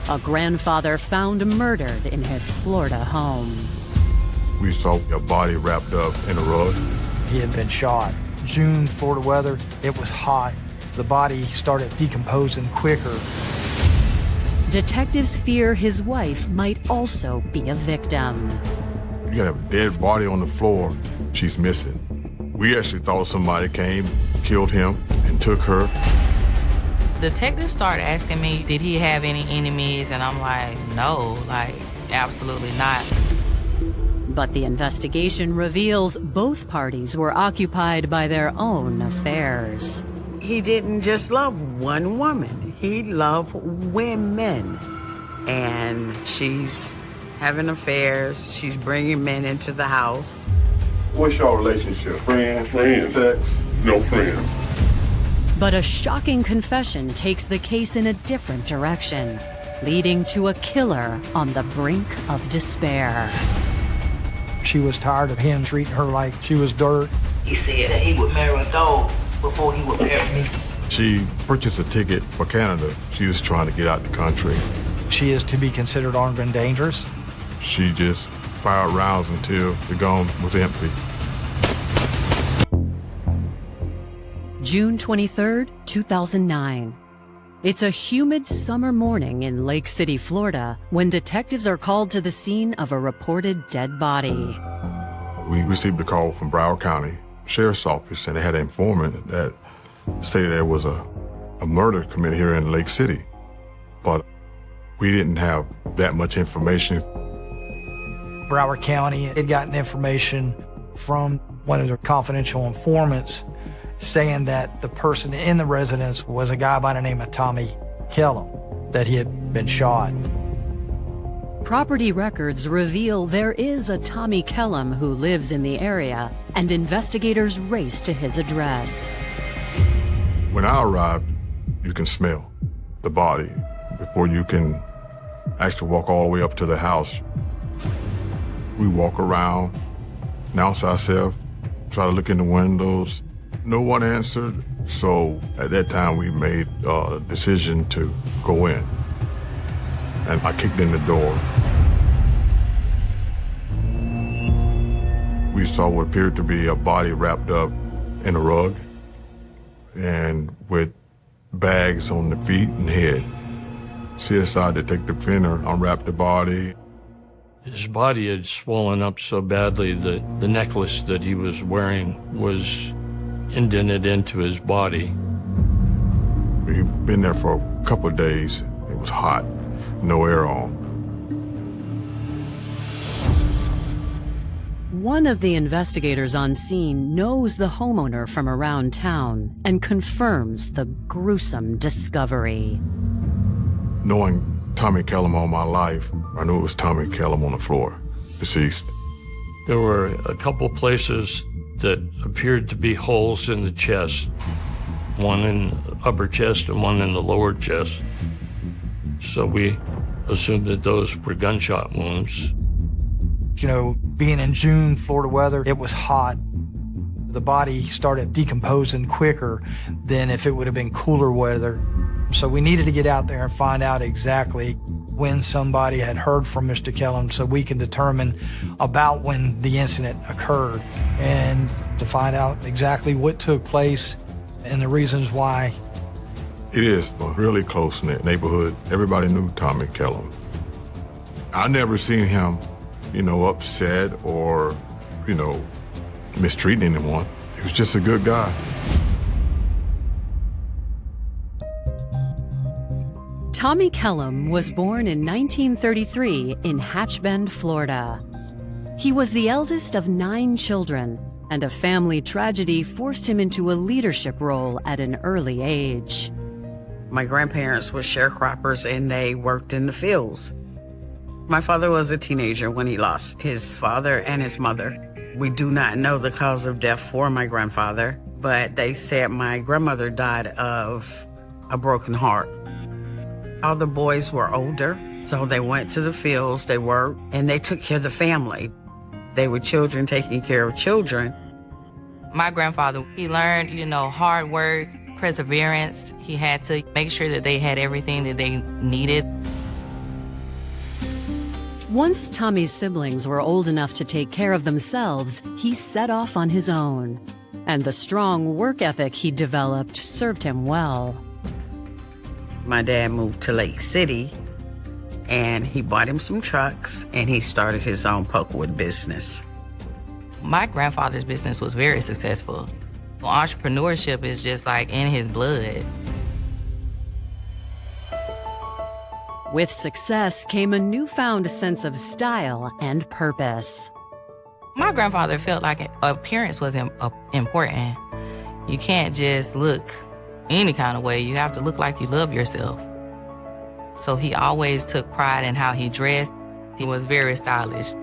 a grandfather found murdered in his Florida home. We saw a body wrapped up in a rug. He had been shot. June, Florida weather, it was hot. The body started decomposing quicker. Detectives fear his wife might also be a victim. You have a dead body on the floor. She's missing. We actually thought somebody came, killed him, and took her. Detectives started asking me, did he have any enemies? And I'm like, no, absolutely not. But the investigation reveals both parties were occupied by their own affairs. He didn't just love one woman. He loved women. And she's having affairs. She's bringing men into the house. What's your relationship? Friends, sex? No friends. But a shocking confession takes the case in a different direction, leading to a killer on the brink of despair. She was tired of him treating her like she was dirt. He said that he would marry a dog before he would marry me. She purchased a ticket for Canada. She was trying to get out the country. She is to be considered armed and dangerous. She just fired rounds until the gun was empty. June 23rd, 2009. It's a humid summer morning in Lake City, Florida, when detectives are called to the scene of a reported dead body. We received a call from Broward County Sheriff's Office, and they had an informant that stated there was a murder committed here in Lake City. But we didn't have that much information. Broward County had gotten information from one of their confidential informants saying that the person in the residence was a guy by the name of Tommy Kellum, that he had been shot. Property records reveal there is a Tommy Kellum who lives in the area, and investigators race to his address. When I arrived, you can smell the body before you can actually walk all the way up to the house. We walk around, announce ourselves, try to look in the windows. No one answered, so at that time we made a decision to go in. And I kicked in the door. We saw what appeared to be a body wrapped up in a rug and with bags on the feet and head. CSI Detective Finner unwrapped the body. His body had swollen up so badly that the necklace that he was wearing was indented into his body. He'd been there for a couple of days. It was hot, no air on. One of the investigators on scene knows the homeowner from around town and confirms the gruesome discovery. Knowing Tommy Kellum all my life, I knew it was Tommy Kellum on the floor, deceased. There were a couple places that appeared to be holes in the chest, one in the upper chest and one in the lower chest. So we assumed that those were gunshot wounds. You know, being in June, Florida weather, it was hot. The body started decomposing quicker than if it would have been cooler weather. So we needed to get out there and find out exactly when somebody had heard from Mr. Kellum so we can determine about when the incident occurred and to find out exactly what took place and the reasons why. It is a really close-knit neighborhood. Everybody knew Tommy Kellum. I never seen him, upset or, mistreating anyone. He was just a good guy. Tommy Kellum was born in 1933 in Hatch Bend, Florida. He was the eldest of 9 children, and a family tragedy forced him into a leadership role at an early age. My grandparents were sharecroppers and they worked in the fields. My father was a teenager when he lost his father and his mother. We do not know the cause of death for my grandfather, but they said my grandmother died of a broken heart. All the boys were older, so they went to the fields, they worked, and they took care of the family. They were children taking care of children. My grandfather, he learned, hard work, perseverance. He had to make sure that they had everything that they needed. Once Tommy's siblings were old enough to take care of themselves, he set off on his own. And the strong work ethic he developed served him well. My dad moved to Lake City, and he bought him some trucks, and he started his own pulpwood business. My grandfather's business was very successful. Entrepreneurship is just like in his blood. With success came a newfound sense of style and purpose. My grandfather felt like appearance was important. You can't just look any kind of way. You have to look like you love yourself. So he always took pride in how he dressed. He was very stylish.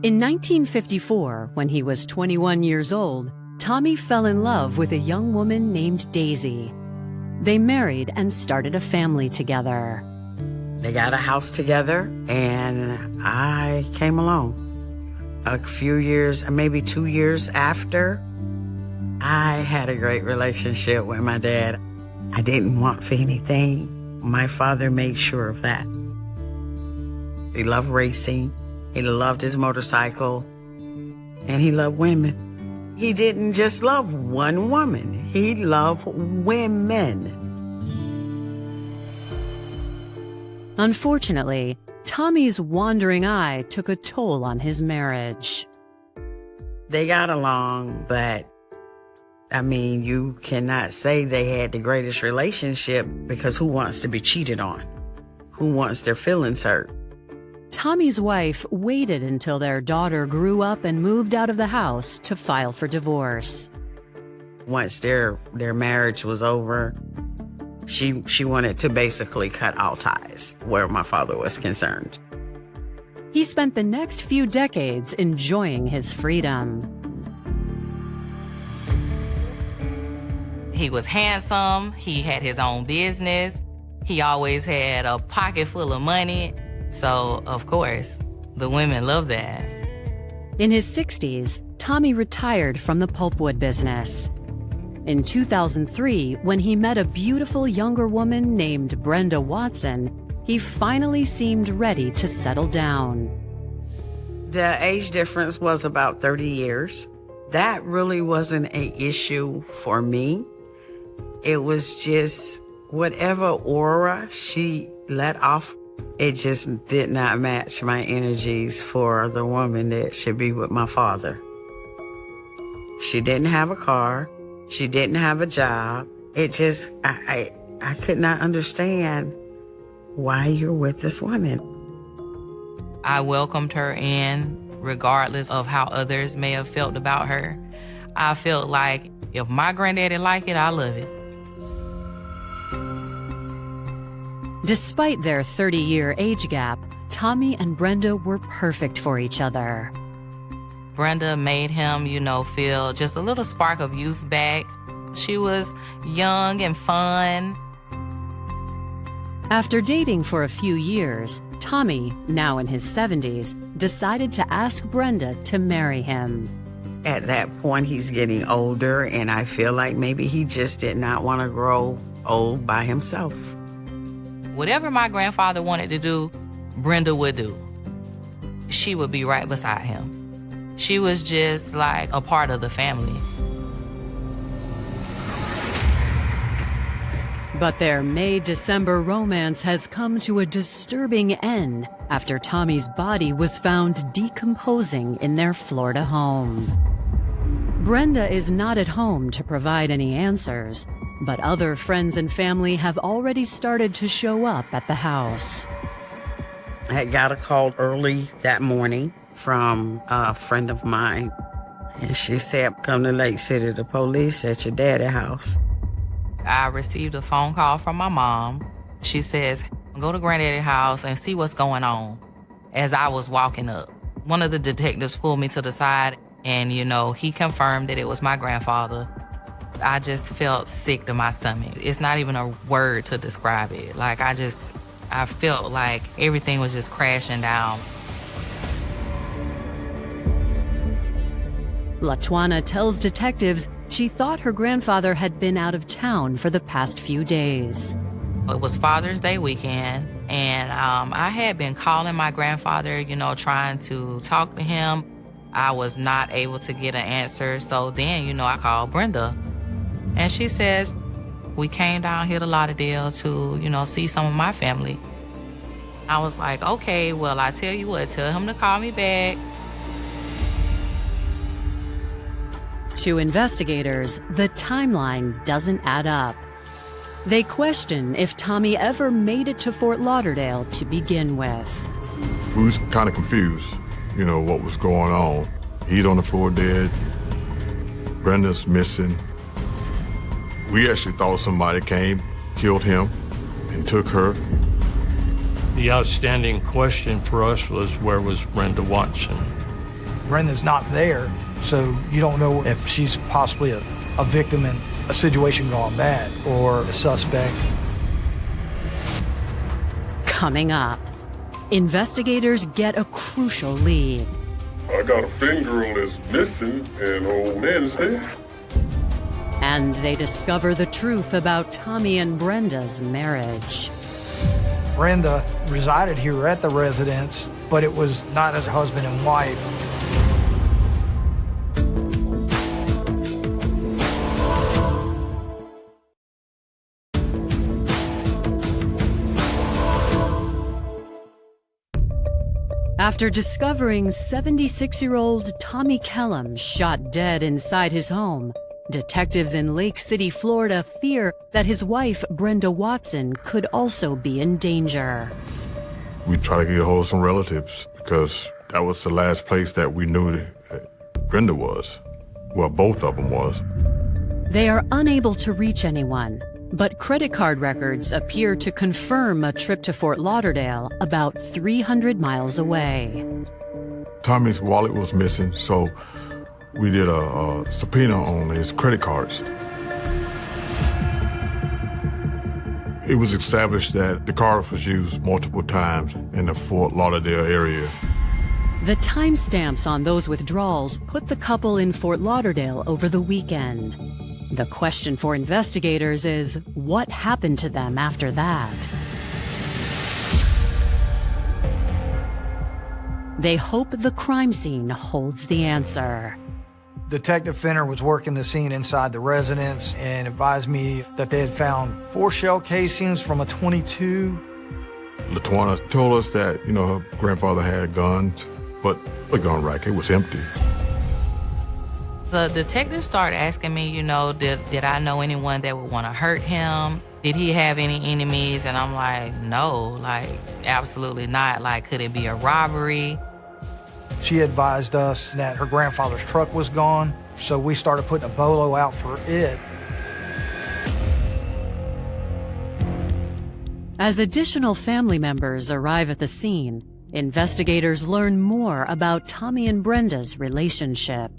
In 1954, when he was 21 years old, Tommy fell in love with a young woman named Daisy. They married and started a family together. They got a house together, and I came along. A few years, maybe 2 years after, I had a great relationship with my dad. I didn't want for anything. My father made sure of that. He loved racing. He loved his motorcycle, and he loved women. He didn't just love one woman. He loved women. Unfortunately, Tommy's wandering eye took a toll on his marriage. They got along, but I mean, you cannot say they had the greatest relationship, because who wants to be cheated on? Who wants their feelings hurt? Tommy's wife waited until their daughter grew up and moved out of the house to file for divorce. Once their marriage was over, she wanted to basically cut all ties where my father was concerned. He spent the next few decades enjoying his freedom. He was handsome. He had his own business. He always had a pocket full of money. So, of course, the women love that. In his 60s, Tommy retired from the pulpwood business. In 2003, when he met a beautiful younger woman named Brenda Watson, he finally seemed ready to settle down. The age difference was about 30 years. That really wasn't an issue for me. It was just whatever aura she let off, it just did not match my energies for the woman that should be with my father. She didn't have a car. She didn't have a job. It just, I could not understand why you're with this woman. I welcomed her in, regardless of how others may have felt about her. I felt like if my granddaddy liked it, I love it. Despite their 30-year age gap, Tommy and Brenda were perfect for each other. Brenda made him, feel just a little spark of youth back. She was young and fun. After dating for a few years, Tommy, now in his 70s, decided to ask Brenda to marry him. At that point, he's getting older, and I feel like maybe he just did not want to grow old by himself. Whatever my grandfather wanted to do, Brenda would do. She would be right beside him. She was just like a part of the family. But their May-December romance has come to a disturbing end after Tommy's body was found decomposing in their Florida home. Brenda is not at home to provide any answers, but other friends and family have already started to show up at the house. I got a call early that morning from a friend of mine, and she said, "Come to Lake City, the police at your daddy's house." I received a phone call from my mom. She says, "Go to Granddaddy's house and see what's going on." As I was walking up, one of the detectives pulled me to the side, and, he confirmed that it was my grandfather. I just felt sick to my stomach. It's not even a word to describe it. I felt like everything was just crashing down. LaTuana tells detectives she thought her grandfather had been out of town for the past few days. It was Father's Day weekend, And I had been calling my grandfather, you know, trying to talk to him. I was not able to get an answer. So then, you know, I called Brenda. And she says, we came down here to Lauderdale to, you know, see some of my family. I was like, okay, well, I tell you what, tell him to call me back. To investigators, the timeline doesn't add up. They question if Tommy ever made it to Fort Lauderdale to begin with. We was kind of confused, you know, what was going on. He's on the floor dead. Brenda's missing. We actually thought somebody came, killed him, and took her. The outstanding question for us was, where was Brenda Watson? Brenda's not there, so you don't know if she's possibly a victim in a situation gone bad or a suspect. Coming up, investigators get a crucial lead. I got a finger on this missing and old man's head. And they discover the truth about Tommy and Brenda's marriage. Brenda resided here at the residence, but it was not as husband and wife. After discovering 76-year-old Tommy Kellum shot dead inside his home, detectives in Lake City, Florida fear that his wife, Brenda Watson, could also be in danger. We tried to get a hold of some relatives because that was the last place that we knew that Brenda was. Well, both of them was. They are unable to reach anyone, but credit card records appear to confirm a trip to Fort Lauderdale about 300 miles away. Tommy's wallet was missing, so we did a subpoena on his credit cards. It was established that the card was used multiple times in the Fort Lauderdale area. The timestamps on those withdrawals put the couple in Fort Lauderdale over the weekend. The question for investigators is, what happened to them after that? They hope the crime scene holds the answer. Detective Fenner was working the scene inside the residence and advised me that they had found 4 shell casings from a .22. LaTwana told us that, you know, her grandfather had guns, but the gun rack, it was empty. The detective started asking me, you know, did I know anyone that would want to hurt him? Did he have any enemies? And I'm like, no, like, absolutely not. Like, could it be a robbery? She advised us that her grandfather's truck was gone, so we started putting a bolo out for it. As additional family members arrive at the scene, investigators learn more about Tommy and Brenda's relationship.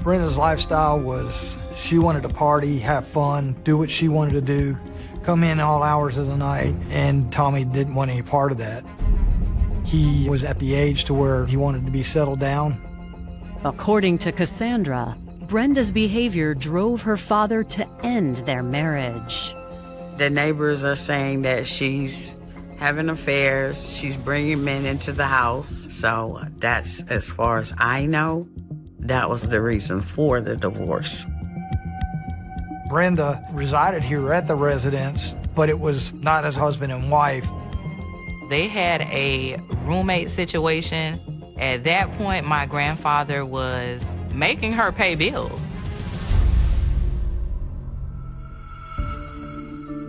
Brenda's lifestyle was she wanted to party, have fun, do what she wanted to do, come in all hours of the night, and Tommy didn't want any part of that. He was at the age to where he wanted to be settled down. According to Cassandra, Brenda's behavior drove her father to end their marriage. The neighbors are saying that she's having affairs, she's bringing men into the house. So that's, as far as I know, that was the reason for the divorce. Brenda resided here at the residence, but it was not as husband and wife. They had a roommate situation. At that point, my grandfather was making her pay bills.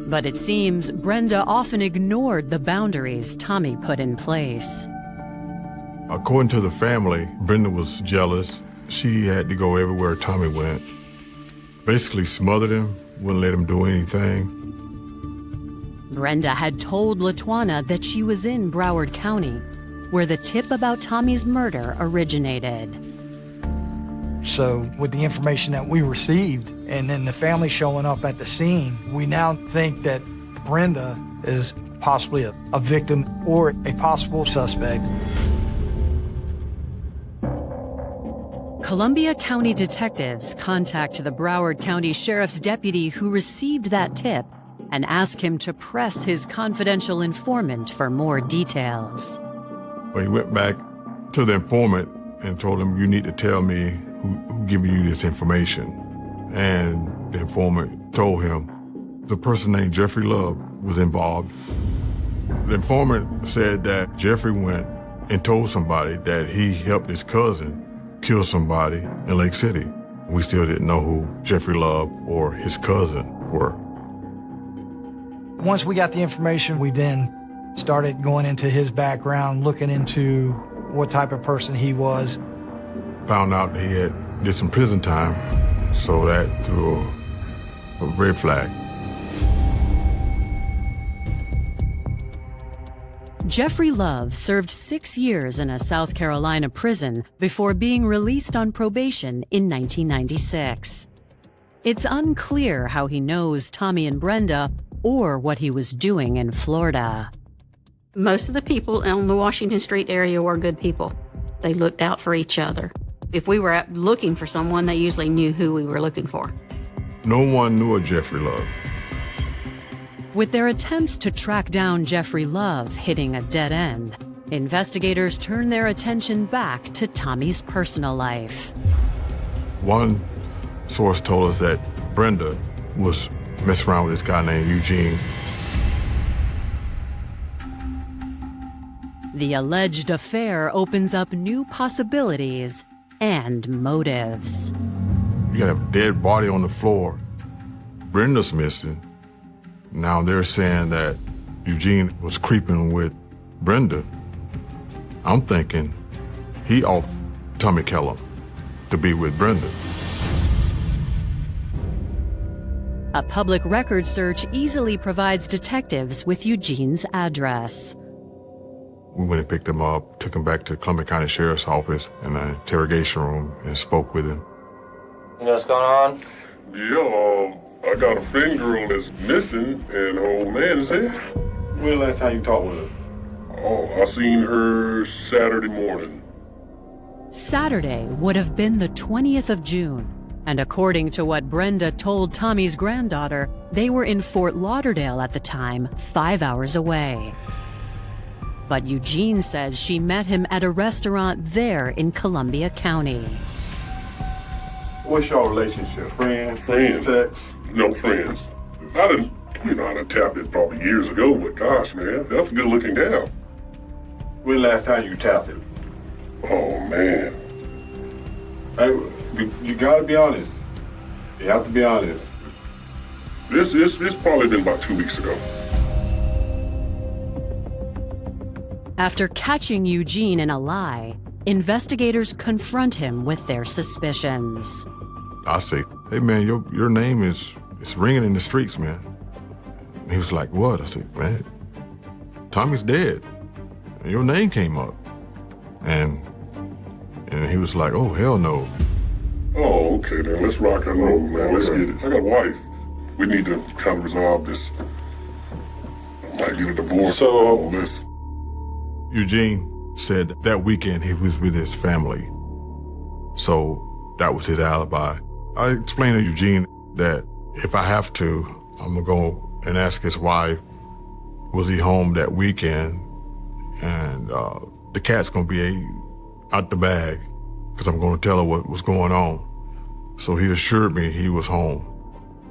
But it seems Brenda often ignored the boundaries Tommy put in place. According to the family, Brenda was jealous. She had to go everywhere Tommy went. Basically smothered him, wouldn't let him do anything. Brenda had told LaTwana that she was in Broward County, where the tip about Tommy's murder originated. So with the information that we received and then the family showing up at the scene, we now think that Brenda is possibly a victim or a possible suspect. Columbia County detectives contact the Broward County Sheriff's deputy who received that tip and ask him to press his confidential informant for more details. But he went back to the informant and told him, you need to tell me who giving you this information. And the informant told him the person named Jeffrey Love was involved. The informant said that Jeffrey went and told somebody that he helped his cousin kill somebody in Lake City. We still didn't know who Jeffrey Love or his cousin were. Once we got the information, we then started going into his background, looking into what type of person he was. Found out he did some prison time, so that threw a red flag. Jeffrey Love served 6 years in a South Carolina prison before being released on probation in 1996. It's unclear how he knows Tommy and Brenda or what he was doing in Florida. Most of the people in the Washington Street area were good people. They looked out for each other. If we were out looking for someone, they usually knew who we were looking for. No one knew of Jeffrey Love. With their attempts to track down Jeffrey Love hitting a dead end, investigators turned their attention back to Tommy's personal life. One source told us that Brenda was messing around with this guy named Eugene. The alleged affair opens up new possibilities and motives. You got a dead body on the floor. Brenda's missing. Now they're saying that Eugene was creeping with Brenda. I'm thinking he off Tommy Kellum to be with Brenda. A public record search easily provides detectives with Eugene's address. We went and picked him up, took him back to Columbia County Sheriff's Office in an interrogation room and spoke with him. You know what's going on? Yeah, I got a friend girl that's missing, and her old man is here. When last time you talked with her? Oh, I seen her Saturday morning. Saturday would have been the 20th of June, and according to what Brenda told Tommy's granddaughter, they were in Fort Lauderdale at the time, 5 hours away. But Eugene says she met him at a restaurant there in Columbia County. What's your relationship? Friends? Friends. Sex? No friends. I done tapped it probably years ago, but gosh, man, that's a good-looking gal. When last time you tapped it? Oh, man. Hey, you gotta be honest. You have to be honest. This probably been about 2 weeks ago. After catching Eugene in a lie, investigators confront him with their suspicions. I say, hey man, your name is ringing in the streets, man. And he was like, what? I said, man, Tommy's dead. And your name came up. And he was like, oh, hell no. Oh, okay, then let's rock and roll, man. Let's get it. I got a wife. We need to kind of resolve this. I might get a divorce. So, this. Eugene said that weekend he was with his family. So that was his alibi. I explained to Eugene that if I have to, I'm gonna go and ask his wife, was he home that weekend? And the cat's gonna be out the bag because I'm gonna tell her what was going on. So he assured me he was home.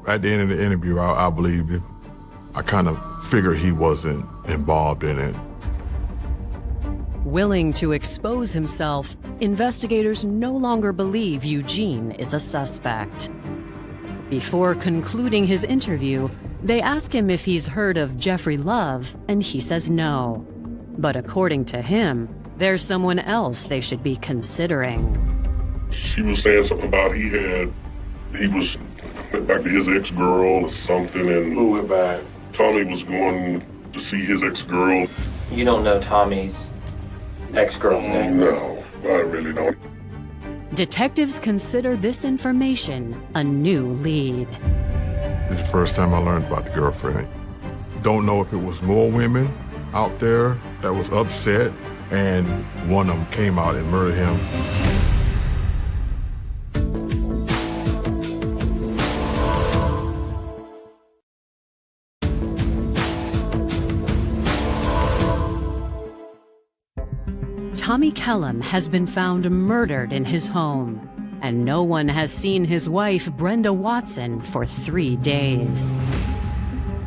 At the end of the interview, I believed him. I kind of figured he wasn't involved in it. Willing to expose himself, investigators no longer believe Eugene is a suspect. Before concluding his interview, they ask him if he's heard of Jeffrey Love, and he says no. But according to him, there's someone else they should be considering. She was saying something about he went back to his ex-girl or something, and Who went back? Tommy was going to see his ex-girl. You don't know Tommy's ex-girl's name? No, I really don't. Detectives consider this information a new lead. This is the first time I learned about the girlfriend. Don't know if it was more women out there that was upset and one of them came out and murdered him. Tommy Kellum has been found murdered in his home, and no one has seen his wife, Brenda Watson, for 3 days.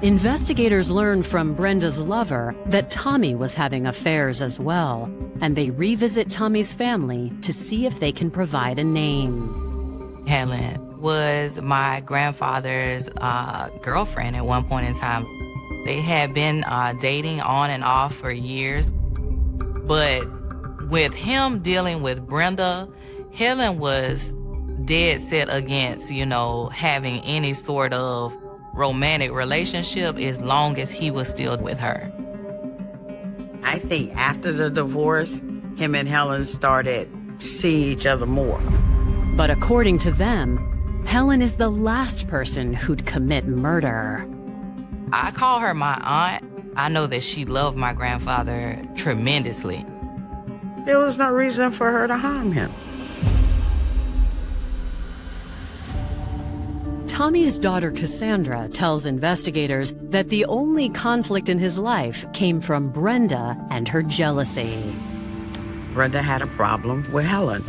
Investigators learn from Brenda's lover that Tommy was having affairs as well, and they revisit Tommy's family to see if they can provide a name. Helen was my grandfather's girlfriend at one point in time. They had been dating on and off for years, but with him dealing with Brenda, Helen was dead set against, having any sort of romantic relationship as long as he was still with her. I think after the divorce, him and Helen started seeing each other more. But according to them, Helen is the last person who'd commit murder. I call her my aunt. I know that she loved my grandfather tremendously. There was no reason for her to harm him. Tommy's daughter Cassandra tells investigators that the only conflict in his life came from Brenda and her jealousy. Brenda had a problem with Helen.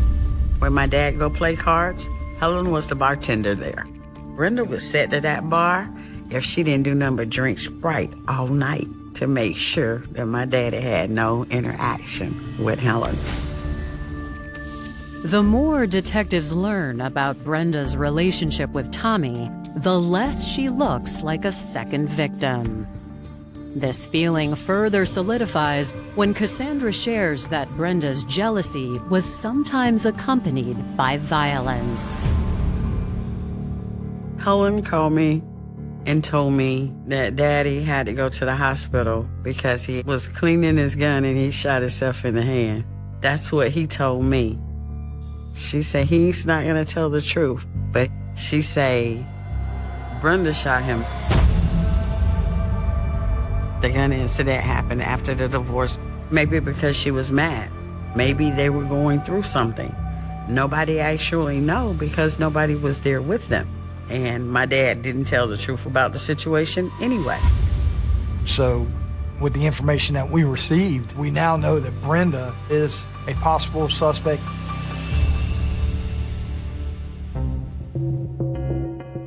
When my dad go play cards, Helen was the bartender there. Brenda would sit to that bar if she didn't do nothing but drink Sprite all night to make sure that my daddy had no interaction with Helen. The more detectives learn about Brenda's relationship with Tommy, the less she looks like a second victim. This feeling further solidifies when Cassandra shares that Brenda's jealousy was sometimes accompanied by violence. Helen called me and told me that Daddy had to go to the hospital because he was cleaning his gun and he shot himself in the hand. That's what he told me. She said he's not gonna tell the truth, but she say Brenda shot him. The gun incident happened after the divorce, maybe because she was mad. Maybe they were going through something. Nobody actually know because nobody was there with them. And my dad didn't tell the truth about the situation anyway. So with the information that we received, we now know that Brenda is a possible suspect.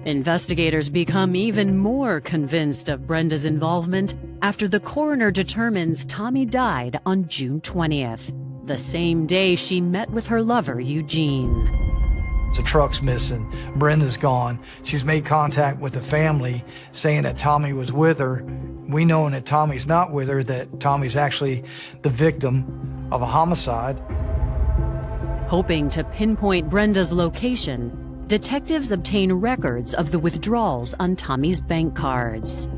Investigators become even more convinced of Brenda's involvement after the coroner determines Tommy died on June 20th, the same day she met with her lover, Eugene. The truck's missing. Brenda's gone. She's made contact with the family saying that Tommy was with her. We know that Tommy's not with her, that Tommy's actually the victim of a homicide. Hoping to pinpoint Brenda's location, detectives obtain records of the withdrawals on Tommy's bank cards.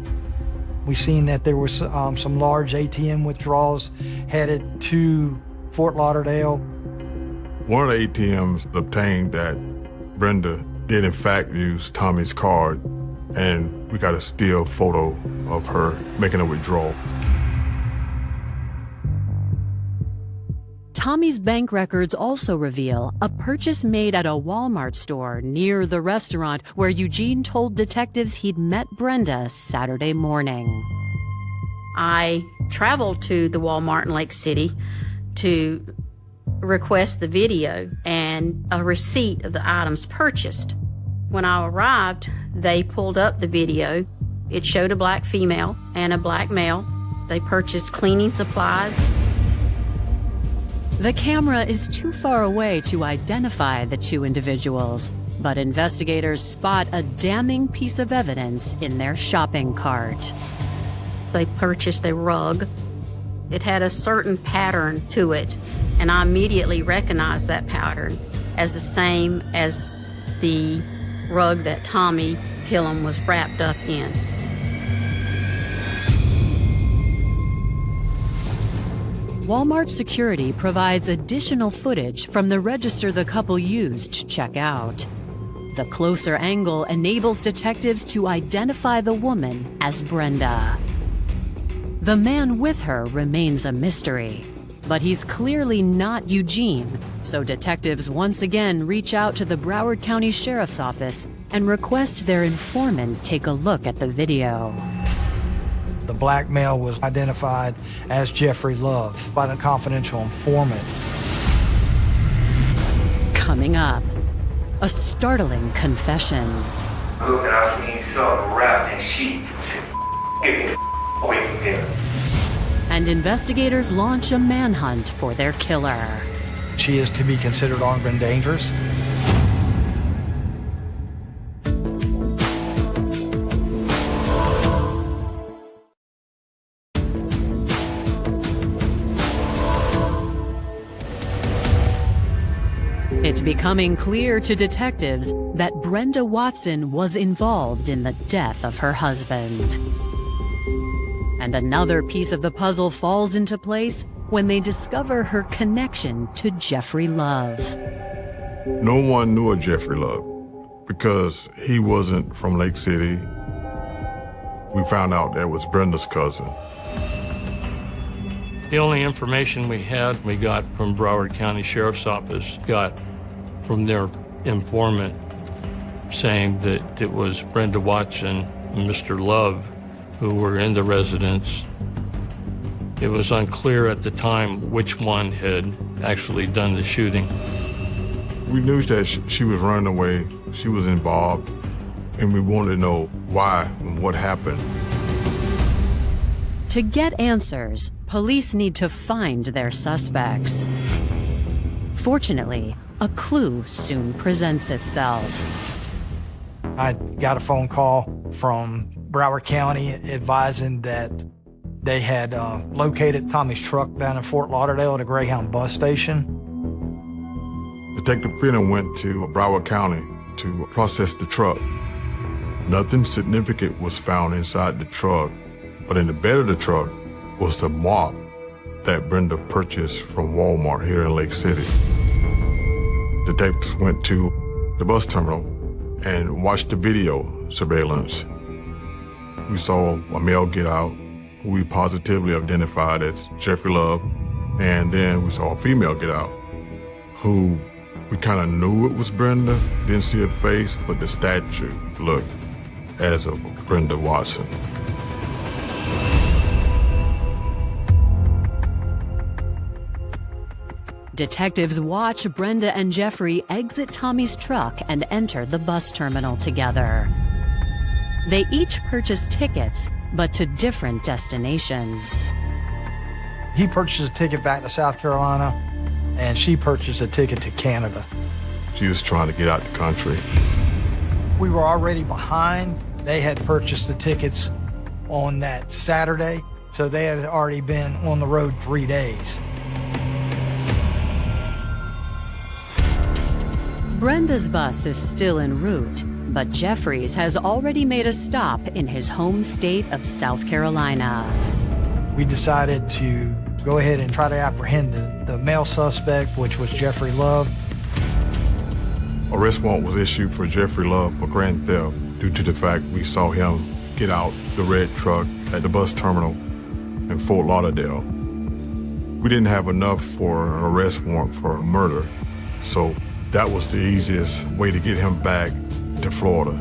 We seen that there was some large ATM withdrawals headed to Fort Lauderdale. One of the ATMs obtained that Brenda did in fact use Tommy's card, and we got a still photo of her making a withdrawal. Tommy's bank records also reveal a purchase made at a Walmart store near the restaurant where Eugene told detectives he'd met Brenda Saturday morning. I traveled to the Walmart in Lake City to request the video and a receipt of the items purchased. When I arrived, they pulled up the video. It showed a black female and a black male. They purchased cleaning supplies. The camera is too far away to identify the two individuals, but investigators spot a damning piece of evidence in their shopping cart. They purchased a rug. It had a certain pattern to it, and I immediately recognized that pattern as the same as the rug that Tommy Kellum was wrapped up in. Walmart security provides additional footage from the register the couple used to check out. The closer angle enables detectives to identify the woman as Brenda. The man with her remains a mystery, but he's clearly not Eugene, so detectives once again reach out to the Broward County Sheriff's Office and request their informant take a look at the video. The black male was identified as Jeffrey Love by the confidential informant. Coming up, a startling confession. Look at our seen son wrapped in sheets. Get me away from here. And investigators launch a manhunt for their killer. She is to be considered armed and dangerous. It's becoming clear to detectives that Brenda Watson was involved in the death of her husband. And another piece of the puzzle falls into place when they discover her connection to Jeffrey Love. No one knew of Jeffrey Love because he wasn't from Lake City. We found out that was Brenda's cousin. The only information we got from Broward County Sheriff's Office, got from their informant saying that it was Brenda Watson and Mr. Love who were in the residence. It was unclear at the time which one had actually done the shooting. We knew that she was running away, she was involved, and we wanted to know why and what happened. To get answers, police need to find their suspects. Fortunately, a clue soon presents itself. I got a phone call from Broward County advising that they had located Tommy's truck down in Fort Lauderdale at a Greyhound bus station. Detective Brenda went to Broward County to process the truck. Nothing significant was found inside the truck, but in the bed of the truck was the mop that Brenda purchased from Walmart here in Lake City. Detectives went to the bus terminal and watched the video surveillance. We saw a male get out, who we positively identified as Jeffrey Love, and then we saw a female get out, who we kind of knew it was Brenda, didn't see her face, but the statue looked as of Brenda Watson. Detectives watch Brenda and Jeffrey exit Tommy's truck and enter the bus terminal together. They each purchase tickets, but to different destinations. He purchased a ticket back to South Carolina, and she purchased a ticket to Canada. She was trying to get out the country. We were already behind. They had purchased the tickets on that Saturday, so they had already been on the road 3 days. Brenda's bus is still en route, but Jeffrey's has already made a stop in his home state of South Carolina. We decided to go ahead and try to apprehend the male suspect, which was Jeffrey Love. Arrest warrant was issued for Jeffrey Love for grand theft due to the fact we saw him get out the red truck at the bus terminal in Fort Lauderdale. We didn't have enough for an arrest warrant for a murder, so that was the easiest way to get him back to Florida.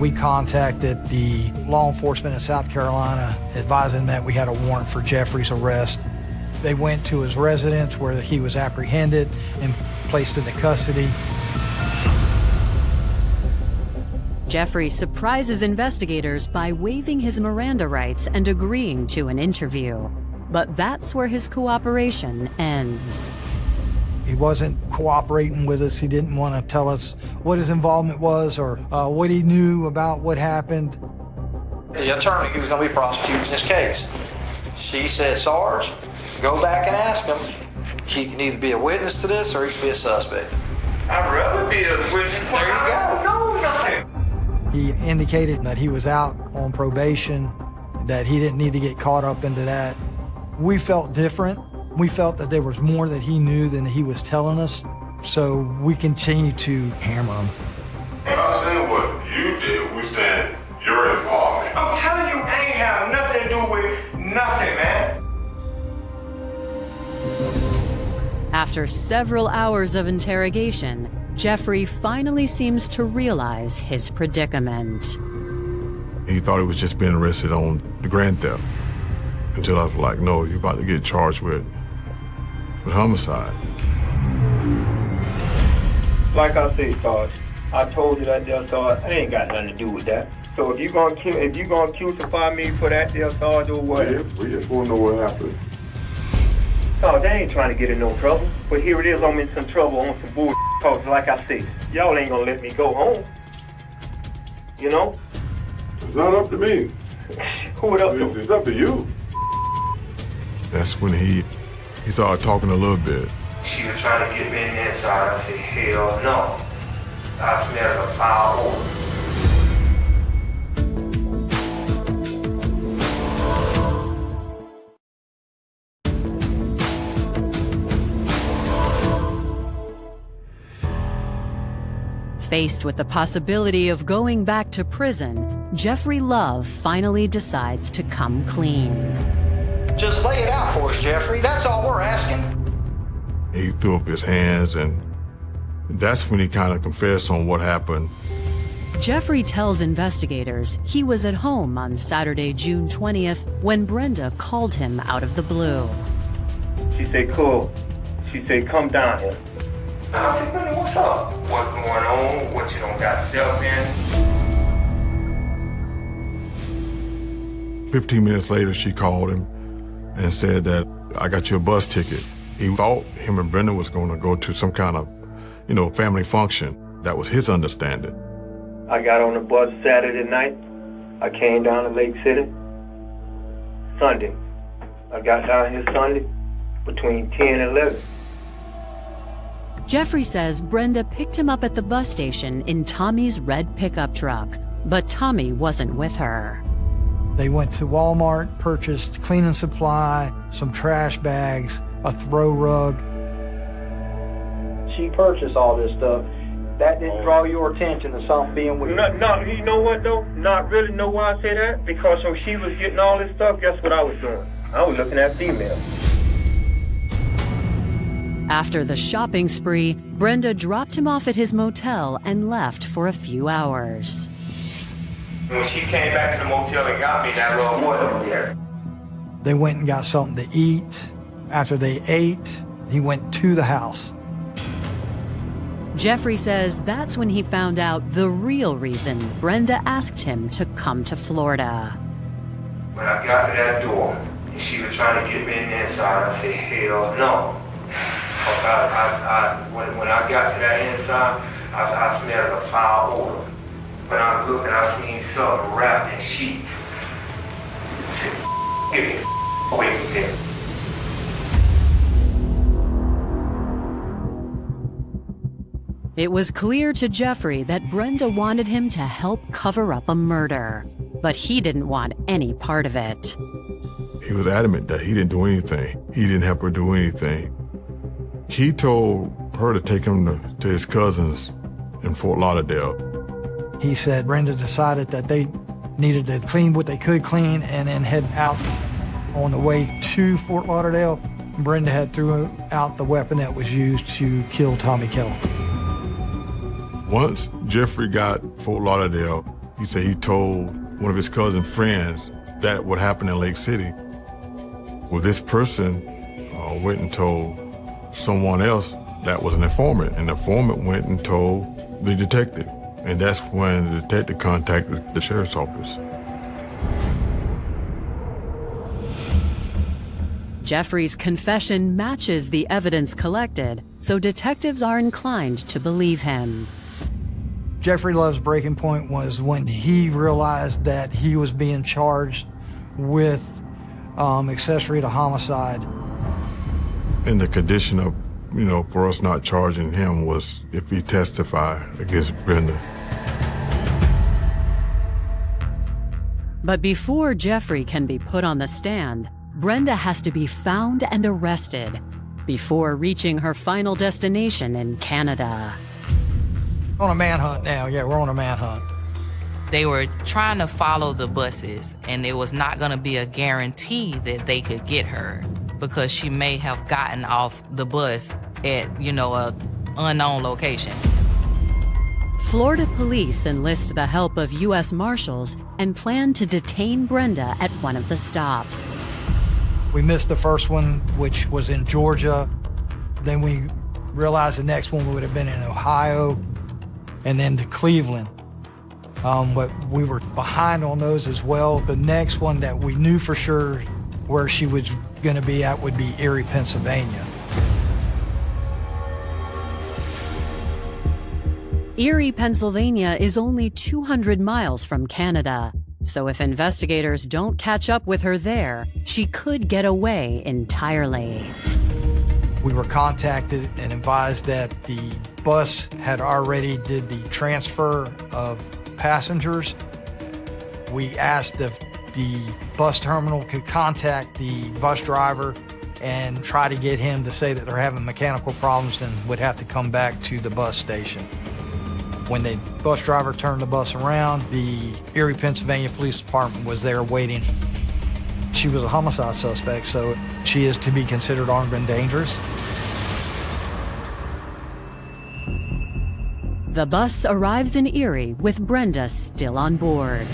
We contacted the law enforcement in South Carolina, advising that we had a warrant for Jeffrey's arrest. They went to his residence where he was apprehended and placed into custody. Jeffrey surprises investigators by waiving his Miranda rights and agreeing to an interview. But that's where his cooperation ends. He wasn't cooperating with us. He didn't want to tell us what his involvement was or what he knew about what happened. The attorney who was going to be prosecuting this case, she said, Sarge, go back and ask him. He can either be a witness to this or he can be a suspect. I'd rather be a witness. There you go. No, nothing. He indicated that he was out on probation, that he didn't need to get caught up into that. We felt different. We felt that there was more that he knew than he was telling us, so we continued to hammer him. I'm not saying what you did, we're saying you're involved. I'm telling you, I ain't have nothing to do with nothing, man. After several hours of interrogation, Jeffrey finally seems to realize his predicament. He thought he was just being arrested on the grand theft. Until I was like, no, you're about to get charged with homicide. Like I said, Sarge, I told you that there, Sarge, I ain't got nothing to do with that. So if you gonna crucify me for that there, Sarge, or whatever. We just wanna know what happened. Sarge, I ain't trying to get in no trouble. But here it is, I'm in some trouble on some bullshit. Cause like I said, y'all ain't gonna let me go home. You know? It's not up to me. Who it up to? It's up to you. That's when he started talking a little bit. She was trying to get me in the inside. I said, hell no. I smelled a foul odor. Faced with the possibility of going back to prison, Jeffrey Love finally decides to come clean. Just lay it out for us, Jeffrey. That's all we're asking. He threw up his hands, and that's when he kind of confessed on what happened. Jeffrey tells investigators he was at home on Saturday, June 20th, when Brenda called him out of the blue. She said, cool. She said, come down here. I said, Brenda, what's up? What's going on? What you don't got yourself in? 15 minutes later, she called him and said that, I got you a bus ticket. He thought him and Brenda was going to go to some kind of, family function. That was his understanding. I got on the bus Saturday night. I came down to Lake City. Sunday. I got down here Sunday between 10 and 11. Jeffrey says Brenda picked him up at the bus station in Tommy's red pickup truck, but Tommy wasn't with her. They went to Walmart, purchased cleaning supply, some trash bags, a throw rug. She purchased all this stuff. That didn't draw your attention to something being weird. No, you know what though? Not really. Know why I say that? Because when she was getting all this stuff, guess what I was doing? I was looking at females. After the shopping spree, Brenda dropped him off at his motel and left for a few hours. When she came back to the motel and got me, that little boy over there. They went and got something to eat. After they ate, he went to the house. Jeffrey says that's when he found out the real reason Brenda asked him to come to Florida. When I got to that door, and she was trying to get me in the inside, I said, hell no. When I got to that inside, I smelled a foul odor. When I looked, I seen something wrapped in sheets. I said, get me away from here. It was clear to Jeffrey that Brenda wanted him to help cover up a murder, but he didn't want any part of it. He was adamant that he didn't do anything. He didn't help her do anything. He told her to take him to his cousins in Fort Lauderdale. He said Brenda decided that they needed to clean what they could clean and then head out. On the way to Fort Lauderdale, Brenda had threw out the weapon that was used to kill Tommy Kellum. Once Jeffrey got Fort Lauderdale, he said he told one of his cousin friends that what happened in Lake City. Well, this person went and told someone else that was an informant, and the informant went and told the detective. And that's when the detective contacted the sheriff's office. Jeffrey's confession matches the evidence collected, so detectives are inclined to believe him. Jeffrey Love's breaking point was when he realized that he was being charged with accessory to homicide. And the condition of, for us not charging him was if he testified against Brenda. But before Jeffrey can be put on the stand, Brenda has to be found and arrested before reaching her final destination in Canada. On a manhunt now. Yeah, we're on a manhunt. They were trying to follow the buses, and it was not going to be a guarantee that they could get her because she may have gotten off the bus at, a unknown location. Florida police enlist the help of U.S. Marshals and plan to detain Brenda at one of the stops. We missed the first one, which was in Georgia. Then we realized the next one would have been in Ohio, and then to Cleveland. But we were behind on those as well. The next one that we knew for sure where she was going to be at would be Erie, Pennsylvania. Erie, Pennsylvania is only 200 miles from Canada, so if investigators don't catch up with her there, she could get away entirely. We were contacted and advised that the bus had already did the transfer of passengers. We asked if the bus terminal could contact the bus driver and try to get him to say that they're having mechanical problems and would have to come back to the bus station. When the bus driver turned the bus around, the Erie, Pennsylvania Police Department was there waiting. She was a homicide suspect, so she is to be considered armed and dangerous. The bus arrives in Erie with Brenda still on board.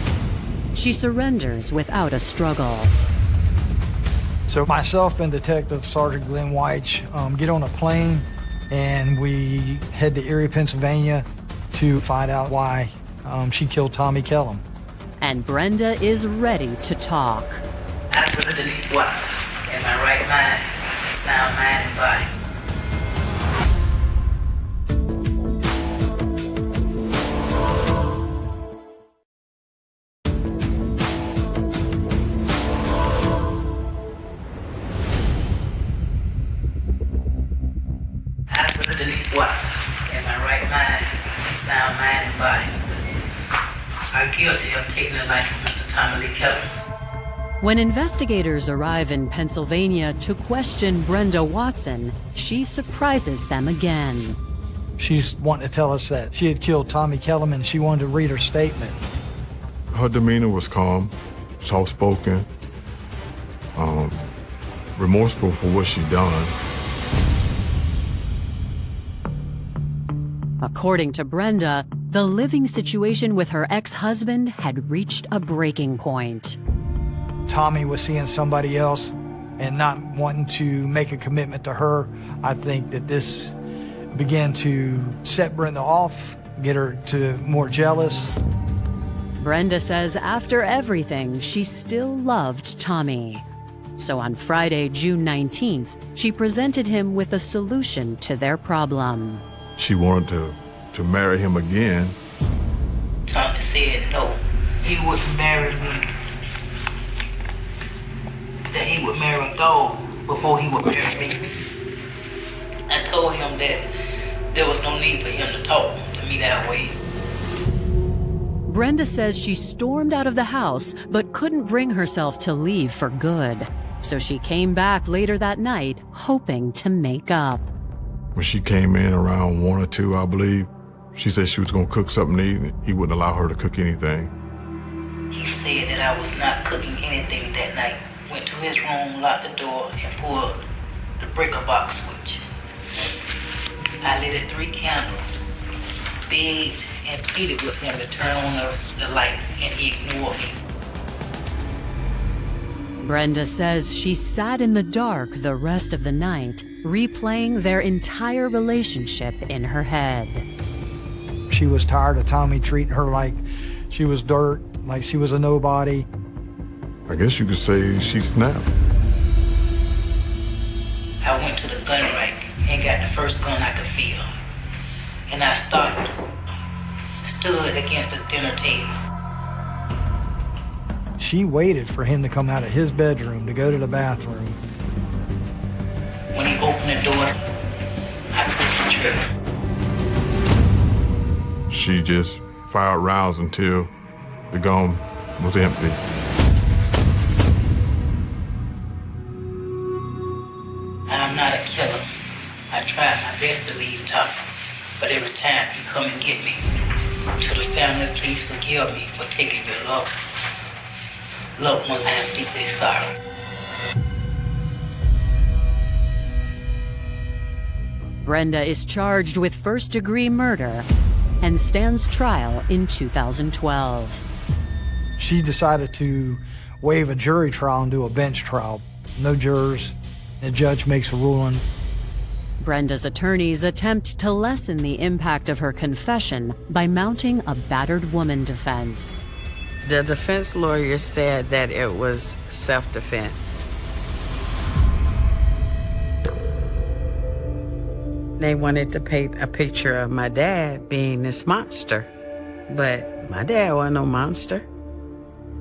She surrenders without a struggle. So myself and Detective Sergeant Glenn White get on a plane and we head to Erie, Pennsylvania to find out why she killed Tommy Kellum. And Brenda is ready to talk. After Denise Watson, in my right mind, sound mind and body. After Denise Watson, in my right mind, sound mind and body, are guilty of taking the life of Mr. Tommy Lee Kellum. When investigators arrive in Pennsylvania to question Brenda Watson, she surprises them again. She's wanting to tell us that she had killed Tommy Kellum and she wanted to read her statement. Her demeanor was calm, soft-spoken, remorseful for what she'd done. According to Brenda, the living situation with her ex-husband had reached a breaking point. Tommy was seeing somebody else and not wanting to make a commitment to her. I think that this began to set Brenda off, get her to more jealous. Brenda says after everything, she still loved Tommy. So on Friday, June 19th, she presented him with a solution to their problem. She wanted to marry him again. Tommy said no, he wouldn't marry me. That he would marry a dog before he would marry me. I told him that there was no need for him to talk to me that way. Brenda says she stormed out of the house but couldn't bring herself to leave for good. So she came back later that night, hoping to make up. When she came in around 1 or 2, I believe, she said she was going to cook something to eat. He wouldn't allow her to cook anything. He said that I was not cooking anything that night. Went to his room, locked the door, and pulled the breaker box switch. I lit 3 candles, begged and pleaded with him to turn on the lights, and he ignored me. Brenda says she sat in the dark the rest of the night, replaying their entire relationship in her head. She was tired of Tommy treating her like she was dirt, like she was a nobody. I guess you could say she snapped. I went to the gun rack and got the first gun I could feel. And I stood against the dinner table. She waited for him to come out of his bedroom to go to the bathroom. When he opened the door, I pushed the trigger. She just fired rounds until the gun was empty. I'm not a killer. I tried my best to leave tough, but every time you come and get me, to the family, please forgive me for taking your loved ones. I am deeply sorry. Brenda is charged with first-degree murder and stands trial in 2012. She decided to waive a jury trial and do a bench trial. No jurors. The judge makes a ruling. Brenda's attorneys attempt to lessen the impact of her confession by mounting a battered woman defense. The defense lawyer said that it was self-defense. They wanted to paint a picture of my dad being this monster, but my dad wasn't no monster.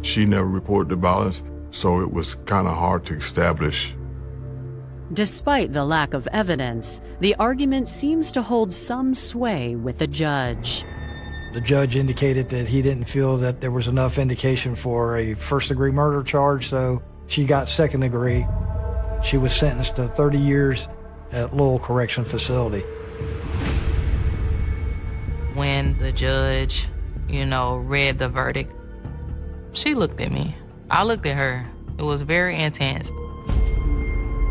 She never reported the violence, so it was kind of hard to establish. Despite the lack of evidence, the argument seems to hold some sway with the judge. The judge indicated that he didn't feel that there was enough indication for a first-degree murder charge, so she got second degree. She was sentenced to 30 years at Lowell Correction Facility. When the judge, read the verdict, she looked at me. I looked at her. It was very intense.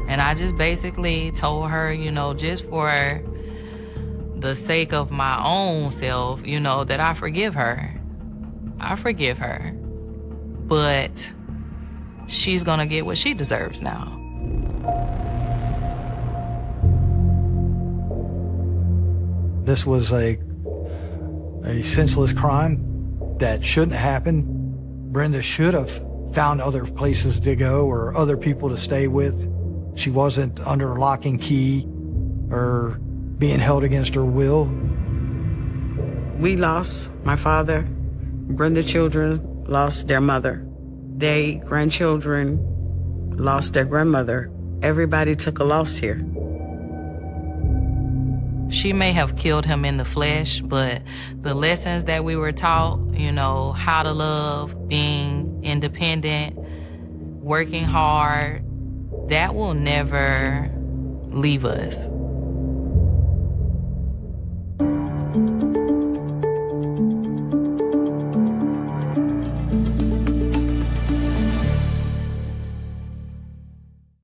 And I just basically told her, just for the sake of my own self, that I forgive her. I forgive her. But she's gonna get what she deserves now. This was a senseless crime that shouldn't happen. Brenda should have found other places to go or other people to stay with. She wasn't under lock and key or being held against her will. We lost my father. Brenda's children lost their mother. Their grandchildren lost their grandmother. Everybody took a loss here. She may have killed him in the flesh, but the lessons that we were taught, how to love, being independent, working hard, that will never leave us.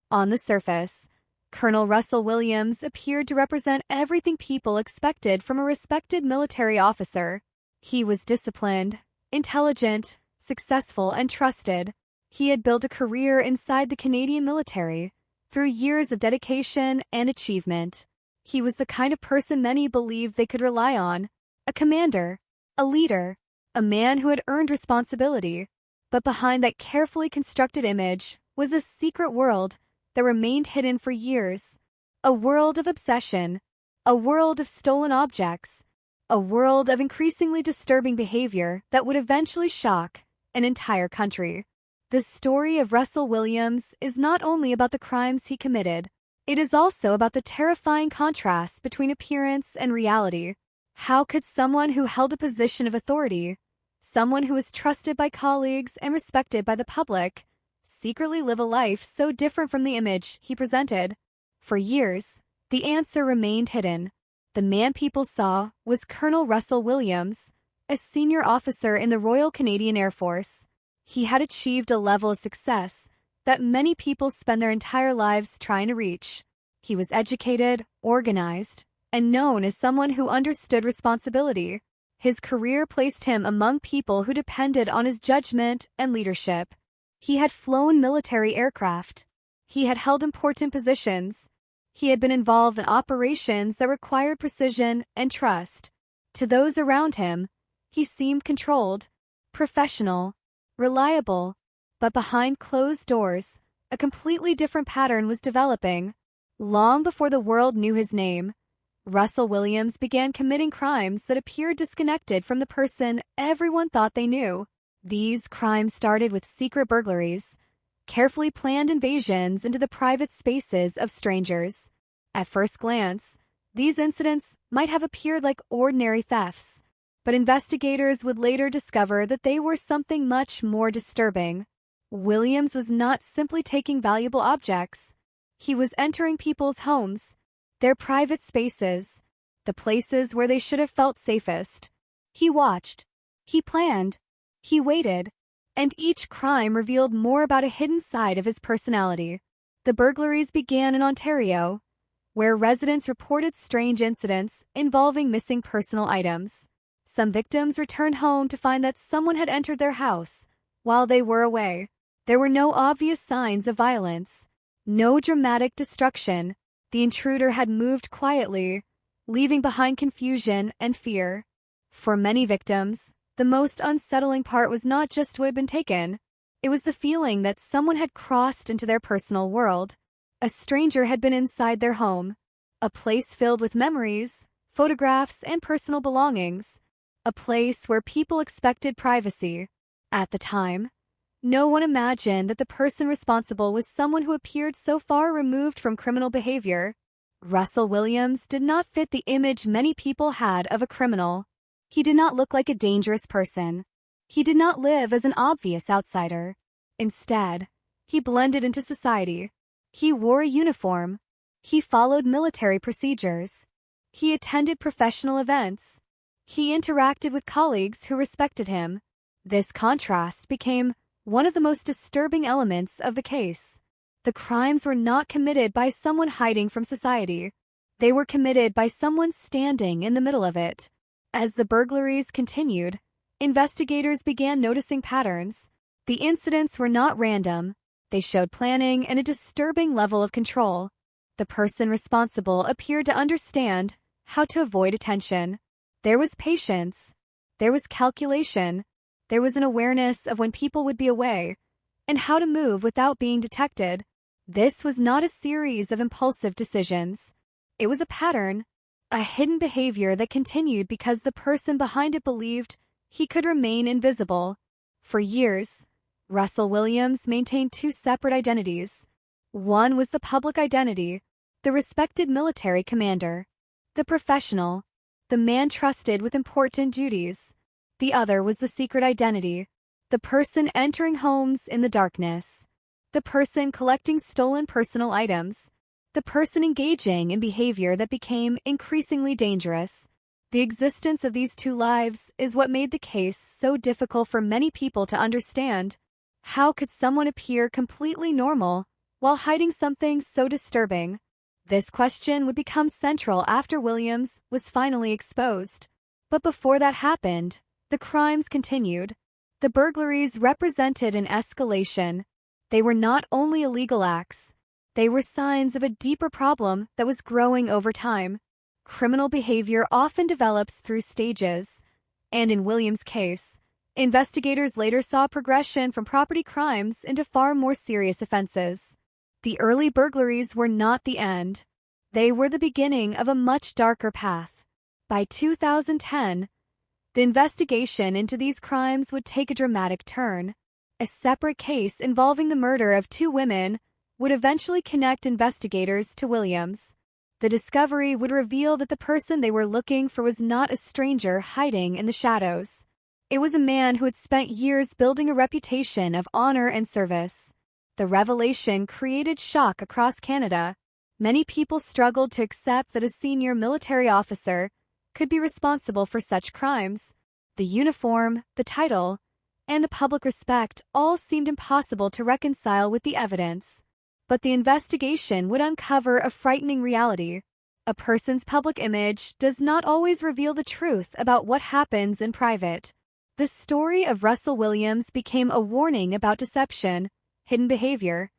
On the surface, Colonel Russell Williams appeared to represent everything people expected from a respected military officer. He was disciplined, intelligent, successful, and trusted. He had built a career inside the Canadian military through years of dedication and achievement. He was the kind of person many believed they could rely on, a commander, a leader, a man who had earned responsibility. But behind that carefully constructed image was a secret world that remained hidden for years, a world of obsession, a world of stolen objects, a world of increasingly disturbing behavior that would eventually shock an entire country. The story of Russell Williams is not only about the crimes he committed, it is also about the terrifying contrast between appearance and reality. How could someone who held a position of authority, someone who was trusted by colleagues and respected by the public, secretly live a life so different from the image he presented? For years, the answer remained hidden. The man people saw was Colonel Russell Williams, a senior officer in the Royal Canadian Air Force. He had achieved a level of success that many people spend their entire lives trying to reach. He was educated, organized, and known as someone who understood responsibility. His career placed him among people who depended on his judgment and leadership. He had flown military aircraft. He had held important positions. He had been involved in operations that required precision and trust. To those around him, he seemed controlled, professional, reliable. But behind closed doors, a completely different pattern was developing. Long before the world knew his name, Russell Williams began committing crimes that appeared disconnected from the person everyone thought they knew. These crimes started with secret burglaries, carefully planned invasions into the private spaces of strangers. At first glance, these incidents might have appeared like ordinary thefts, but investigators would later discover that they were something much more disturbing. Williams was not simply taking valuable objects. He was entering people's homes, their private spaces, the places where they should have felt safest. He watched, he planned, he waited, and each crime revealed more about a hidden side of his personality. The burglaries began in Ontario, where residents reported strange incidents involving missing personal items. Some victims returned home to find that someone had entered their house while they were away. There were no obvious signs of violence, no dramatic destruction. The intruder had moved quietly, leaving behind confusion and fear. For many victims, the most unsettling part was not just who had been taken. It was the feeling that someone had crossed into their personal world. A stranger had been inside their home, a place filled with memories, photographs, and personal belongings, a place where people expected privacy. At the time, no one imagined that the person responsible was someone who appeared so far removed from criminal behavior. Russell Williams did not fit the image many people had of a criminal. He did not look like a dangerous person. He did not live as an obvious outsider. Instead, he blended into society. He wore a uniform. He followed military procedures. He attended professional events. He interacted with colleagues who respected him. This contrast became one of the most disturbing elements of the case. The crimes were not committed by someone hiding from society. They were committed by someone standing in the middle of it. As the burglaries continued, investigators began noticing patterns. The incidents were not random. They showed planning and a disturbing level of control. The person responsible appeared to understand how to avoid attention. There was patience. There was calculation. There was an awareness of when people would be away and how to move without being detected. This was not a series of impulsive decisions. It was a pattern, a hidden behavior that continued because the person behind it believed he could remain invisible. For years, Russell Williams maintained two separate identities. One was the public identity, the respected military commander, the professional, the man trusted with important duties. The other was the secret identity, the person entering homes in the darkness, the person collecting stolen personal items, the person engaging in behavior that became increasingly dangerous. The existence of these two lives is what made the case so difficult for many people to understand. How could someone appear completely normal while hiding something so disturbing? This question would become central after Williams was finally exposed. But before that happened, the crimes continued. The burglaries represented an escalation. They were not only illegal acts, they were signs of a deeper problem that was growing over time. Criminal behavior often develops through stages, and in Williams' case, investigators later saw progression from property crimes into far more serious offenses. The early burglaries were not the end. They were the beginning of a much darker path. By 2010, the investigation into these crimes would take a dramatic turn. A separate case involving the murder of two women would eventually connect investigators to Williams. The discovery would reveal that the person they were looking for was not a stranger hiding in the shadows. It was a man who had spent years building a reputation of honor and service. The revelation created shock across Canada. Many people struggled to accept that a senior military officer could be responsible for such crimes. The uniform, the title, and the public respect all seemed impossible to reconcile with the evidence. But the investigation would uncover a frightening reality. A person's public image does not always reveal the truth about what happens in private. The story of Russell Williams became a warning about deception, hidden behavior,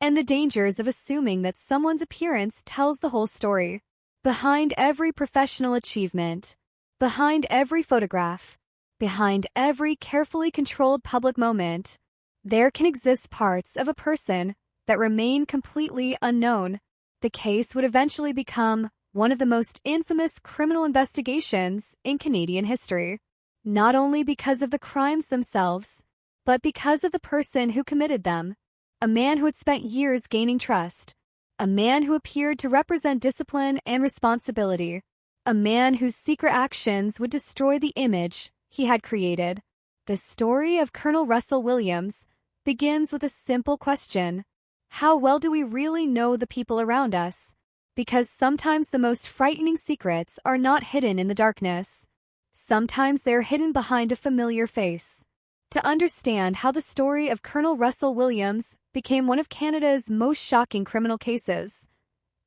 and the dangers of assuming that someone's appearance tells the whole story. Behind every professional achievement, behind every photograph, behind every carefully controlled public moment, there can exist parts of a person that remain completely unknown. The case would eventually become one of the most infamous criminal investigations in Canadian history, not only because of the crimes themselves, but because of the person who committed them. A man who had spent years gaining trust, a man who appeared to represent discipline and responsibility, a man whose secret actions would destroy the image he had created. The story of Colonel Russell Williams begins with a simple question. How well do we really know the people around us? Because sometimes the most frightening secrets are not hidden in the darkness. Sometimes they are hidden behind a familiar face. To understand how the story of Colonel Russell Williams became one of Canada's most shocking criminal cases,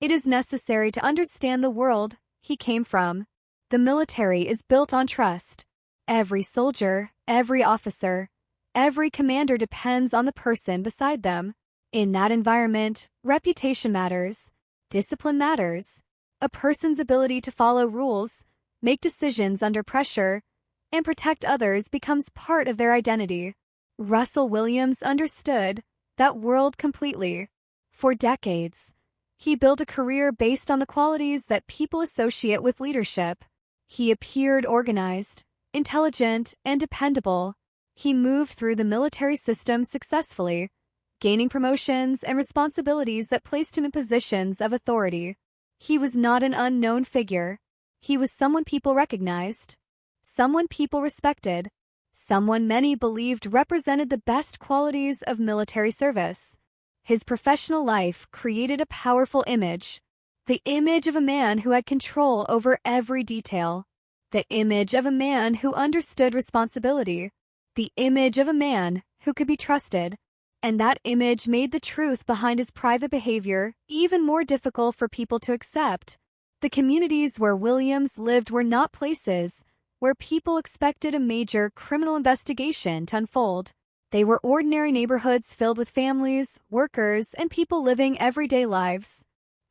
it is necessary to understand the world he came from. The military is built on trust. Every soldier, every officer, every commander depends on the person beside them. In that environment, reputation matters. Discipline matters. A person's ability to follow rules, make decisions under pressure, and protect others becomes part of their identity. Russell Williams understood that world completely. For decades, he built a career based on the qualities that people associate with leadership. He appeared organized, intelligent, and dependable. He moved through the military system successfully, gaining promotions and responsibilities that placed him in positions of authority. He was not an unknown figure. He was someone people recognized, someone people respected, someone many believed represented the best qualities of military service. His professional life created a powerful image, the image of a man who had control over every detail, the image of a man who understood responsibility, the image of a man who could be trusted. And that image made the truth behind his private behavior even more difficult for people to accept. The communities where Williams lived were not places where people expected a major criminal investigation to unfold. They were ordinary neighborhoods filled with families, workers, and people living everyday lives.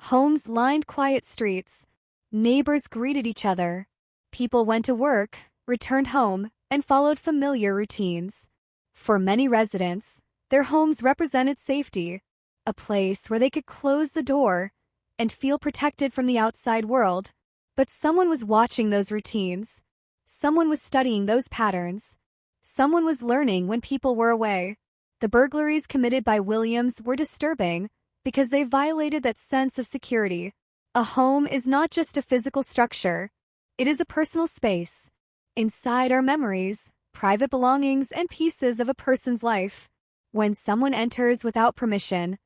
Homes lined quiet streets. Neighbors greeted each other. People went to work, returned home, and followed familiar routines. For many residents, their homes represented safety, a place where they could close the door and feel protected from the outside world. But someone was watching those routines. Someone was studying those patterns. Someone was learning when people were away. The burglaries committed by Williams were disturbing because they violated that sense of security. A home is not just a physical structure. It is a personal space. Inside are memories, private belongings, and pieces of a person's life. When someone enters without permission,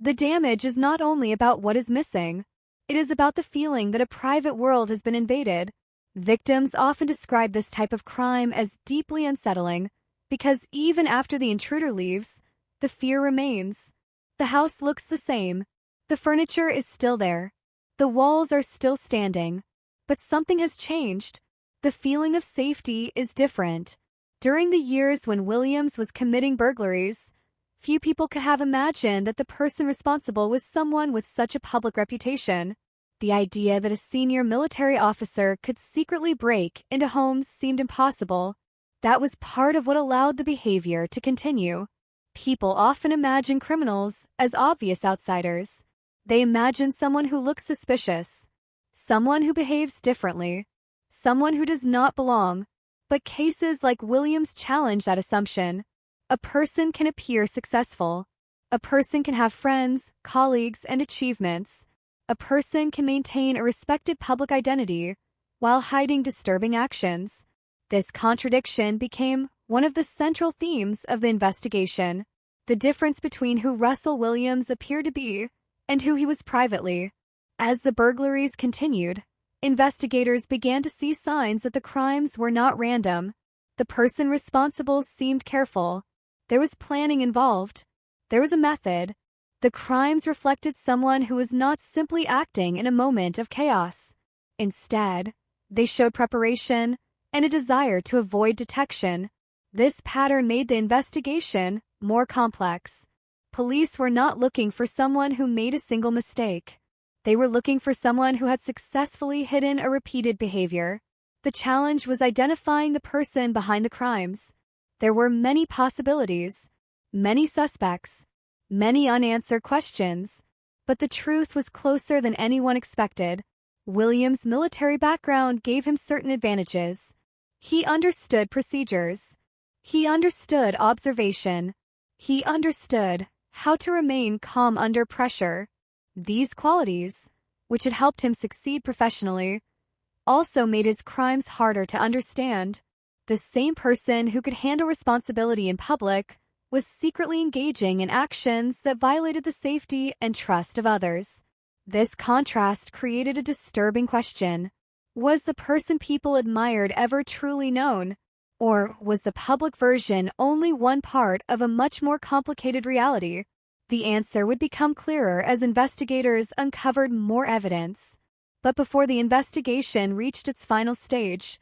the damage is not only about what is missing. It is about the feeling that a private world has been invaded. Victims often describe this type of crime as deeply unsettling because even after the intruder leaves, the fear remains. The house looks the same. The furniture is still there. The walls are still standing. But something has changed. The feeling of safety is different. During the years when Williams was committing burglaries, few people could have imagined that the person responsible was someone with such a public reputation. The idea that a senior military officer could secretly break into homes seemed impossible. That was part of what allowed the behavior to continue. People often imagine criminals as obvious outsiders. They imagine someone who looks suspicious, someone who behaves differently, someone who does not belong. But cases like Williams challenge that assumption. A person can appear successful. A person can have friends, colleagues, and achievements. A person can maintain a respected public identity while hiding disturbing actions. This contradiction became one of the central themes of the investigation, the difference between who Russell Williams appeared to be and who he was privately. As the burglaries continued, investigators began to see signs that the crimes were not random. The person responsible seemed careful. There was planning involved. There was a method. The crimes reflected someone who was not simply acting in a moment of chaos. Instead, they showed preparation and a desire to avoid detection. This pattern made the investigation more complex. Police were not looking for someone who made a single mistake. They were looking for someone who had successfully hidden a repeated behavior. The challenge was identifying the person behind the crimes. There were many possibilities, many suspects, many unanswered questions, but the truth was closer than anyone expected. Williams' military background gave him certain advantages. He understood procedures. He understood observation. He understood how to remain calm under pressure. These qualities, which had helped him succeed professionally, also made his crimes harder to understand. The same person who could handle responsibility in public was secretly engaging in actions that violated the safety and trust of others. This contrast created a disturbing question. Was the person people admired ever truly known? Or was the public version only one part of a much more complicated reality? The answer would become clearer as investigators uncovered more evidence. But before the investigation reached its final stage,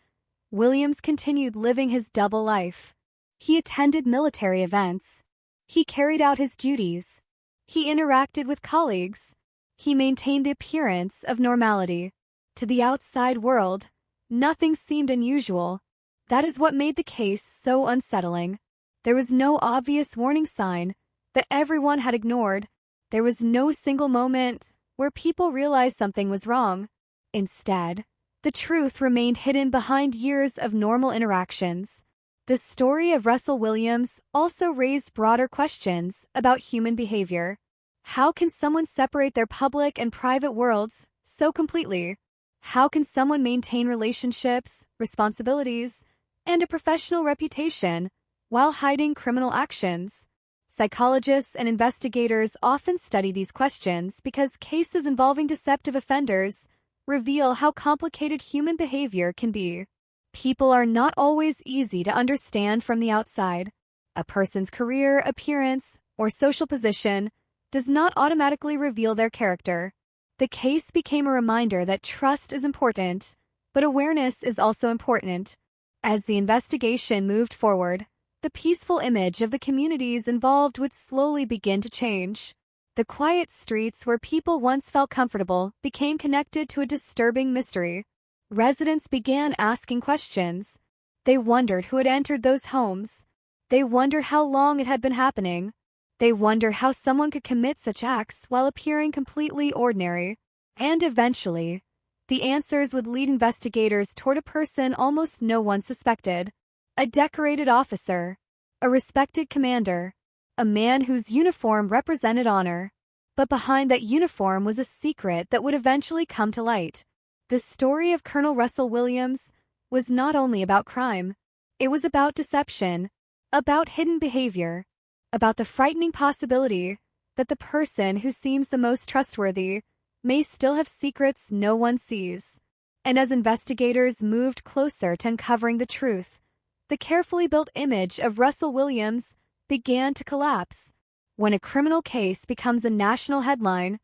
Williams continued living his double life. He attended military events. He carried out his duties. He interacted with colleagues. He maintained the appearance of normality. To the outside world, nothing seemed unusual. That is what made the case so unsettling. There was no obvious warning sign that everyone had ignored. There was no single moment where people realized something was wrong. Instead, the truth remained hidden behind years of normal interactions. The story of Russell Williams also raised broader questions about human behavior. How can someone separate their public and private worlds so completely? How can someone maintain relationships, responsibilities, and a professional reputation while hiding criminal actions? Psychologists and investigators often study these questions because cases involving deceptive offenders reveal how complicated human behavior can be. People are not always easy to understand from the outside. A person's career, appearance, or social position does not automatically reveal their character. The case became a reminder that trust is important, but awareness is also important. As the investigation moved forward, the peaceful image of the communities involved would slowly begin to change. The quiet streets where people once felt comfortable became connected to a disturbing mystery. Residents began asking questions. They wondered who had entered those homes. They wondered how long it had been happening. They wondered how someone could commit such acts while appearing completely ordinary. And eventually, the answers would lead investigators toward a person almost no one suspected. A decorated officer. A respected commander. A man whose uniform represented honor. But behind that uniform was a secret that would eventually come to light. The story of Colonel Russell Williams was not only about crime. It was about deception, about hidden behavior, about the frightening possibility that the person who seems the most trustworthy may still have secrets no one sees. And as investigators moved closer to uncovering the truth, the carefully built image of Russell Williams began to collapse. When a criminal case becomes a national headline,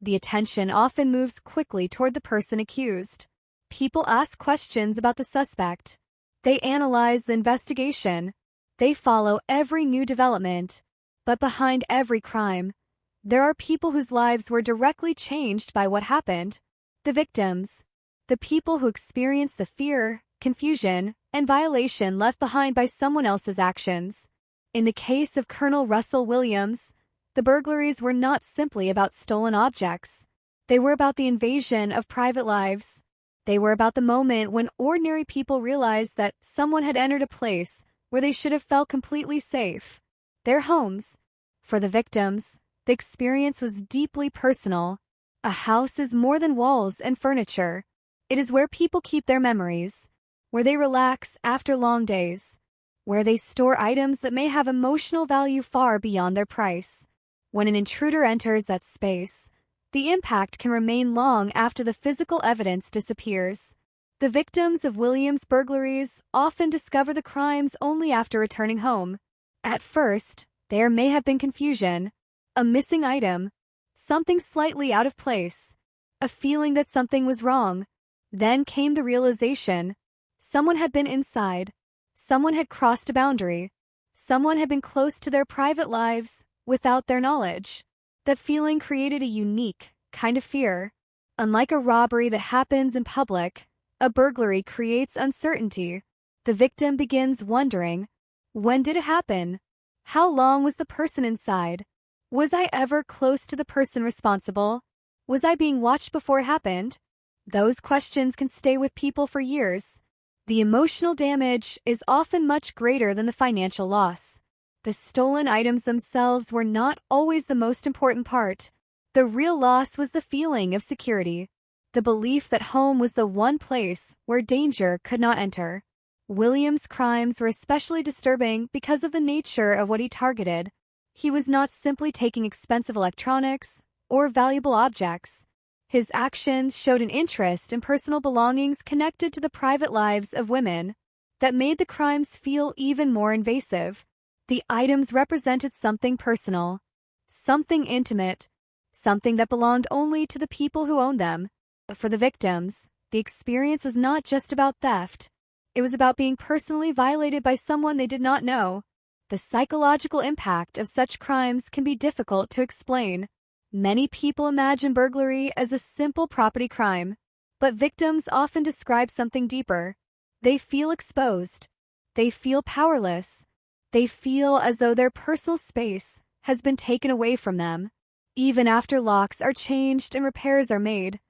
the attention often moves quickly toward the person accused. People ask questions about the suspect. They analyze the investigation. They follow every new development. But behind every crime, there are people whose lives were directly changed by what happened. The victims. The people who experience the fear, confusion, and violation left behind by someone else's actions. In the case of Colonel Russell Williams, the burglaries were not simply about stolen objects. They were about the invasion of private lives. They were about the moment when ordinary people realized that someone had entered a place where they should have felt completely safe. Their homes. For the victims, the experience was deeply personal. A house is more than walls and furniture. It is where people keep their memories, where they relax after long days, where they store items that may have emotional value far beyond their price. When an intruder enters that space, the impact can remain long after the physical evidence disappears. The victims of Williams' burglaries often discover the crimes only after returning home. At first, there may have been confusion, a missing item, something slightly out of place, a feeling that something was wrong. Then came the realization. Someone had been inside. Someone had crossed a boundary. Someone had been close to their private lives without their knowledge. That feeling created a unique kind of fear. Unlike a robbery that happens in public, a burglary creates uncertainty. The victim begins wondering, when did it happen? How long was the person inside? Was I ever close to the person responsible? Was I being watched before it happened? Those questions can stay with people for years. The emotional damage is often much greater than the financial loss. The stolen items themselves were not always the most important part. The real loss was the feeling of security, the belief that home was the one place where danger could not enter. Williams' crimes were especially disturbing because of the nature of what he targeted. He was not simply taking expensive electronics or valuable objects. His actions showed an interest in personal belongings connected to the private lives of women that made the crimes feel even more invasive. The items represented something personal, something intimate, something that belonged only to the people who owned them. But for the victims, the experience was not just about theft. It was about being personally violated by someone they did not know. The psychological impact of such crimes can be difficult to explain. Many people imagine burglary as a simple property crime, but victims often describe something deeper. They feel exposed. They feel powerless. They feel as though their personal space has been taken away from them. Even after locks are changed and repairs are made,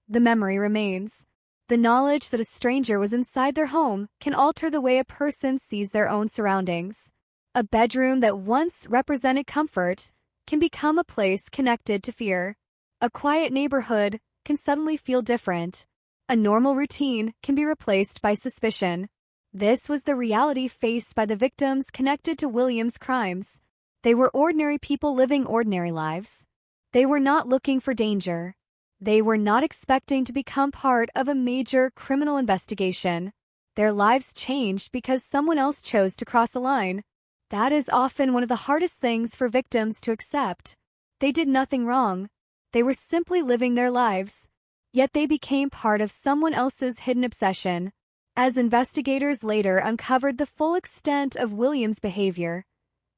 the memory remains. The knowledge that a stranger was inside their home can alter the way a person sees their own surroundings. A bedroom that once represented comfort can become a place connected to fear. A quiet neighborhood can suddenly feel different. A normal routine can be replaced by suspicion. This was the reality faced by the victims connected to Williams' crimes. They were ordinary people living ordinary lives. They were not looking for danger. They were not expecting to become part of a major criminal investigation. Their lives changed because someone else chose to cross a line. That is often one of the hardest things for victims to accept. They did nothing wrong. They were simply living their lives. Yet they became part of someone else's hidden obsession. As investigators later uncovered the full extent of Williams' behavior,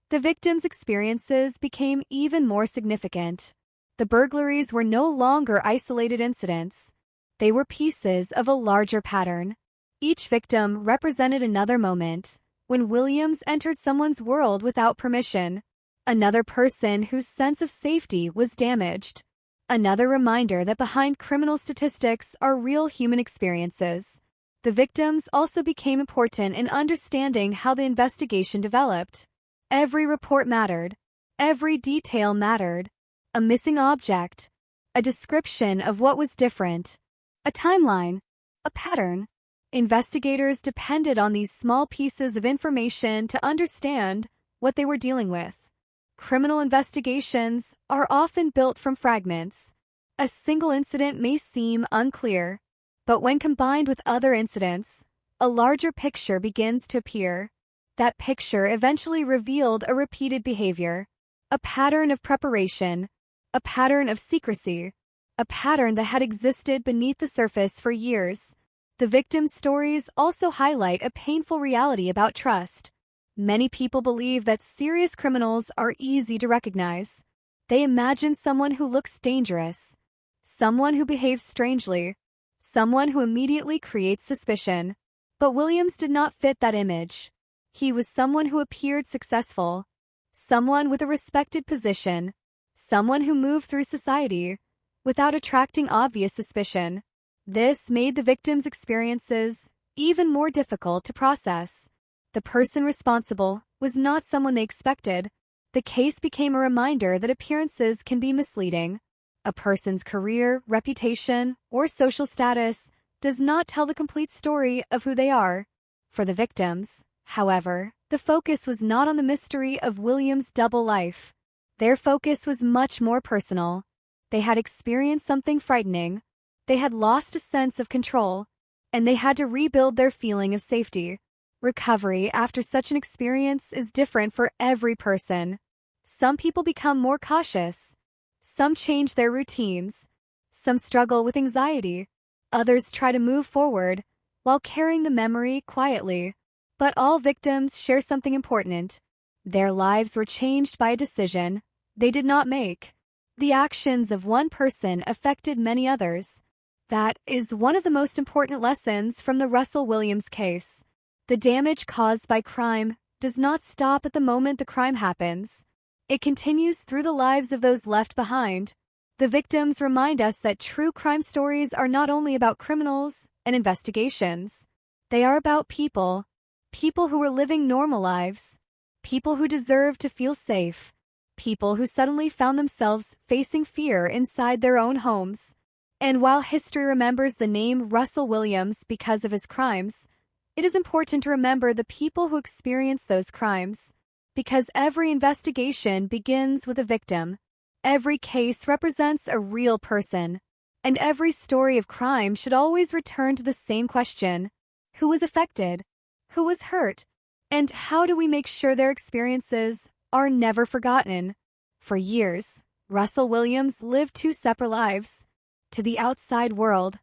the victims' experiences became even more significant. The burglaries were no longer isolated incidents. They were pieces of a larger pattern. Each victim represented another moment when Williams entered someone's world without permission, another person whose sense of safety was damaged, another reminder that behind criminal statistics are real human experiences. The victims also became important in understanding how the investigation developed. Every report mattered. Every detail mattered. A missing object, a description of what was different, a timeline, a pattern. Investigators depended on these small pieces of information to understand what they were dealing with. Criminal investigations are often built from fragments. A single incident may seem unclear, but when combined with other incidents, a larger picture begins to appear. That picture eventually revealed a repeated behavior, a pattern of preparation, a pattern of secrecy, a pattern that had existed beneath the surface for years. The victims' stories also highlight a painful reality about trust. Many people believe that serious criminals are easy to recognize. They imagine someone who looks dangerous, someone who behaves strangely, someone who immediately creates suspicion. But Williams did not fit that image. He was someone who appeared successful, someone with a respected position, someone who moved through society without attracting obvious suspicion. This made the victims' experiences even more difficult to process. The person responsible was not someone they expected. The case became a reminder that appearances can be misleading. A person's career, reputation, or social status does not tell the complete story of who they are. For the victims, however, the focus was not on the mystery of Williams' double life. Their focus was much more personal. They had experienced something frightening. They had lost a sense of control, and they had to rebuild their feeling of safety. Recovery after such an experience is different for every person. Some people become more cautious. Some change their routines. Some struggle with anxiety. Others try to move forward while carrying the memory quietly. But all victims share something important. Their lives were changed by a decision they did not make. The actions of one person affected many others. That is one of the most important lessons from the Russell Williams case. The damage caused by crime does not stop at the moment the crime happens. It continues through the lives of those left behind. The victims remind us that true crime stories are not only about criminals and investigations. They are about people. People who were living normal lives. People who deserve to feel safe. People who suddenly found themselves facing fear inside their own homes. And while history remembers the name Russell Williams because of his crimes, it is important to remember the people who experienced those crimes. Because every investigation begins with a victim. Every case represents a real person. And every story of crime should always return to the same question. Who was affected? Who was hurt? And how do we make sure their experiences are never forgotten? For years, Russell Williams lived two separate lives. To the outside world,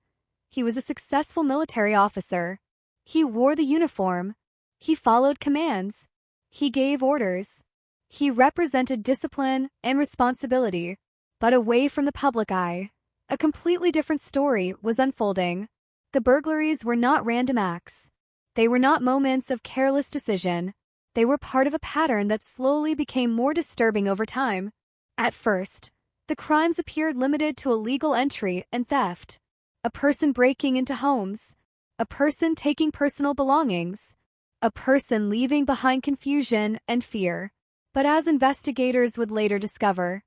he was a successful military officer. He wore the uniform. He followed commands. He gave orders. He represented discipline and responsibility. But away from the public eye, a completely different story was unfolding. The burglaries were not random acts. They were not moments of careless decision. They were part of a pattern that slowly became more disturbing over time. At first, the crimes appeared limited to illegal entry and theft. A person breaking into homes. A person taking personal belongings. A person leaving behind confusion and fear. But as investigators would later discover,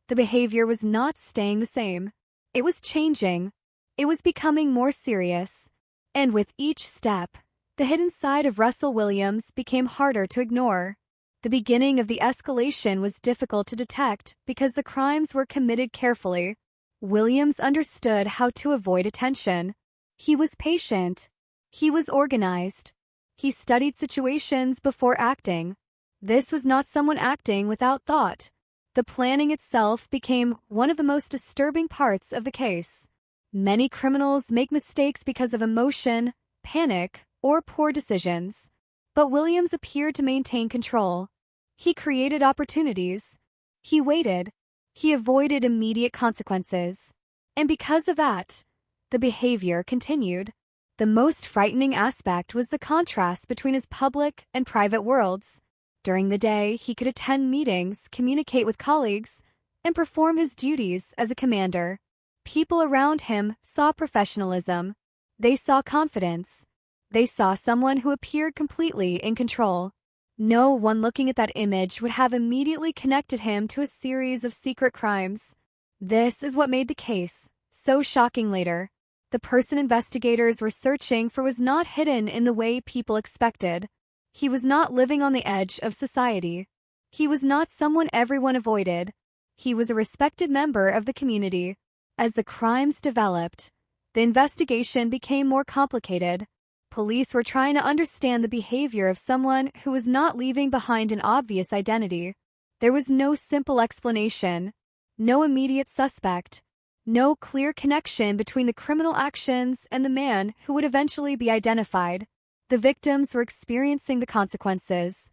the behavior was not staying the same. It was changing. It was becoming more serious. And with each step, the hidden side of Russell Williams became harder to ignore. The beginning of the escalation was difficult to detect because the crimes were committed carefully. Williams understood how to avoid attention. He was patient. He was organized. He studied situations before acting. This was not someone acting without thought. The planning itself became one of the most disturbing parts of the case. Many criminals make mistakes because of emotion, panic, or poor decisions. But Williams appeared to maintain control. He created opportunities. He waited. He avoided immediate consequences. And because of that, the behavior continued. The most frightening aspect was the contrast between his public and private worlds. During the day, he could attend meetings, communicate with colleagues, and perform his duties as a commander. People around him saw professionalism. They saw confidence. They saw someone who appeared completely in control. No one looking at that image would have immediately connected him to a series of secret crimes. This is what made the case so shocking later. The person investigators were searching for was not hidden in the way people expected. He was not living on the edge of society. He was not someone everyone avoided. He was a respected member of the community. As the crimes developed, the investigation became more complicated. Police were trying to understand the behavior of someone who was not leaving behind an obvious identity. There was no simple explanation, no immediate suspect, no clear connection between the criminal actions and the man who would eventually be identified. The victims were experiencing the consequences,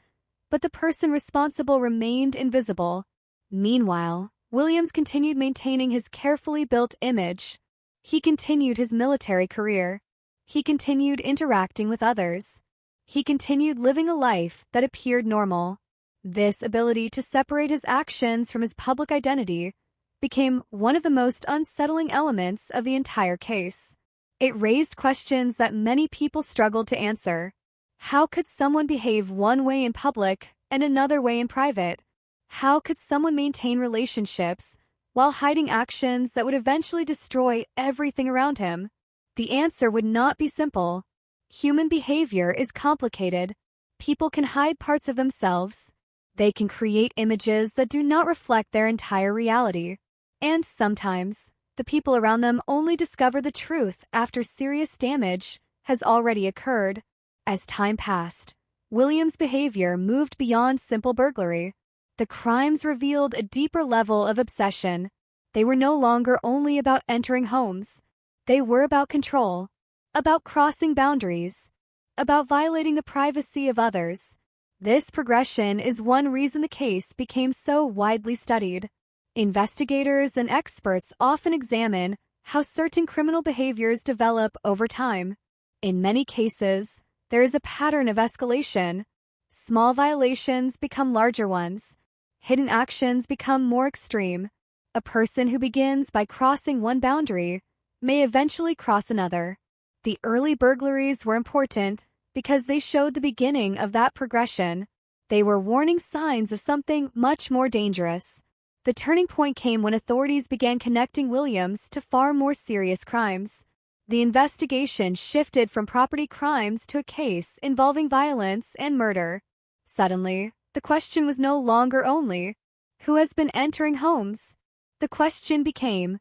but the person responsible remained invisible. Meanwhile, Williams continued maintaining his carefully built image. He continued his military career. He continued interacting with others. He continued living a life that appeared normal. This ability to separate his actions from his public identity became one of the most unsettling elements of the entire case. It raised questions that many people struggled to answer. How could someone behave one way in public and another way in private? How could someone maintain relationships while hiding actions that would eventually destroy everything around him? The answer would not be simple. Human behavior is complicated. People can hide parts of themselves. They can create images that do not reflect their entire reality. And sometimes, the people around them only discover the truth after serious damage has already occurred. As time passed, Williams' behavior moved beyond simple burglary. The crimes revealed a deeper level of obsession. They were no longer only about entering homes. They were about control, about crossing boundaries, about violating the privacy of others. This progression is one reason the case became so widely studied. Investigators and experts often examine how certain criminal behaviors develop over time. In many cases, there is a pattern of escalation. Small violations become larger ones. Hidden actions become more extreme. A person who begins by crossing one boundary may eventually cross another. The early burglaries were important because they showed the beginning of that progression. They were warning signs of something much more dangerous. The turning point came when authorities began connecting Williams to far more serious crimes. The investigation shifted from property crimes to a case involving violence and murder. Suddenly, the question was no longer only, who has been entering homes? The question became,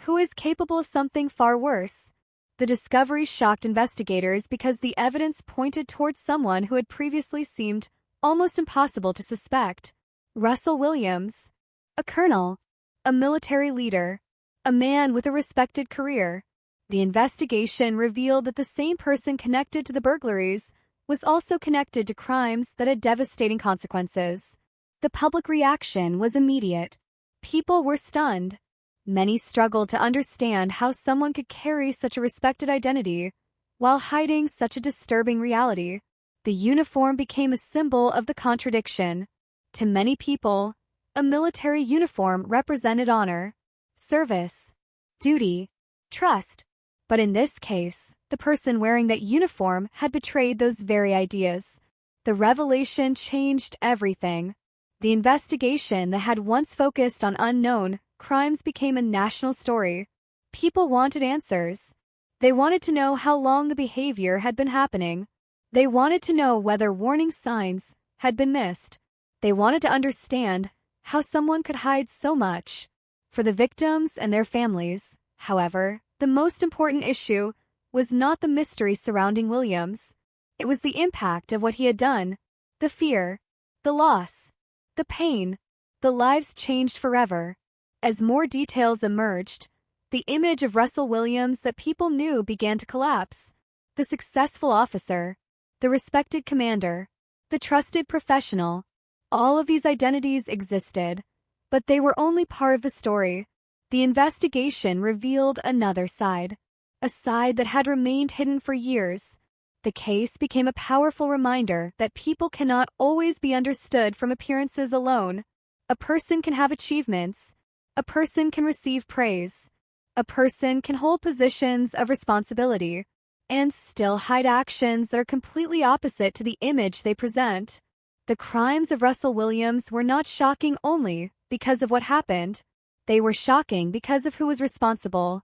who is capable of something far worse? The discovery shocked investigators because the evidence pointed towards someone who had previously seemed almost impossible to suspect. Russell Williams. A colonel, a military leader, a man with a respected career. The investigation revealed that the same person connected to the burglaries was also connected to crimes that had devastating consequences. The public reaction was immediate. People were stunned. Many struggled to understand how someone could carry such a respected identity while hiding such a disturbing reality. The uniform became a symbol of the contradiction. To many people, a military uniform represented honor, service, duty, trust. But in this case, the person wearing that uniform had betrayed those very ideas. The revelation changed everything. The investigation that had once focused on unknown crimes became a national story. People wanted answers. They wanted to know how long the behavior had been happening. They wanted to know whether warning signs had been missed. They wanted to understand how someone could hide so much. For the victims and their families, however, the most important issue was not the mystery surrounding Williams. It was the impact of what he had done, the fear, the loss, the pain. The lives changed forever. As more details emerged, the image of Russell Williams that people knew began to collapse. The successful officer, the respected commander, the trusted professional, all of these identities existed, but they were only part of the story. The investigation revealed another side, a side that had remained hidden for years. The case became a powerful reminder that people cannot always be understood from appearances alone. A person can have achievements. A person can receive praise. A person can hold positions of responsibility and still hide actions that are completely opposite to the image they present. The crimes of Russell Williams were not shocking only because of what happened. They were shocking because of who was responsible.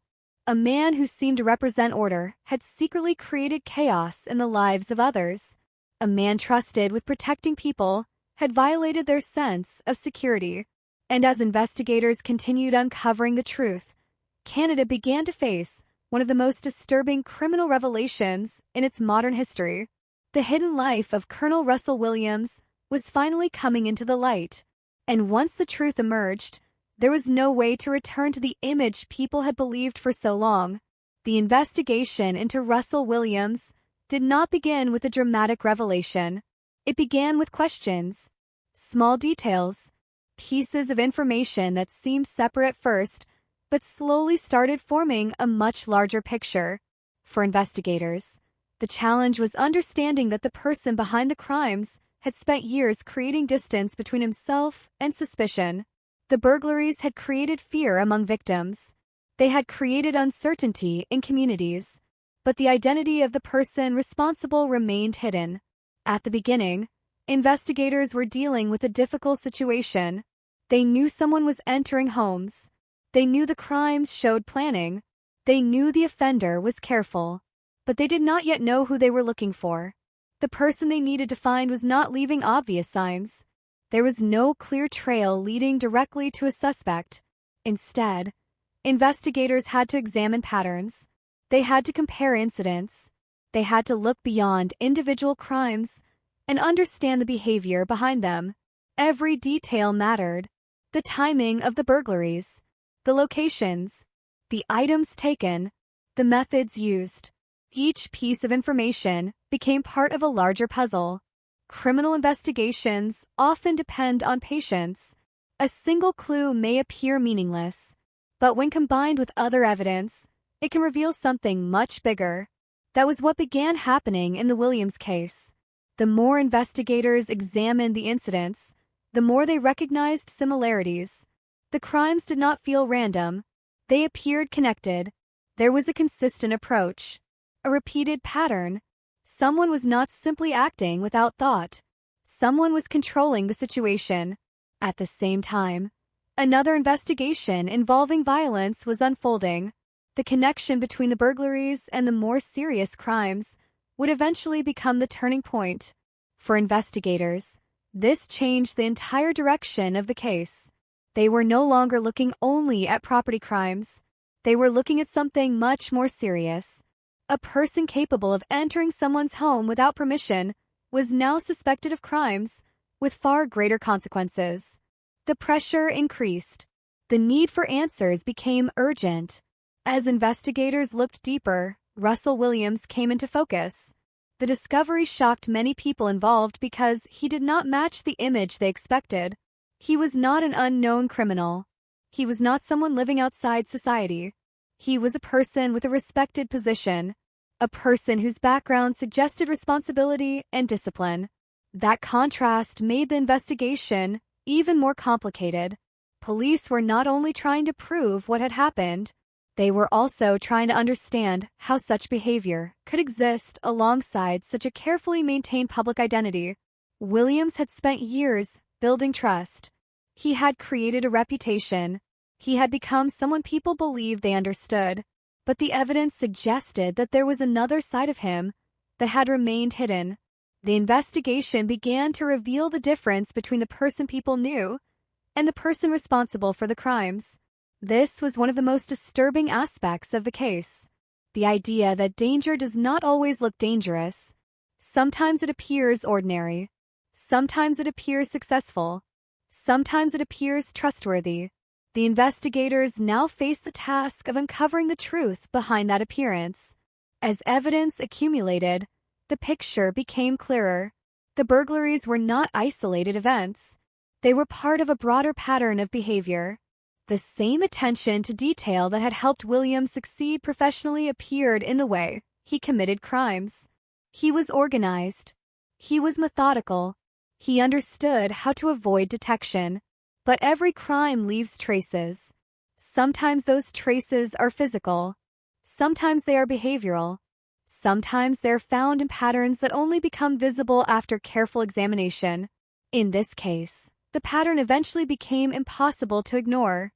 A man who seemed to represent order had secretly created chaos in the lives of others. A man trusted with protecting people had violated their sense of security. And as investigators continued uncovering the truth, Canada began to face one of the most disturbing criminal revelations in its modern history. The hidden life of Colonel Russell Williams was finally coming into the light. And once the truth emerged, there was no way to return to the image people had believed for so long. The investigation into Russell Williams did not begin with a dramatic revelation. It began with questions, small details, pieces of information that seemed separate at first, but slowly started forming a much larger picture. For investigators, the challenge was understanding that the person behind the crimes had spent years creating distance between himself and suspicion. The burglaries had created fear among victims. They had created uncertainty in communities. But the identity of the person responsible remained hidden. At the beginning, investigators were dealing with a difficult situation. They knew someone was entering homes. They knew the crimes showed planning. They knew the offender was careful. But they did not yet know who they were looking for. The person they needed to find was not leaving obvious signs. There was no clear trail leading directly to a suspect. Instead, investigators had to examine patterns. They had to compare incidents. They had to look beyond individual crimes and understand the behavior behind them. Every detail mattered. The timing of the burglaries, the locations, the items taken, the methods used. Each piece of information became part of a larger puzzle. Criminal investigations often depend on patience. A single clue may appear meaningless, but when combined with other evidence, it can reveal something much bigger. That was what began happening in the Williams case. The more investigators examined the incidents, the more they recognized similarities. The crimes did not feel random. They appeared connected. There was a consistent approach, a repeated pattern. Someone was not simply acting without thought. Someone was controlling the situation. At the same time, another investigation involving violence was unfolding. The connection between the burglaries and the more serious crimes would eventually become the turning point. For investigators, this changed the entire direction of the case. They were no longer looking only at property crimes. They were looking at something much more serious. A person capable of entering someone's home without permission was now suspected of crimes with far greater consequences. The pressure increased. The need for answers became urgent. As investigators looked deeper, Russell Williams came into focus. The discovery shocked many people involved because he did not match the image they expected. He was not an unknown criminal. He was not someone living outside society. He was a person with a respected position, a person whose background suggested responsibility and discipline. That contrast made the investigation even more complicated. Police were not only trying to prove what had happened, they were also trying to understand how such behavior could exist alongside such a carefully maintained public identity. Williams had spent years building trust. He had created a reputation. He had become someone people believed they understood. But the evidence suggested that there was another side of him that had remained hidden. The investigation began to reveal the difference between the person people knew and the person responsible for the crimes. This was one of the most disturbing aspects of the case. The idea that danger does not always look dangerous. Sometimes it appears ordinary. Sometimes it appears successful. Sometimes it appears trustworthy. The investigators now face the task of uncovering the truth behind that appearance. As evidence accumulated, the picture became clearer. The burglaries were not isolated events. They were part of a broader pattern of behavior. The same attention to detail that had helped Williams succeed professionally appeared in the way he committed crimes. He was organized. He was methodical. He understood how to avoid detection. But every crime leaves traces. Sometimes those traces are physical. Sometimes they are behavioral. Sometimes they're found in patterns that only become visible after careful examination. In this case, the pattern eventually became impossible to ignore.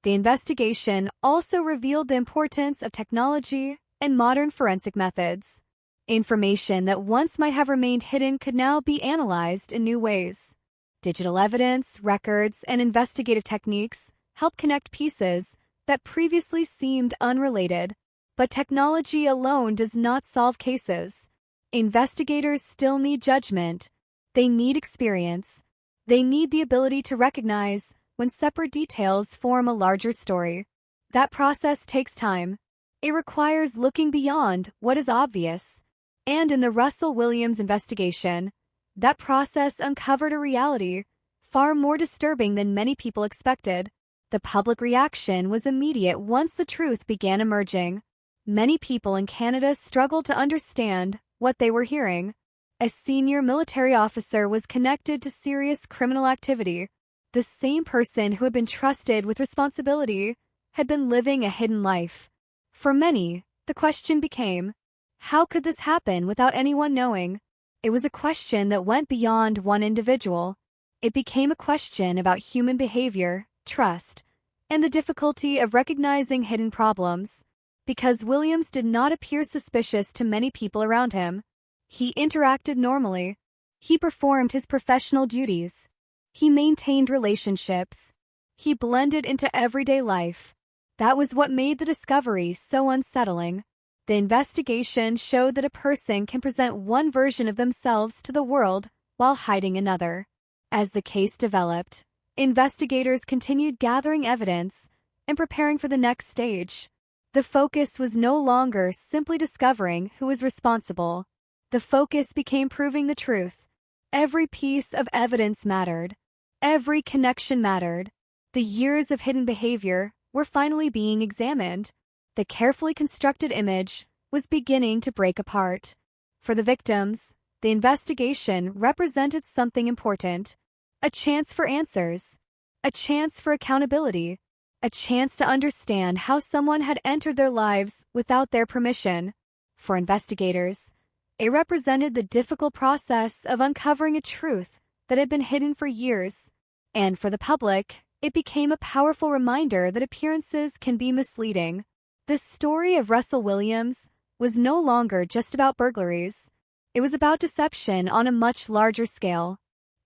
The investigation also revealed the importance of technology and modern forensic methods. Information that once might have remained hidden could now be analyzed in new ways. Digital evidence, records, and investigative techniques help connect pieces that previously seemed unrelated. But technology alone does not solve cases. Investigators still need judgment. They need experience. They need the ability to recognize when separate details form a larger story. That process takes time. It requires looking beyond what is obvious. And in the Russell Williams investigation, that process uncovered a reality far more disturbing than many people expected. The public reaction was immediate once the truth began emerging. Many people in Canada struggled to understand what they were hearing. A senior military officer was connected to serious criminal activity. The same person who had been trusted with responsibility had been living a hidden life. For many, the question became, how could this happen without anyone knowing? It was a question that went beyond one individual. It became a question about human behavior, trust, and the difficulty of recognizing hidden problems. Because Williams did not appear suspicious to many people around him, he interacted normally. He performed his professional duties. He maintained relationships. He blended into everyday life. That was what made the discovery so unsettling. The investigation showed that a person can present one version of themselves to the world while hiding another. As the case developed, investigators continued gathering evidence and preparing for the next stage. The focus was no longer simply discovering who was responsible. The focus became proving the truth. Every piece of evidence mattered. Every connection mattered. The years of hidden behavior were finally being examined. The carefully constructed image was beginning to break apart. For the victims, the investigation represented something important. A chance for answers. A chance for accountability. A chance to understand how someone had entered their lives without their permission. For investigators, it represented the difficult process of uncovering a truth that had been hidden for years. And for the public, it became a powerful reminder that appearances can be misleading. The story of Russell Williams was no longer just about burglaries. It was about deception on a much larger scale.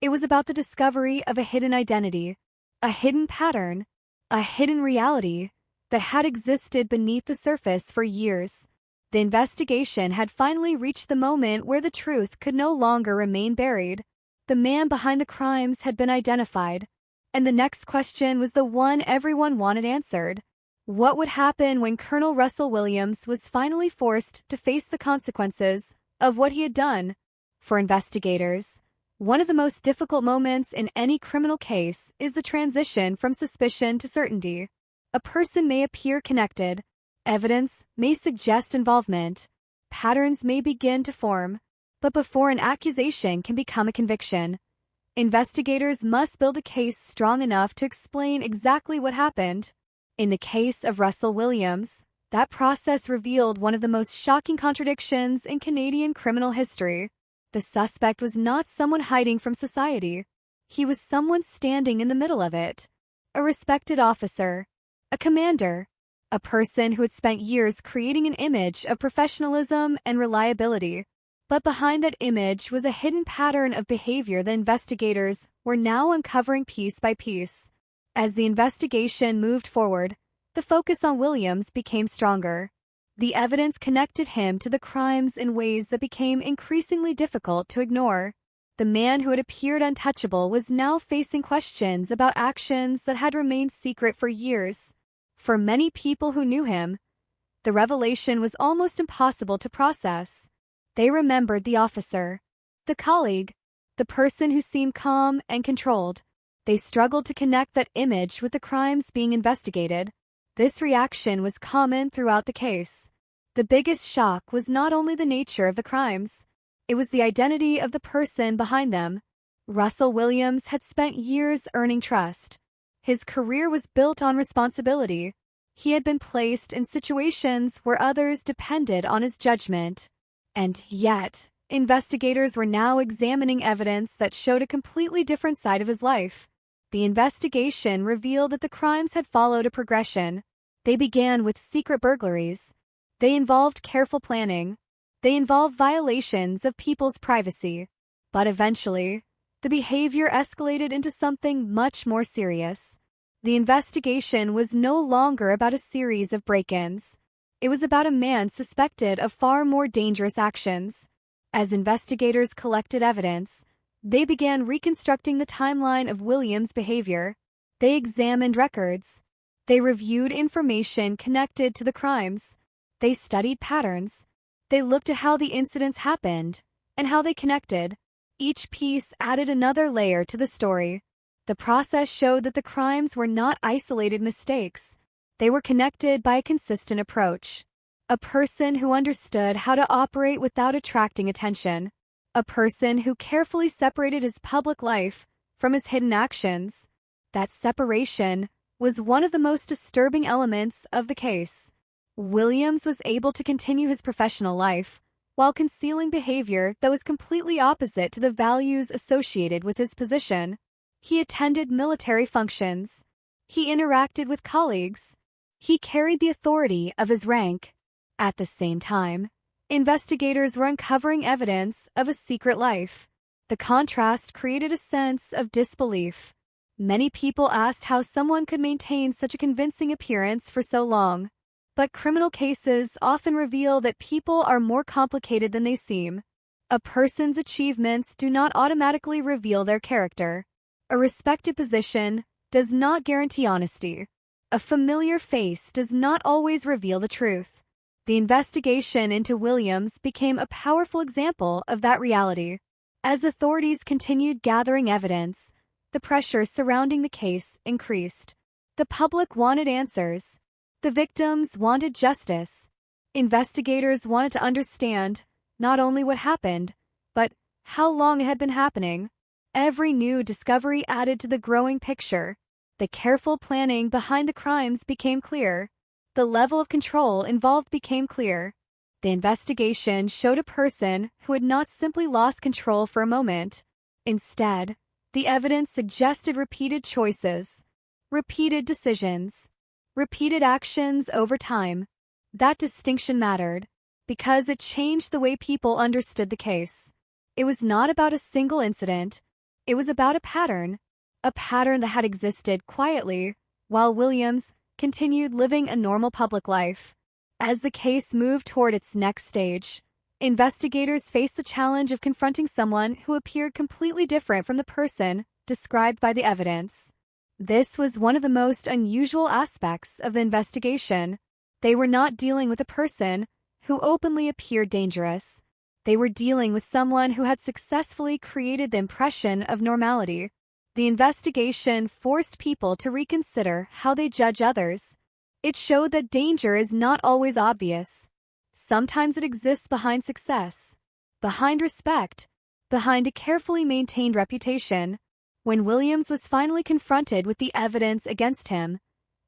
It was about the discovery of a hidden identity, a hidden pattern, a hidden reality that had existed beneath the surface for years. The investigation had finally reached the moment where the truth could no longer remain buried. The man behind the crimes had been identified, And the next question was the one everyone wanted answered. What would happen when Colonel Russell Williams was finally forced to face the consequences of what he had done? For investigators, one of the most difficult moments in any criminal case is the transition from suspicion to certainty. A person may appear connected, evidence may suggest involvement, patterns may begin to form, but before an accusation can become a conviction, investigators must build a case strong enough to explain exactly what happened. In the case of Russell Williams, that process revealed one of the most shocking contradictions in Canadian criminal history. The suspect was not someone hiding from society. He was someone standing in the middle of it. A respected officer, a commander, a person who had spent years creating an image of professionalism and reliability. But behind that image was a hidden pattern of behavior that investigators were now uncovering piece by piece. As the investigation moved forward, the focus on Williams became stronger. The evidence connected him to the crimes in ways that became increasingly difficult to ignore. The man who had appeared untouchable was now facing questions about actions that had remained secret for years. For many people who knew him, the revelation was almost impossible to process. They remembered the officer, the colleague, the person who seemed calm and controlled. They struggled to connect that image with the crimes being investigated. This reaction was common throughout the case. The biggest shock was not only the nature of the crimes, it was the identity of the person behind them. Russell Williams had spent years earning trust. His career was built on responsibility. He had been placed in situations where others depended on his judgment. And yet, investigators were now examining evidence that showed a completely different side of his life. The investigation revealed that the crimes had followed a progression. They began with secret burglaries. They involved careful planning. They involved violations of people's privacy. But eventually, the behavior escalated into something much more serious. The investigation was no longer about a series of break-ins. It was about a man suspected of far more dangerous actions. As investigators collected evidence, they began reconstructing the timeline of Williams' behavior. They examined records. They reviewed information connected to the crimes. They studied patterns. They looked at how the incidents happened and how they connected. Each piece added another layer to the story. The process showed that the crimes were not isolated mistakes. They were connected by a consistent approach. A person who understood how to operate without attracting attention. A person who carefully separated his public life from his hidden actions. That separation was one of the most disturbing elements of the case. Williams was able to continue his professional life while concealing behavior that was completely opposite to the values associated with his position. He attended military functions. He interacted with colleagues. He carried the authority of his rank. At the same time, investigators were uncovering evidence of a secret life. The contrast created a sense of disbelief. Many people asked how someone could maintain such a convincing appearance for so long. But criminal cases often reveal that people are more complicated than they seem. A person's achievements do not automatically reveal their character. A respected position does not guarantee honesty. A familiar face does not always reveal the truth. The investigation into Williams became a powerful example of that reality. As authorities continued gathering evidence, the pressure surrounding the case increased. The public wanted answers. The victims wanted justice. Investigators wanted to understand not only what happened, but how long it had been happening. Every new discovery added to the growing picture. The careful planning behind the crimes became clear. The level of control involved became clear. The investigation showed a person who had not simply lost control for a moment. Instead, the evidence suggested repeated choices, repeated decisions, repeated actions over time. That distinction mattered because it changed the way people understood the case. It was not about a single incident. It was about a pattern that had existed quietly while Williams continued living a normal public life. As the case moved toward its next stage, investigators faced the challenge of confronting someone who appeared completely different from the person described by the evidence. This was one of the most unusual aspects of the investigation. They were not dealing with a person who openly appeared dangerous. They were dealing with someone who had successfully created the impression of normality. The investigation forced people to reconsider how they judge others. It showed that danger is not always obvious. Sometimes it exists behind success, behind respect, behind a carefully maintained reputation. When Williams was finally confronted with the evidence against him,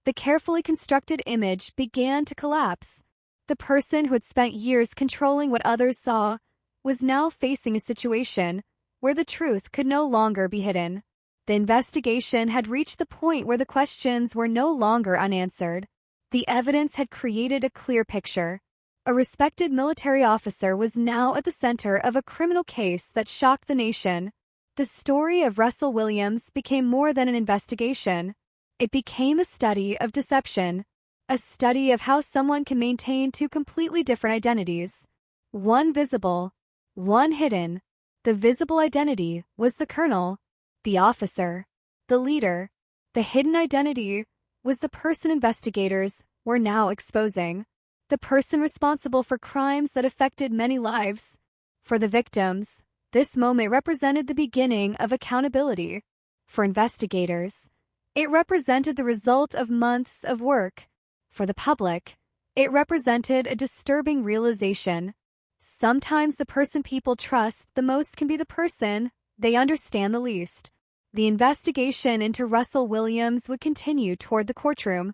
the carefully constructed image began to collapse. The person who had spent years controlling what others saw was now facing a situation where the truth could no longer be hidden. The investigation had reached the point where the questions were no longer unanswered. The evidence had created a clear picture. A respected military officer was now at the center of a criminal case that shocked the nation. The story of Russell Williams became more than an investigation. It became a study of deception, a study of how someone can maintain two completely different identities. One visible, one hidden. The visible identity was the colonel, the officer, the leader. The hidden identity was the person investigators were now exposing, the person responsible for crimes that affected many lives. For the victims, this moment represented the beginning of accountability. For investigators, it represented the result of months of work. For the public, it represented a disturbing realization. Sometimes the person people trust the most can be the person they understand the least. The investigation into Russell Williams would continue toward the courtroom,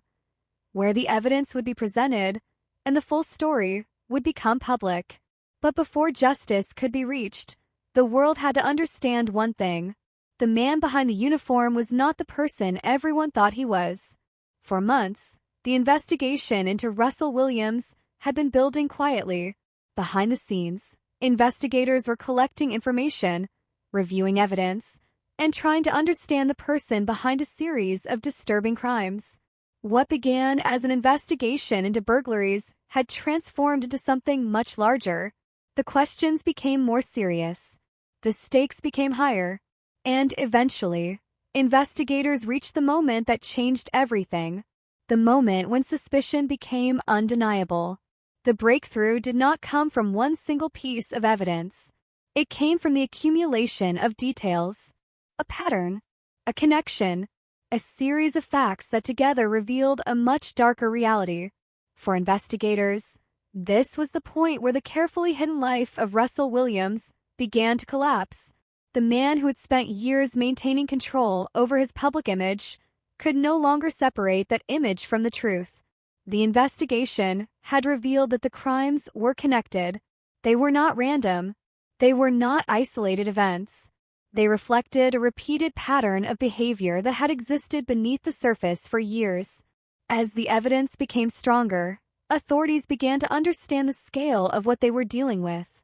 where the evidence would be presented and the full story would become public. But before justice could be reached, the world had to understand one thing. The man behind the uniform was not the person everyone thought he was. For months, the investigation into Russell Williams had been building quietly. Behind the scenes, investigators were collecting information, reviewing evidence, and trying to understand the person behind a series of disturbing crimes. What began as an investigation into burglaries had transformed into something much larger. The questions became more serious. The stakes became higher. And eventually, investigators reached the moment that changed everything. The moment when suspicion became undeniable. The breakthrough did not come from one single piece of evidence. It came from the accumulation of details. A pattern, a connection, a series of facts that together revealed a much darker reality. For investigators, this was the point where the carefully hidden life of Russell Williams began to collapse. The man who had spent years maintaining control over his public image could no longer separate that image from the truth. The investigation had revealed that the crimes were connected. They were not random. They were not isolated events. They reflected a repeated pattern of behavior that had existed beneath the surface for years. As the evidence became stronger, authorities began to understand the scale of what they were dealing with.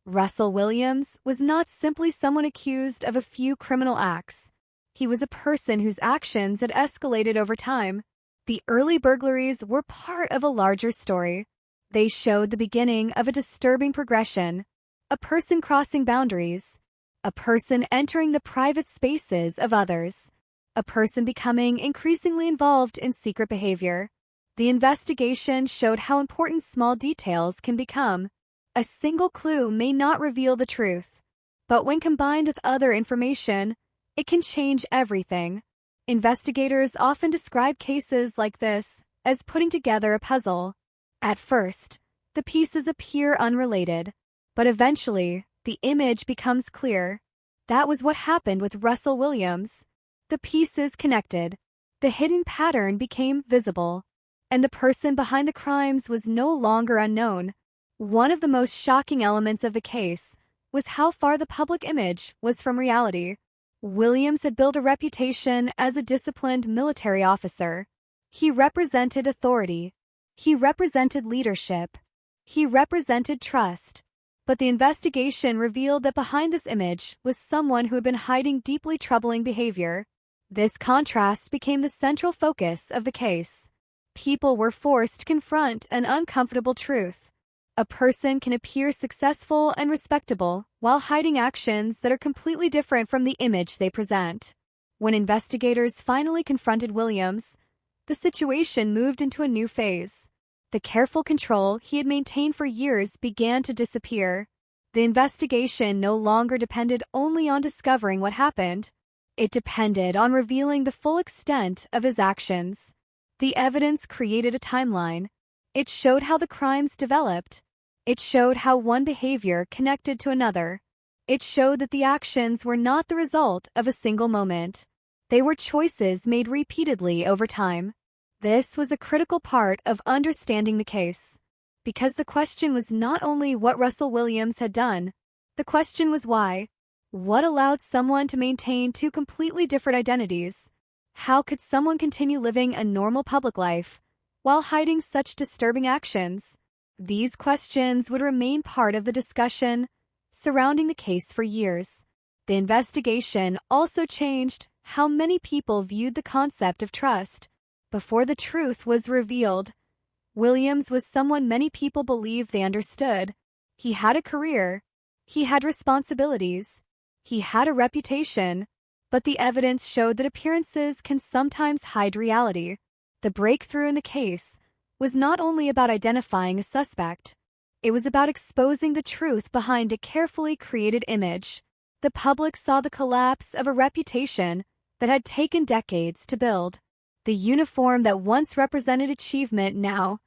Russell Williams was not simply someone accused of a few criminal acts. He was a person whose actions had escalated over time. The early burglaries were part of a larger story. They showed the beginning of a disturbing progression. A person crossing boundaries. A person entering the private spaces of others. A person becoming increasingly involved in secret behavior. The investigation showed how important small details can become. A single clue may not reveal the truth, but when combined with other information, it can change everything. Investigators often describe cases like this as putting together a puzzle. At first, the pieces appear unrelated, but eventually, the image becomes clear. That was what happened with Russell Williams. The pieces connected. The hidden pattern became visible, and the person behind the crimes was no longer unknown. One of the most shocking elements of the case was how far the public image was from reality. Williams had built a reputation as a disciplined military officer. He represented authority. He represented leadership. He represented trust. But the investigation revealed that behind this image was someone who had been hiding deeply troubling behavior. This contrast became the central focus of the case. People were forced to confront an uncomfortable truth. A person can appear successful and respectable while hiding actions that are completely different from the image they present. When investigators finally confronted Williams, the situation moved into a new phase. The careful control he had maintained for years began to disappear. The investigation no longer depended only on discovering what happened. It depended on revealing the full extent of his actions. The evidence created a timeline. It showed how the crimes developed. It showed how one behavior connected to another. It showed that the actions were not the result of a single moment. They were choices made repeatedly over time. This was a critical part of understanding the case, because the question was not only what Russell Williams had done, the question was why. What allowed someone to maintain two completely different identities? How could someone continue living a normal public life while hiding such disturbing actions? These questions would remain part of the discussion surrounding the case for years. The investigation also changed how many people viewed the concept of trust. Before the truth was revealed, Williams was someone many people believed they understood. He had a career. He had responsibilities. He had a reputation. But the evidence showed that appearances can sometimes hide reality. The breakthrough in the case was not only about identifying a suspect. It was about exposing the truth behind a carefully created image. The public saw the collapse of a reputation that had taken decades to build. The uniform that once represented achievement now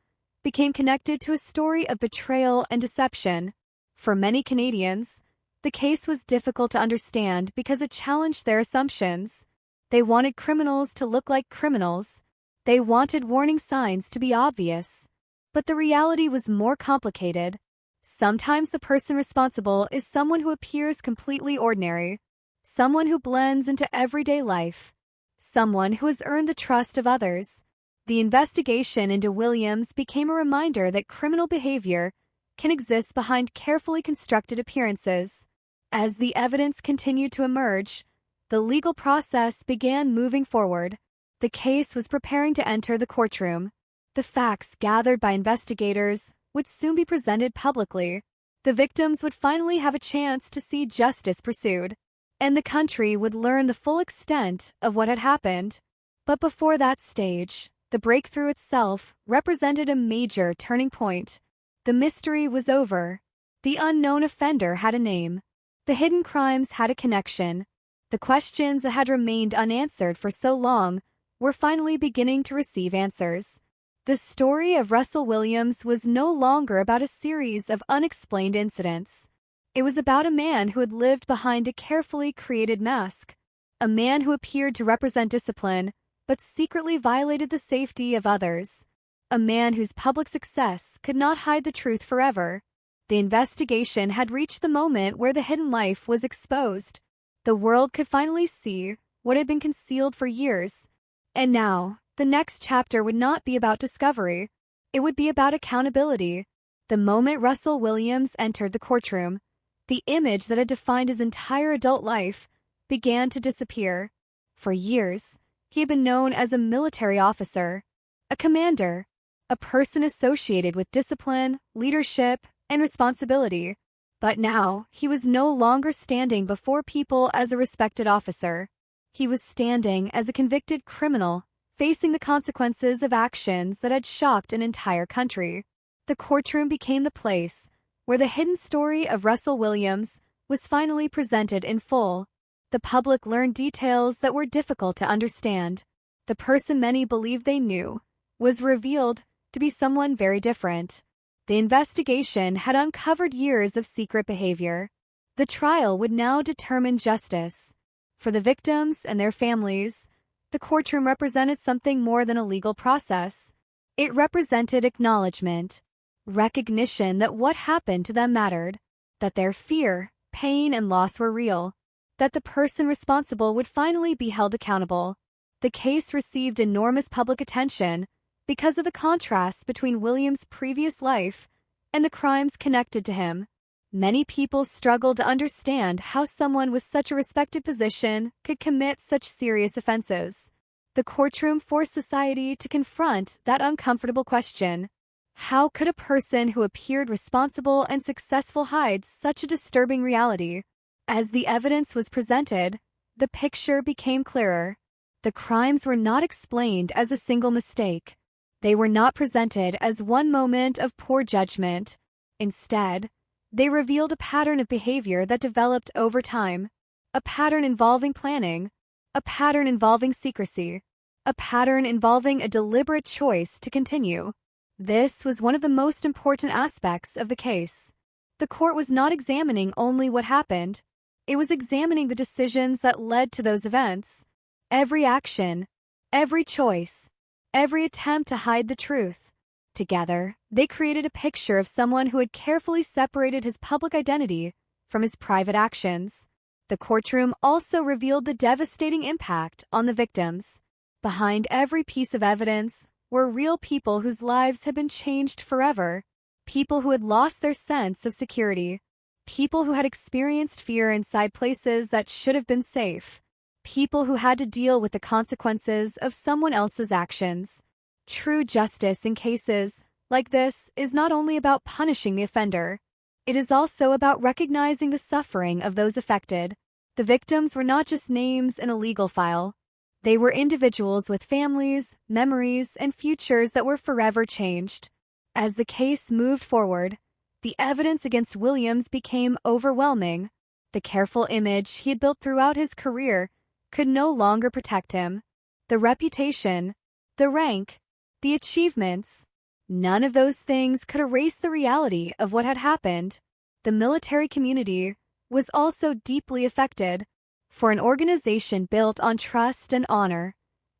became connected to a story of betrayal and deception. For many Canadians, the case was difficult to understand because it challenged their assumptions. They wanted criminals to look like criminals. They wanted warning signs to be obvious. But the reality was more complicated. Sometimes the person responsible is someone who appears completely ordinary, someone who blends into everyday life, someone who has earned the trust of others. The investigation into Williams became a reminder that criminal behavior can exist behind carefully constructed appearances. As the evidence continued to emerge, the legal process began moving forward. The case was preparing to enter the courtroom. The facts gathered by investigators would soon be presented publicly. The victims would finally have a chance to see justice pursued, and the country would learn the full extent of what had happened. But before that stage, the breakthrough itself represented a major turning point. The mystery was over. The unknown offender had a name. The hidden crimes had a connection. The questions that had remained unanswered for so long were finally beginning to receive answers. The story of Russell Williams was no longer about a series of unexplained incidents. It was about a man who had lived behind a carefully created mask, a man who appeared to represent discipline but secretly violated the safety of others, a man whose public success could not hide the truth forever. The investigation had reached the moment where the hidden life was exposed. The world could finally see what had been concealed for years. And now, the next chapter would not be about discovery. It would be about accountability. The moment Russell Williams entered the courtroom, the image that had defined his entire adult life began to disappear. For years, he had been known as a military officer, a commander, a person associated with discipline, leadership, and responsibility. But now, he was no longer standing before people as a respected officer. He was standing as a convicted criminal, facing the consequences of actions that had shocked an entire country. The courtroom became the place where the hidden story of Russell Williams was finally presented in full. The public learned details that were difficult to understand. The person many believed they knew was revealed to be someone very different. The investigation had uncovered years of secret behavior. The trial would now determine justice. For the victims and their families, the courtroom represented something more than a legal process. It represented acknowledgement, recognition that what happened to them mattered, that their fear, pain, and loss were real, that the person responsible would finally be held accountable. The case received enormous public attention because of the contrast between Williams' previous life and the crimes connected to him. Many people struggled to understand how someone with such a respected position could commit such serious offenses. The courtroom forced society to confront that uncomfortable question. How could a person who appeared responsible and successful hide such a disturbing reality? As the evidence was presented, the picture became clearer. The crimes were not explained as a single mistake. They were not presented as one moment of poor judgment. Instead, they revealed a pattern of behavior that developed over time, a pattern involving planning, a pattern involving secrecy, a pattern involving a deliberate choice to continue. This was one of the most important aspects of the case. The court was not examining only what happened. It was examining the decisions that led to those events. Every action, every choice, every attempt to hide the truth. Together, they created a picture of someone who had carefully separated his public identity from his private actions. The courtroom also revealed the devastating impact on the victims. Behind every piece of evidence were real people whose lives had been changed forever, people who had lost their sense of security, people who had experienced fear inside places that should have been safe, people who had to deal with the consequences of someone else's actions. True justice in cases like this is not only about punishing the offender, it is also about recognizing the suffering of those affected. The victims were not just names in a legal file. They were individuals with families, memories, and futures that were forever changed. As the case moved forward, the evidence against Williams became overwhelming. The careful image he had built throughout his career could no longer protect him. The reputation, the rank, the achievements, none of those things could erase the reality of what had happened. The military community was also deeply affected. For an organization built on trust and honor,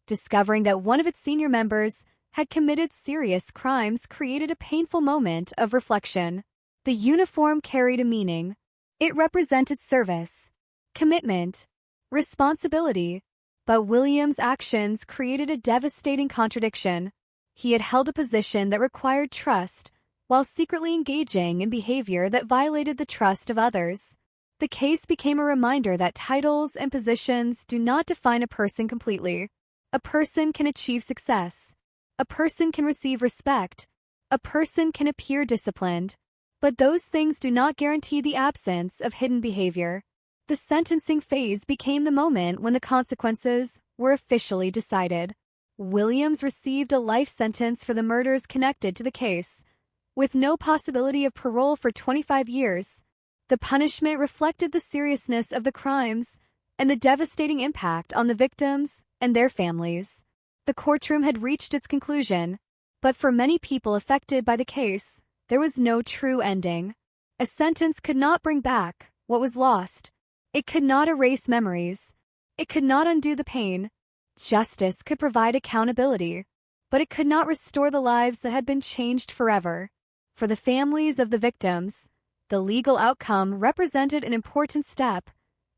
discovering that one of its senior members had committed serious crimes created a painful moment of reflection. The uniform carried a meaning. It represented service, commitment, responsibility. But Williams' actions created a devastating contradiction. He had held a position that required trust while secretly engaging in behavior that violated the trust of others. The case became a reminder that titles and positions do not define a person completely. A person can achieve success. A person can receive respect. A person can appear disciplined. But those things do not guarantee the absence of hidden behavior. The sentencing phase became the moment when the consequences were officially decided. Williams received a life sentence for the murders connected to the case, with no possibility of parole for 25 years. The punishment reflected the seriousness of the crimes and the devastating impact on the victims and their families. The courtroom had reached its conclusion, but for many people affected by the case, there was no true ending. A sentence could not bring back what was lost. It could not erase memories. It could not undo the pain. Justice could provide accountability, but it could not restore the lives that had been changed forever. For the families of the victims, the legal outcome represented an important step,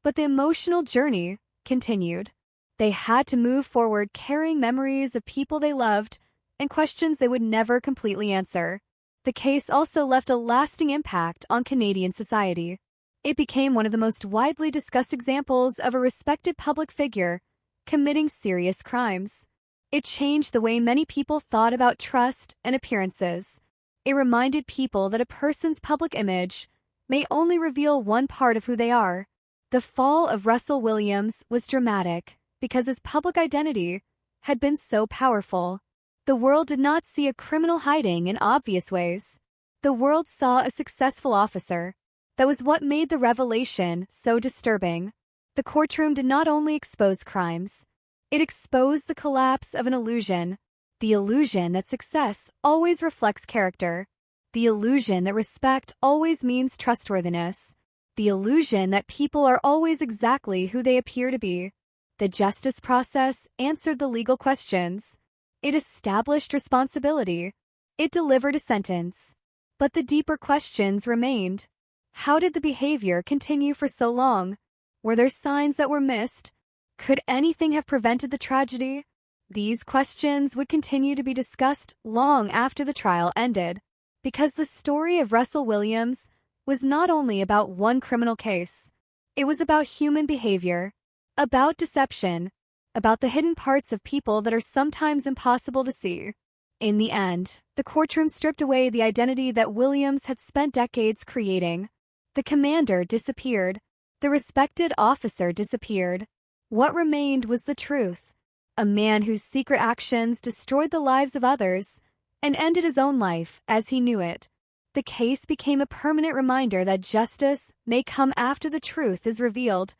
but the emotional journey continued. They had to move forward carrying memories of people they loved and questions they would never completely answer. The case also left a lasting impact on Canadian society. It became one of the most widely discussed examples of a respected public figure committing serious crimes. It changed the way many people thought about trust and appearances. It reminded people that a person's public image may only reveal one part of who they are. The fall of Russell Williams was dramatic because his public identity had been so powerful. The world did not see a criminal hiding in obvious ways. The world saw a successful officer. That was what made the revelation so disturbing. The courtroom did not only expose crimes, it exposed the collapse of an illusion. The illusion that success always reflects character. The illusion that respect always means trustworthiness. The illusion that people are always exactly who they appear to be. The justice process answered the legal questions. It established responsibility. It delivered a sentence. But the deeper questions remained. How did the behavior continue for so long? Were there signs that were missed? Could anything have prevented the tragedy? These questions would continue to be discussed long after the trial ended, because the story of Russell Williams was not only about one criminal case. It was about human behavior, about deception, about the hidden parts of people that are sometimes impossible to see. In the end, the courtroom stripped away the identity that Williams had spent decades creating. The commander disappeared. The respected officer disappeared. What remained was the truth. A man whose secret actions destroyed the lives of others and ended his own life as he knew it. The case became a permanent reminder that justice may come after the truth is revealed,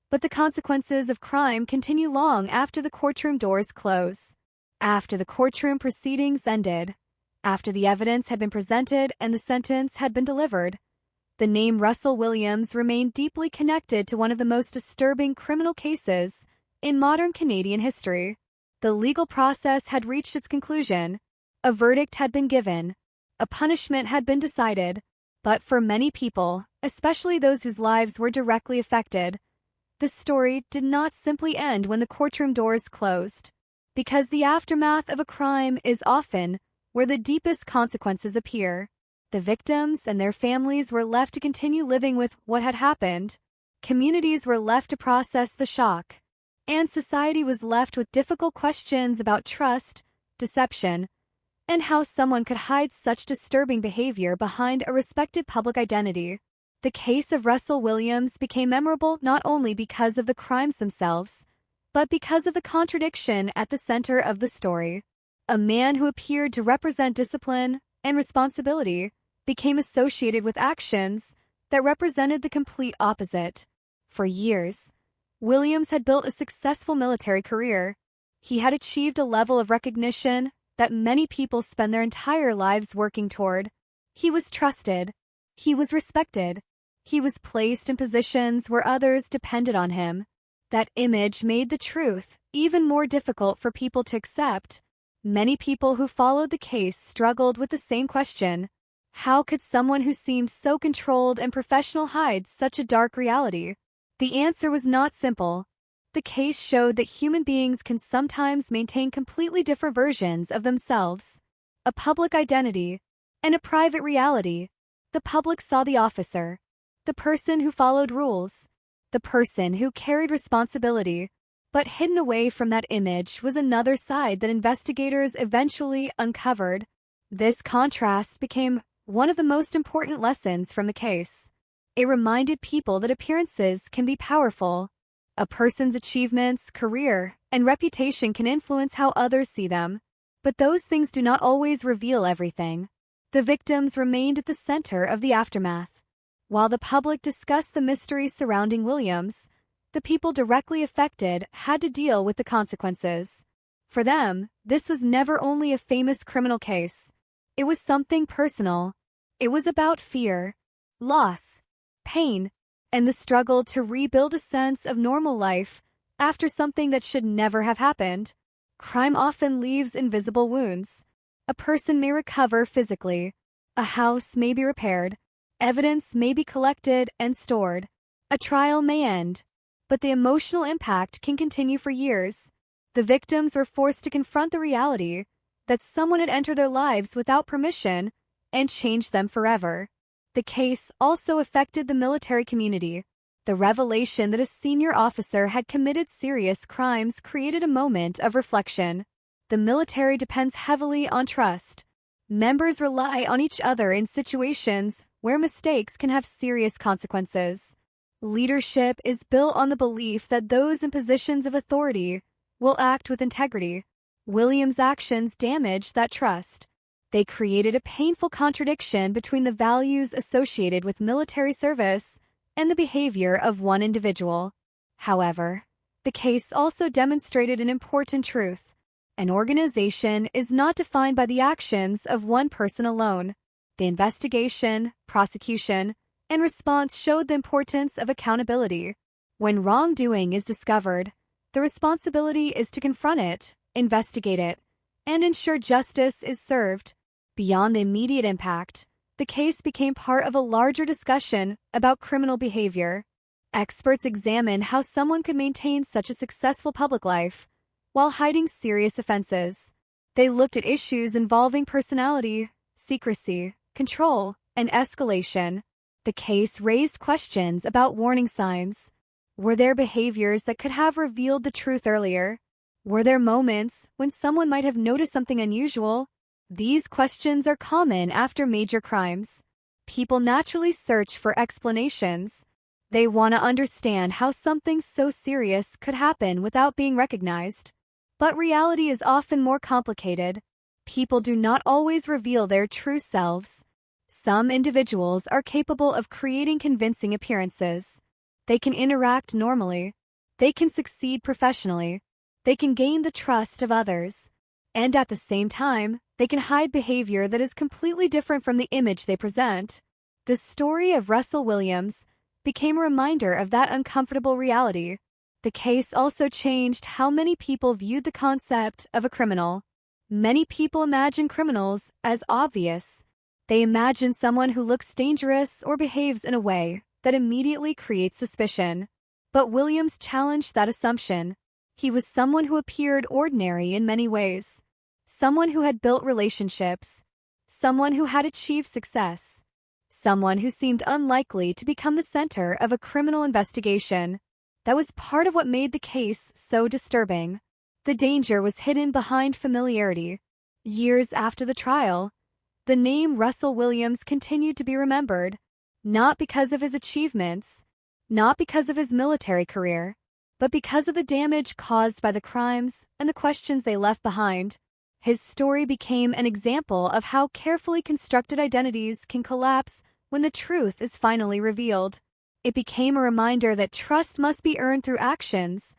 but the consequences of crime continue long after the courtroom doors close. After the courtroom proceedings ended, after the evidence had been presented and the sentence had been delivered, the name Russell Williams remained deeply connected to one of the most disturbing criminal cases in modern Canadian history. The legal process had reached its conclusion. A verdict had been given. A punishment had been decided. But for many people, especially those whose lives were directly affected, the story did not simply end when the courtroom doors closed, because the aftermath of a crime is often where the deepest consequences appear. The victims and their families were left to continue living with what had happened. Communities were left to process the shock, and society was left with difficult questions about trust, deception, and how someone could hide such disturbing behavior behind a respected public identity. The case of Russell Williams became memorable not only because of the crimes themselves, but because of the contradiction at the center of the story. A man who appeared to represent discipline and responsibility became associated with actions that represented the complete opposite. For years, Williams had built a successful military career. He had achieved a level of recognition that many people spend their entire lives working toward. He was trusted. He was respected. He was placed in positions where others depended on him. That image made the truth even more difficult for people to accept. Many people who followed the case struggled with the same question. How could someone who seemed so controlled and professional hide such a dark reality? The answer was not simple. The case showed that human beings can sometimes maintain completely different versions of themselves. A public identity and a private reality. The public saw the officer, the person who followed rules, the person who carried responsibility. But hidden away from that image was another side that investigators eventually uncovered. This contrast became one of the most important lessons from the case. It reminded people that appearances can be powerful. A person's achievements, career, and reputation can influence how others see them. But those things do not always reveal everything. The victims remained at the center of the aftermath. While the public discussed the mysteries surrounding Williams, the people directly affected had to deal with the consequences. For them, this was never only a famous criminal case. It was something personal. It was about fear, loss, pain, and the struggle to rebuild a sense of normal life after something that should never have happened. Crime often leaves invisible wounds. A person may recover physically. A house may be repaired. Evidence may be collected and stored. A trial may end. But the emotional impact can continue for years. The victims were forced to confront the reality that someone had entered their lives without permission and changed them forever. The case also affected the military community. The revelation that a senior officer had committed serious crimes created a moment of reflection. The military depends heavily on trust. Members rely on each other in situations where mistakes can have serious consequences. Leadership is built on the belief that those in positions of authority will act with integrity. Williams' actions damaged that trust. They created a painful contradiction between the values associated with military service and the behavior of one individual. However, the case also demonstrated an important truth. An organization is not defined by the actions of one person alone. The investigation, prosecution, and response showed the importance of accountability. When wrongdoing is discovered, the responsibility is to confront it, investigate it, and ensure justice is served. Beyond the immediate impact, the case became part of a larger discussion about criminal behavior. Experts examined how someone could maintain such a successful public life while hiding serious offenses. They looked at issues involving personality, secrecy, control, and escalation. The case raised questions about warning signs. Were there behaviors that could have revealed the truth earlier? Were there moments when someone might have noticed something unusual? These questions are common after major crimes. People naturally search for explanations. They want to understand how something so serious could happen without being recognized. But reality is often more complicated. People do not always reveal their true selves. Some individuals are capable of creating convincing appearances. They can interact normally. They can succeed professionally. They can gain the trust of others. And at the same time, they can hide behavior that is completely different from the image they present. The story of Russell Williams became a reminder of that uncomfortable reality. The case also changed how many people viewed the concept of a criminal. Many people imagine criminals as obvious. They imagine someone who looks dangerous or behaves in a way that immediately creates suspicion. But Williams challenged that assumption. He was someone who appeared ordinary in many ways. Someone who had built relationships. Someone who had achieved success. Someone who seemed unlikely to become the center of a criminal investigation. That was part of what made the case so disturbing. The danger was hidden behind familiarity. Years after the trial, the name Russell Williams continued to be remembered, not because of his achievements, not because of his military career, but because of the damage caused by the crimes and the questions they left behind. His story became an example of how carefully constructed identities can collapse when the truth is finally revealed. It became a reminder that trust must be earned through actions,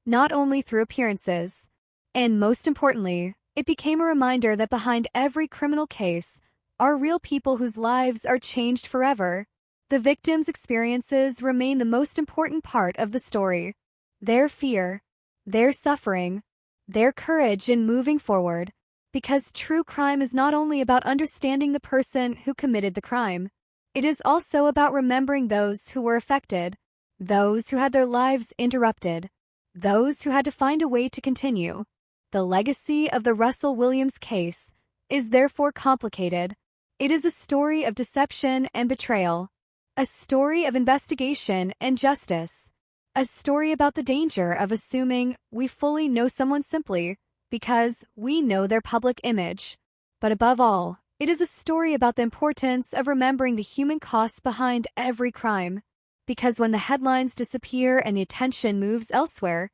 not only through appearances. And most importantly, it became a reminder that behind every criminal case are real people whose lives are changed forever. The victims' experiences remain the most important part of the story. Their fear, their suffering, their courage in moving forward. Because true crime is not only about understanding the person who committed the crime, it is also about remembering those who were affected, those who had their lives interrupted, those who had to find a way to continue. The legacy of the Russell Williams case is therefore complicated. It is a story of deception and betrayal, a story of investigation and justice, a story about the danger of assuming we fully know someone simply because we know their public image. But above all, it is a story about the importance of remembering the human costs behind every crime. Because when the headlines disappear and the attention moves elsewhere,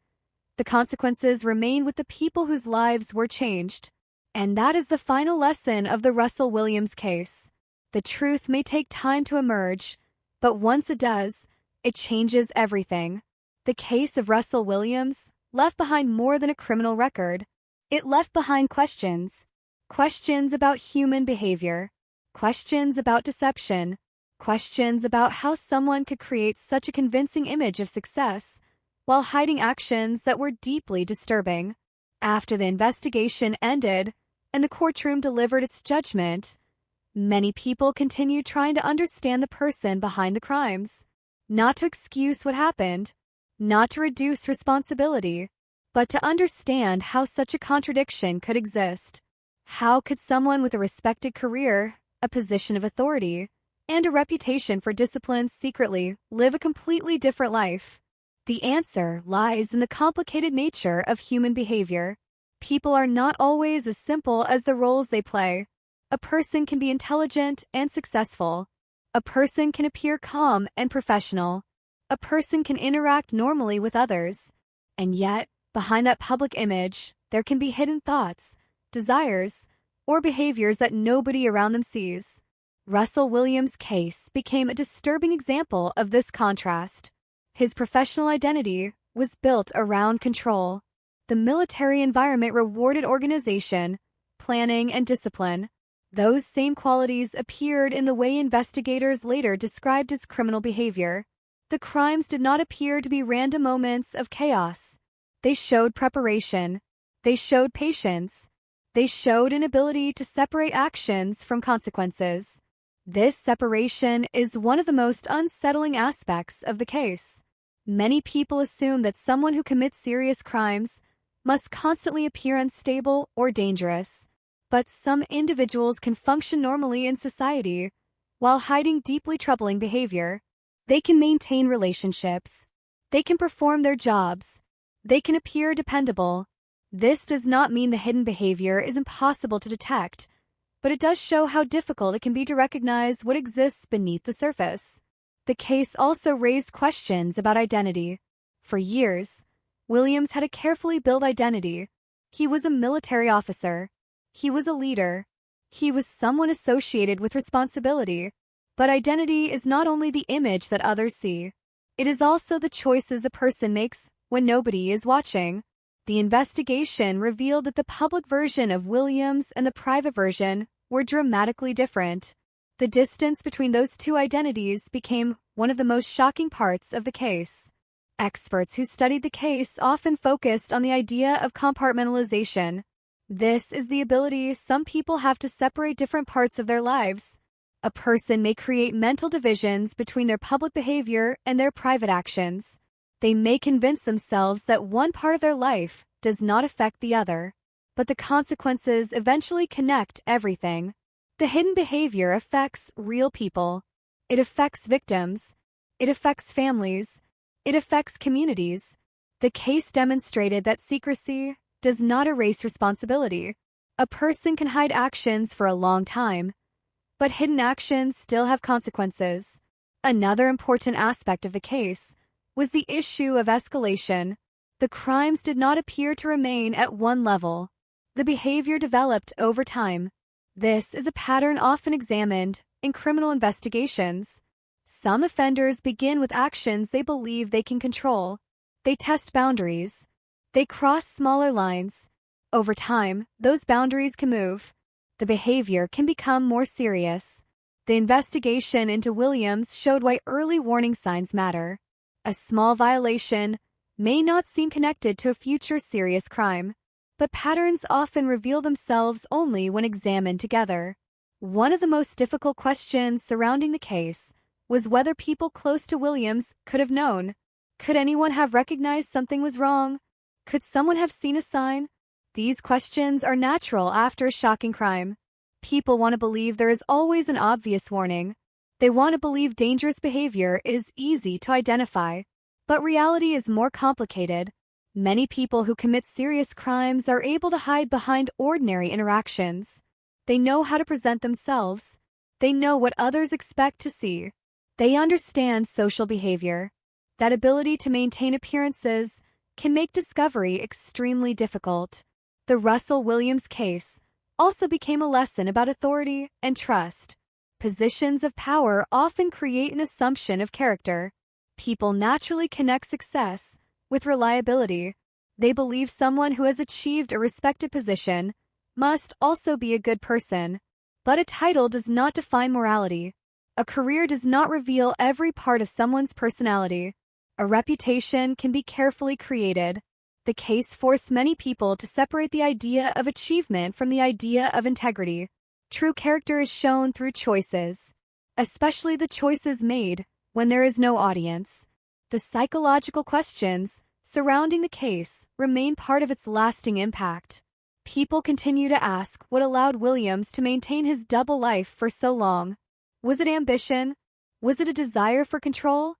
the consequences remain with the people whose lives were changed. And that is the final lesson of the Russell Williams case. The truth may take time to emerge, but once it does, it changes everything. The case of Russell Williams left behind more than a criminal record. It left behind questions. Questions about human behavior. Questions about deception. Questions about how someone could create such a convincing image of success while hiding actions that were deeply disturbing. After the investigation ended and the courtroom delivered its judgment, many people continued trying to understand the person behind the crimes. Not to excuse what happened, not to reduce responsibility, but to understand how such a contradiction could exist. How could someone with a respected career, a position of authority, and a reputation for discipline secretly live a completely different life? The answer lies in the complicated nature of human behavior. People are not always as simple as the roles they play. A person can be intelligent and successful. A person can appear calm and professional. A person can interact normally with others. And yet, behind that public image, there can be hidden thoughts, desires, or behaviors that nobody around them sees. Russell Williams' case became a disturbing example of this contrast. His professional identity was built around control. The military environment rewarded organization, planning, and discipline. Those same qualities appeared in the way investigators later described his criminal behavior. The crimes did not appear to be random moments of chaos. They showed preparation. They showed patience. They showed an ability to separate actions from consequences. This separation is one of the most unsettling aspects of the case. Many people assume that someone who commits serious crimes must constantly appear unstable or dangerous. But some individuals can function normally in society while hiding deeply troubling behavior. They can maintain relationships. They can perform their jobs. They can appear dependable. This does not mean the hidden behavior is impossible to detect, but it does show how difficult it can be to recognize what exists beneath the surface. The case also raised questions about identity. For years, Williams had a carefully built identity. He was a military officer. He was a leader. He was someone associated with responsibility. But identity is not only the image that others see. It is also the choices a person makes when nobody is watching. The investigation revealed that the public version of Williams and the private version were dramatically different. The distance between those two identities became one of the most shocking parts of the case. Experts who studied the case often focused on the idea of compartmentalization. This is the ability some people have to separate different parts of their lives. A person may create mental divisions between their public behavior and their private actions. They may convince themselves that one part of their life does not affect the other, but the consequences eventually connect everything. The hidden behavior affects real people. It affects victims. It affects families. It affects communities. The case demonstrated that secrecy does not erase responsibility. A person can hide actions for a long time, but hidden actions still have consequences. Another important aspect of the case was the issue of escalation. The crimes did not appear to remain at one level. The behavior developed over time. This is a pattern often examined in criminal investigations. Some offenders begin with actions they believe they can control. They test boundaries. They cross smaller lines. Over time, those boundaries can move. The behavior can become more serious. The investigation into Williams showed why early warning signs matter. A small violation may not seem connected to a future serious crime, but patterns often reveal themselves only when examined together. One of the most difficult questions surrounding the case was whether people close to Williams could have known. Could anyone have recognized something was wrong? Could someone have seen a sign? These questions are natural after a shocking crime. People want to believe there is always an obvious warning. They want to believe dangerous behavior is easy to identify. But reality is more complicated. Many people who commit serious crimes are able to hide behind ordinary interactions. They know how to present themselves. They know what others expect to see. They understand social behavior. That ability to maintain appearances can make discovery extremely difficult. The Russell Williams case also became a lesson about authority and trust. Positions of power often create an assumption of character. People naturally connect success with reliability. They believe someone who has achieved a respected position must also be a good person. But a title does not define morality. A career does not reveal every part of someone's personality. A reputation can be carefully created. The case forced many people to separate the idea of achievement from the idea of integrity. True character is shown through choices, especially the choices made when there is no audience. The psychological questions surrounding the case remain part of its lasting impact. People continue to ask what allowed Williams to maintain his double life for so long. Was it ambition? Was it a desire for control?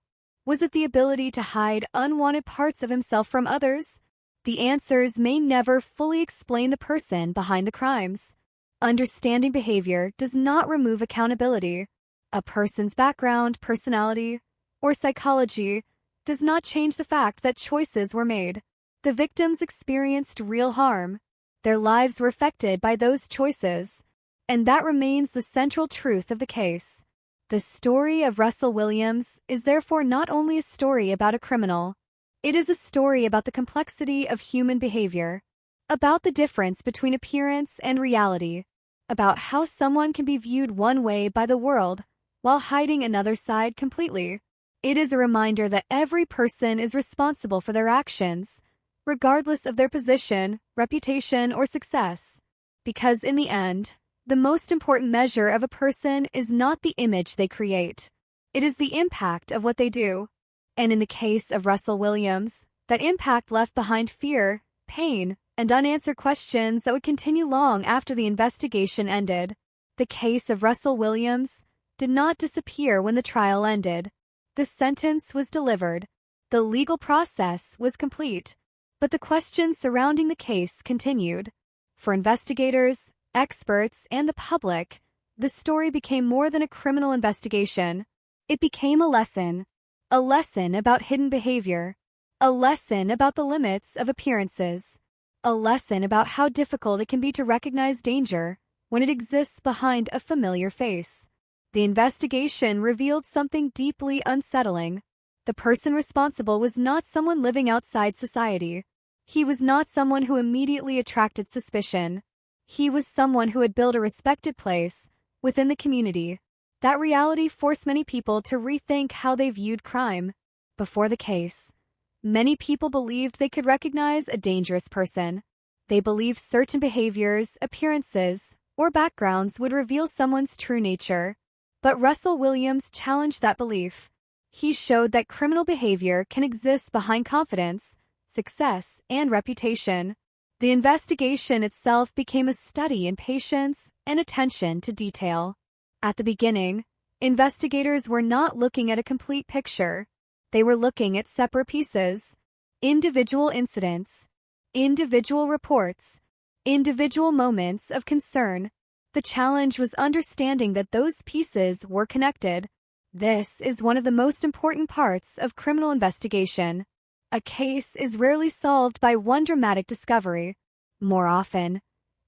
Was it the ability to hide unwanted parts of himself from others? The answers may never fully explain the person behind the crimes. Understanding behavior does not remove accountability. A person's background, personality, or psychology does not change the fact that choices were made. The victims experienced real harm. Their lives were affected by those choices. And that remains the central truth of the case. The story of Russell Williams is therefore not only a story about a criminal. It is a story about the complexity of human behavior, about the difference between appearance and reality, about how someone can be viewed one way by the world while hiding another side completely. It is a reminder that every person is responsible for their actions, regardless of their position, reputation, or success. Because in the end, the most important measure of a person is not the image they create. It is the impact of what they do. And in the case of Russell Williams, that impact left behind fear, pain, and unanswered questions that would continue long after the investigation ended. The case of Russell Williams did not disappear when the trial ended. The sentence was delivered. The legal process was complete. But the questions surrounding the case continued. For investigators, experts, and the public, the story became more than a criminal investigation. It became a lesson about hidden behavior, a lesson about the limits of appearances, a lesson about how difficult it can be to recognize danger when it exists behind a familiar face. The investigation revealed something deeply unsettling. The person responsible was not someone living outside society. He was not someone who immediately attracted suspicion. He was someone who had built a respected place within the community. That reality forced many people to rethink how they viewed crime. Before the case, many people believed they could recognize a dangerous person. They believed certain behaviors, appearances, or backgrounds would reveal someone's true nature. But Russell Williams challenged that belief. He showed that criminal behavior can exist behind confidence, success, and reputation. The investigation itself became a study in patience and attention to detail. At the beginning, investigators were not looking at a complete picture. They were looking at separate pieces, individual incidents, individual reports, individual moments of concern. The challenge was understanding that those pieces were connected. This is one of the most important parts of criminal investigation. A case is rarely solved by one dramatic discovery. More often,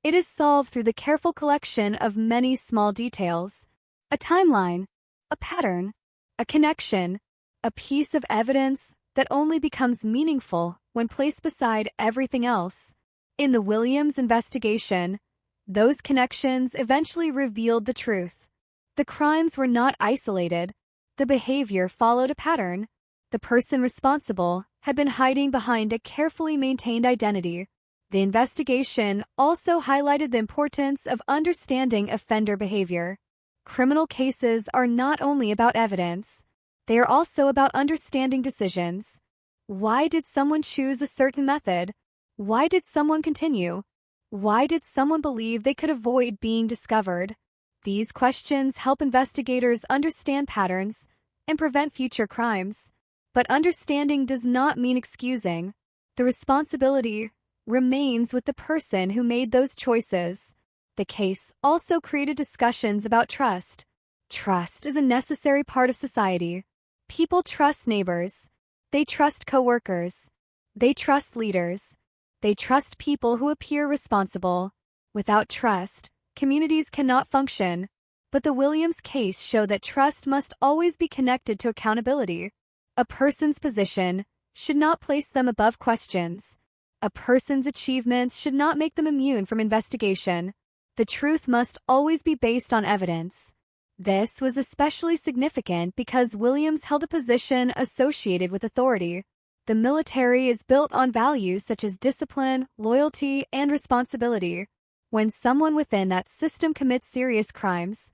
it is solved through the careful collection of many small details. A timeline, a pattern, a connection, a piece of evidence that only becomes meaningful when placed beside everything else. In the Williams investigation, those connections eventually revealed the truth. The crimes were not isolated. The behavior followed a pattern. The person responsible had been hiding behind a carefully maintained identity. The investigation also highlighted the importance of understanding offender behavior. Criminal cases are not only about evidence, they are also about understanding decisions. Why did someone choose a certain method? Why did someone continue? Why did someone believe they could avoid being discovered? These questions help investigators understand patterns and prevent future crimes. But understanding does not mean excusing. The responsibility remains with the person who made those choices. The case also created discussions about trust. Trust is a necessary part of society. People trust neighbors. They trust coworkers. They trust leaders. They trust people who appear responsible. Without trust, communities cannot function. But the Williams case showed that trust must always be connected to accountability. A person's position should not place them above questions. A person's achievements should not make them immune from investigation. The truth must always be based on evidence. This was especially significant because Williams held a position associated with authority. The military is built on values such as discipline, loyalty, and responsibility. When someone within that system commits serious crimes,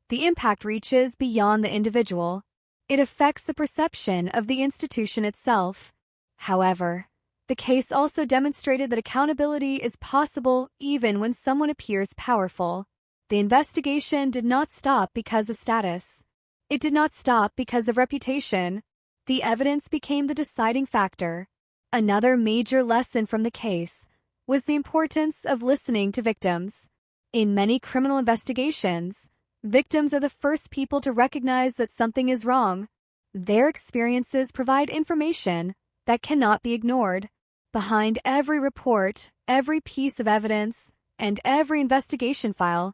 the impact reaches beyond the individual. It affects the perception of the institution itself. However, the case also demonstrated that accountability is possible even when someone appears powerful. The investigation did not stop because of status. It did not stop because of reputation. The evidence became the deciding factor. Another major lesson from the case was the importance of listening to victims. In many criminal investigations, victims are the first people to recognize that something is wrong. Their experiences provide information that cannot be ignored. Behind every report, every piece of evidence, and every investigation file,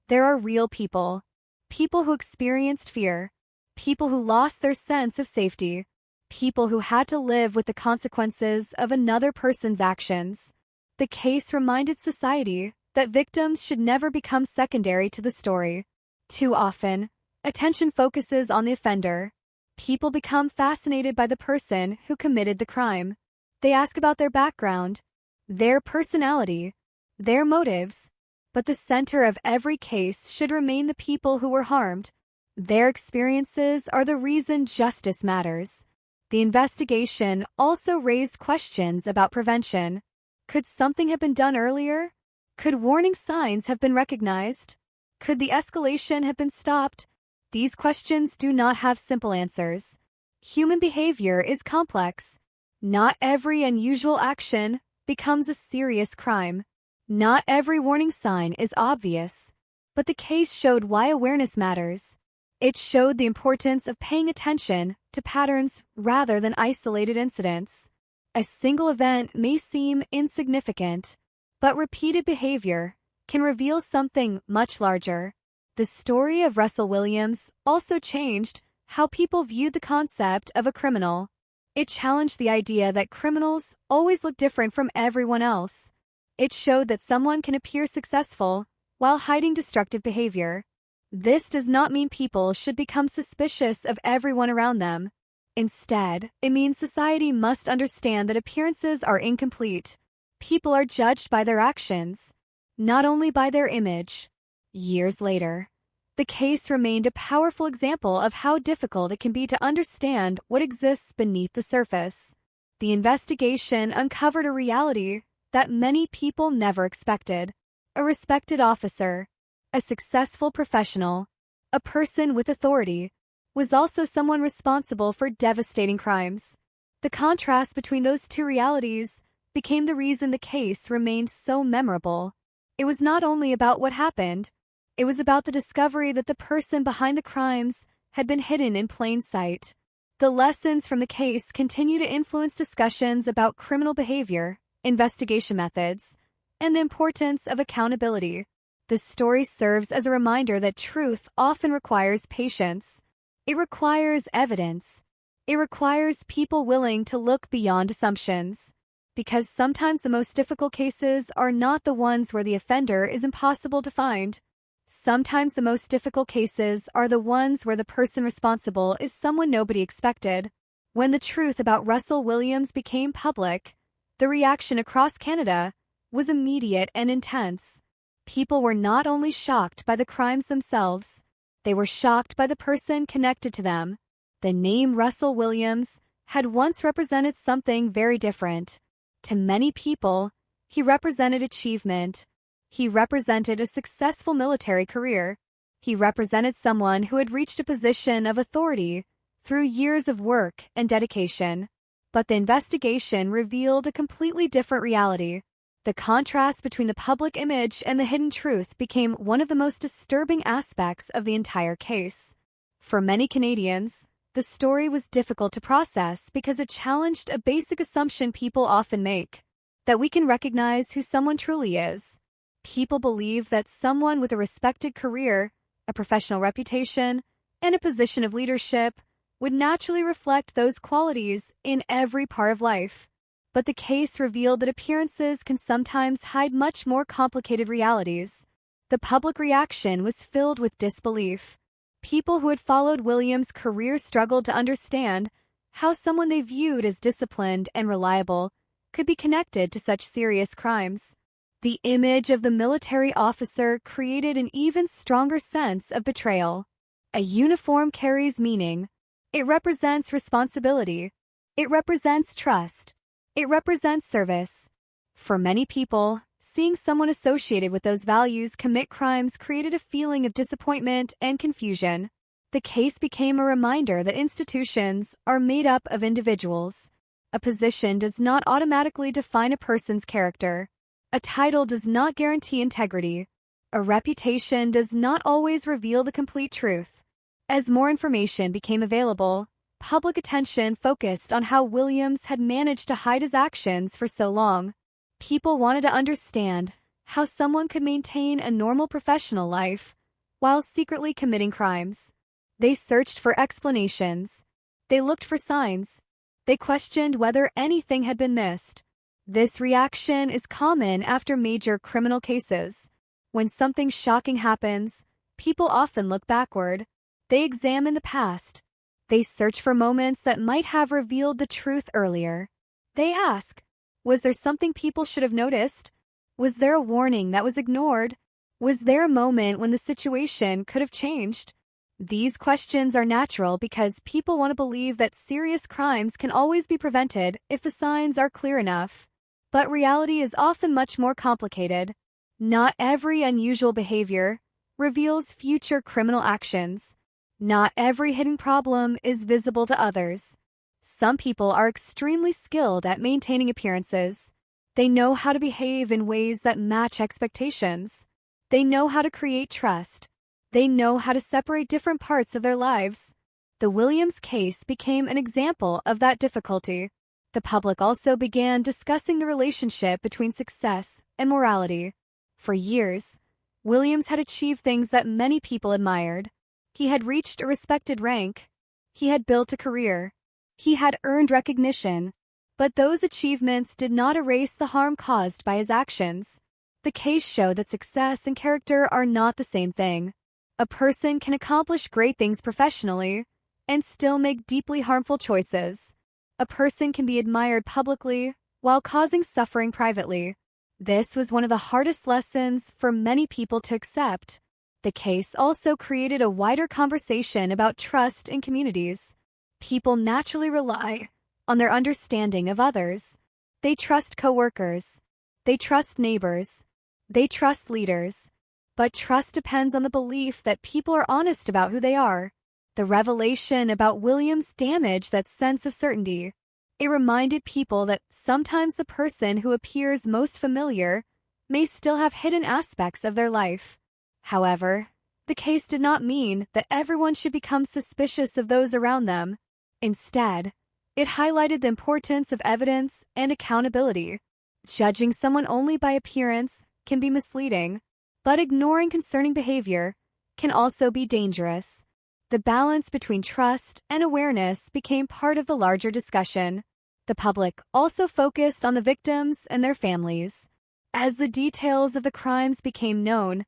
there are real people. People who experienced fear. People who lost their sense of safety. People who had to live with the consequences of another person's actions. The case reminded society that victims should never become secondary to the story. Too often, attention focuses on the offender. People become fascinated by the person who committed the crime. They ask about their background, their personality, their motives. But the center of every case should remain the people who were harmed. Their experiences are the reason justice matters. The investigation also raised questions about prevention. Could something have been done earlier? Could warning signs have been recognized? Could the escalation have been stopped? These questions do not have simple answers. Human behavior is complex. Not every unusual action becomes a serious crime. Not every warning sign is obvious. But the case showed why awareness matters. It showed the importance of paying attention to patterns rather than isolated incidents. A single event may seem insignificant, but repeated behavior can reveal something much larger. The story of Russell Williams also changed how people viewed the concept of a criminal. It challenged the idea that criminals always look different from everyone else. It showed that someone can appear successful while hiding destructive behavior. This does not mean people should become suspicious of everyone around them. Instead, it means society must understand that appearances are incomplete. People are judged by their actions, not only by their image. Years later, the case remained a powerful example of how difficult it can be to understand what exists beneath the surface. The investigation uncovered a reality that many people never expected. A respected officer, a successful professional, a person with authority, was also someone responsible for devastating crimes. The contrast between those two realities became the reason the case remained so memorable. It was not only about what happened, it was about the discovery that the person behind the crimes had been hidden in plain sight. The lessons from the case continue to influence discussions about criminal behavior, investigation methods, and the importance of accountability. The story serves as a reminder that truth often requires patience. It requires evidence. It requires people willing to look beyond assumptions. Because sometimes the most difficult cases are not the ones where the offender is impossible to find. Sometimes the most difficult cases are the ones where the person responsible is someone nobody expected. When the truth about Russell Williams became public, the reaction across Canada was immediate and intense. People were not only shocked by the crimes themselves, they were shocked by the person connected to them. The name Russell Williams had once represented something very different. To many people, he represented achievement. He represented a successful military career. He represented someone who had reached a position of authority through years of work and dedication. But the investigation revealed a completely different reality. The contrast between the public image and the hidden truth became one of the most disturbing aspects of the entire case. For many Canadians, the story was difficult to process because it challenged a basic assumption people often make, that we can recognize who someone truly is. People believe that someone with a respected career, a professional reputation, and a position of leadership would naturally reflect those qualities in every part of life. But the case revealed that appearances can sometimes hide much more complicated realities. The public reaction was filled with disbelief. People who had followed Williams' career struggled to understand how someone they viewed as disciplined and reliable could be connected to such serious crimes. The image of the military officer created an even stronger sense of betrayal. A uniform carries meaning. It represents responsibility. It represents trust. It represents service. For many people, seeing someone associated with those values commit crimes created a feeling of disappointment and confusion. The case became a reminder that institutions are made up of individuals. A position does not automatically define a person's character. A title does not guarantee integrity. A reputation does not always reveal the complete truth. As more information became available, public attention focused on how Williams had managed to hide his actions for so long. People wanted to understand how someone could maintain a normal professional life while secretly committing crimes. They searched for explanations. They looked for signs. They questioned whether anything had been missed. This reaction is common after major criminal cases. When something shocking happens, people often look backward. They examine the past. They search for moments that might have revealed the truth earlier. They ask, was there something people should have noticed? Was there a warning that was ignored? Was there a moment when the situation could have changed? These questions are natural because people want to believe that serious crimes can always be prevented if the signs are clear enough. But reality is often much more complicated. Not every unusual behavior reveals future criminal actions. Not every hidden problem is visible to others. Some people are extremely skilled at maintaining appearances. They know how to behave in ways that match expectations. They know how to create trust. They know how to separate different parts of their lives. The Williams case became an example of that difficulty. The public also began discussing the relationship between success and morality. For years, Williams had achieved things that many people admired. He had reached a respected rank. He had built a career. He had earned recognition. But those achievements did not erase the harm caused by his actions. The case showed that success and character are not the same thing. A person can accomplish great things professionally and still make deeply harmful choices. A person can be admired publicly while causing suffering privately. This was one of the hardest lessons for many people to accept. The case also created a wider conversation about trust in communities. People naturally rely on their understanding of others. They trust coworkers. They trust neighbors. They trust leaders. But trust depends on the belief that people are honest about who they are. The revelation about Williams damaged that sense of certainty. It reminded people that sometimes the person who appears most familiar may still have hidden aspects of their life. However, the case did not mean that everyone should become suspicious of those around them. Instead, it highlighted the importance of evidence and accountability. Judging someone only by appearance can be misleading, but ignoring concerning behavior can also be dangerous. The balance between trust and awareness became part of the larger discussion. The public also focused on the victims and their families. As the details of the crimes became known,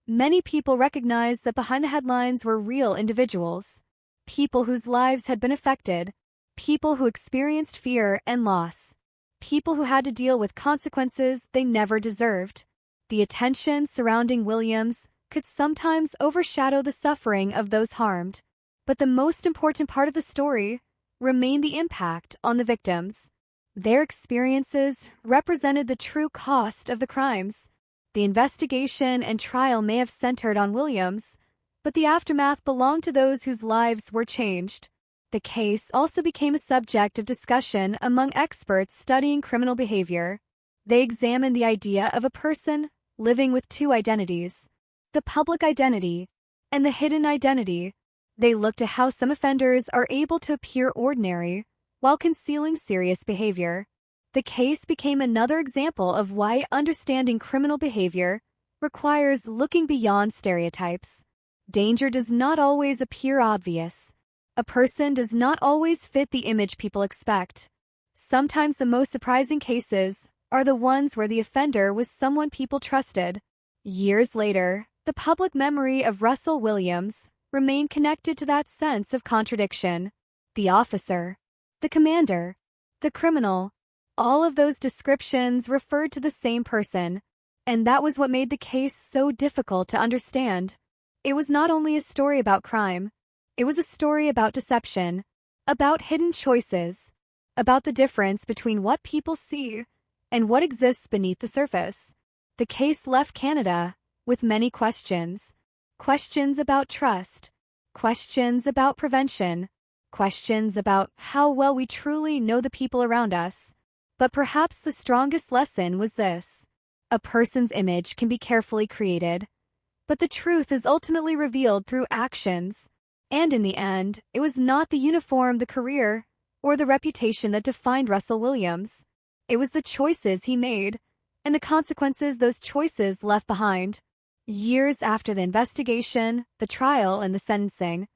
many people recognized that behind the headlines were real individuals, people whose lives had been affected, people who experienced fear and loss, people who had to deal with consequences they never deserved. The attention surrounding Williams could sometimes overshadow the suffering of those harmed, but the most important part of the story remained the impact on the victims. Their experiences represented the true cost of the crimes. The investigation and trial may have centered on Williams, but the aftermath belonged to those whose lives were changed. The case also became a subject of discussion among experts studying criminal behavior. They examined the idea of a person living with two identities, the public identity and the hidden identity. They looked at how some offenders are able to appear ordinary while concealing serious behavior. The case became another example of why understanding criminal behavior requires looking beyond stereotypes. Danger does not always appear obvious. A person does not always fit the image people expect. Sometimes the most surprising cases are the ones where the offender was someone people trusted. Years later, the public memory of Russell Williams remained connected to that sense of contradiction. The officer, the commander, the criminal, all of those descriptions referred to the same person, and that was what made the case so difficult to understand. It was not only a story about crime, it was a story about deception, about hidden choices, about the difference between what people see and what exists beneath the surface. The case left Canada with many questions. Questions about trust, questions about prevention, questions about how well we truly know the people around us. But perhaps the strongest lesson was this: a person's image can be carefully created, but the truth is ultimately revealed through actions. And in the end, it was not the uniform, the career, or the reputation that defined Russell Williams. It was the choices he made, and the consequences those choices left behind. Years after the investigation, the trial, and the sentencing,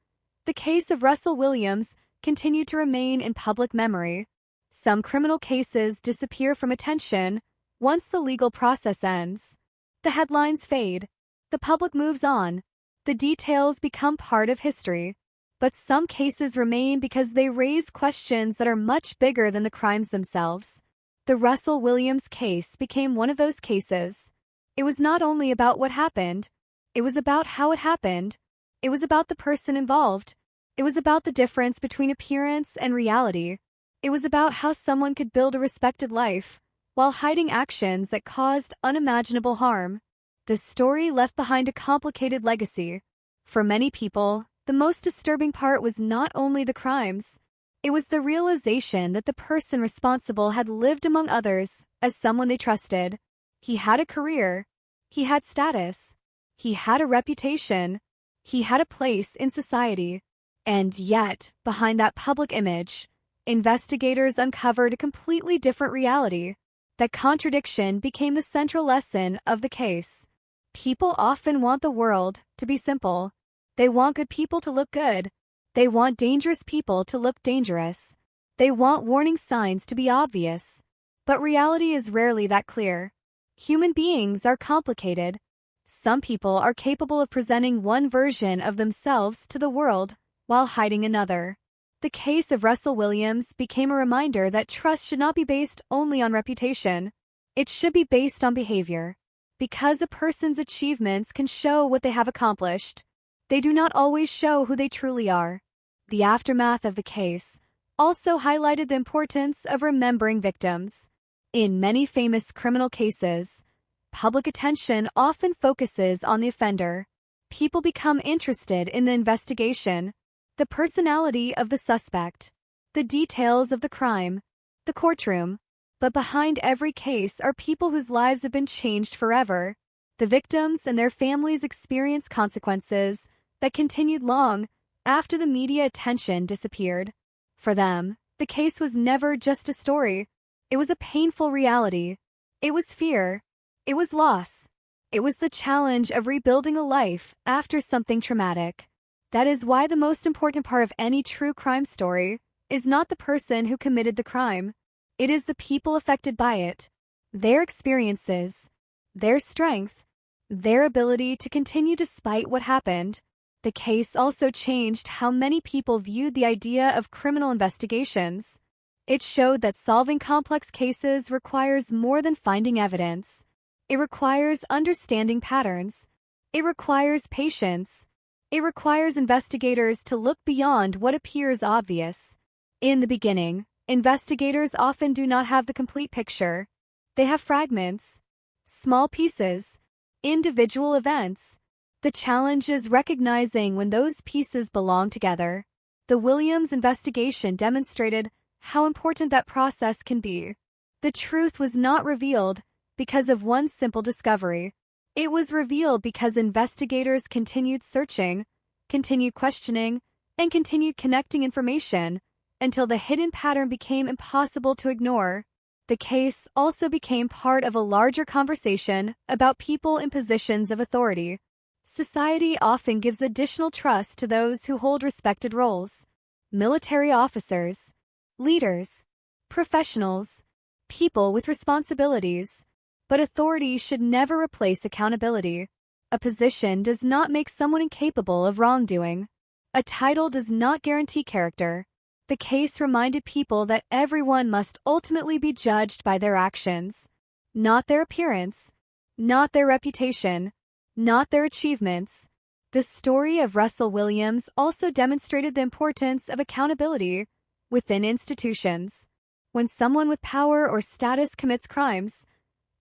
the case of Russell Williams continued to remain in public memory. Some criminal cases disappear from attention once the legal process ends. The headlines fade. The public moves on. The details become part of history. But some cases remain because they raise questions that are much bigger than the crimes themselves. The Russell Williams case became one of those cases. It was not only about what happened, it was about how it happened. It was about the person involved. It was about the difference between appearance and reality. It was about how someone could build a respected life while hiding actions that caused unimaginable harm. The story left behind a complicated legacy. For many people, the most disturbing part was not only the crimes. It was the realization that the person responsible had lived among others as someone they trusted. He had a career. He had status. He had a reputation. He had a place in society. And yet, behind that public image, investigators uncovered a completely different reality. That contradiction became the central lesson of the case. People often want the world to be simple. They want good people to look good. They want dangerous people to look dangerous. They want warning signs to be obvious. But reality is rarely that clear. Human beings are complicated. Some people are capable of presenting one version of themselves to the world while hiding another. The case of Russell Williams became a reminder that trust should not be based only on reputation. It should be based on behavior. Because a person's achievements can show what they have accomplished, they do not always show who they truly are. The aftermath of the case also highlighted the importance of remembering victims. In many famous criminal cases, public attention often focuses on the offender. People become interested in the investigation, the personality of the suspect, the details of the crime, the courtroom. But behind every case are people whose lives have been changed forever. The victims and their families experience consequences that continued long after the media attention disappeared. For them, the case was never just a story. It was a painful reality. It was fear. It was loss. It was the challenge of rebuilding a life after something traumatic. That is why the most important part of any true crime story is not the person who committed the crime. It is the people affected by it, their experiences, their strength, their ability to continue despite what happened. The case also changed how many people viewed the idea of criminal investigations. It showed that solving complex cases requires more than finding evidence. It requires understanding patterns. It requires patience. It requires investigators to look beyond what appears obvious. In the beginning, investigators often do not have the complete picture. They have fragments, small pieces, individual events. The challenge is recognizing when those pieces belong together. The Williams investigation demonstrated how important that process can be. The truth was not revealed because of one simple discovery. It was revealed because investigators continued searching, continued questioning, and continued connecting information until the hidden pattern became impossible to ignore. The case also became part of a larger conversation about people in positions of authority. Society often gives additional trust to those who hold respected roles. Military officers, leaders, professionals, people with responsibilities. But authority should never replace accountability. A position does not make someone incapable of wrongdoing. A title does not guarantee character. The case reminded people that everyone must ultimately be judged by their actions, not their appearance, not their reputation, not their achievements. The story of Russell Williams also demonstrated the importance of accountability within institutions. When someone with power or status commits crimes,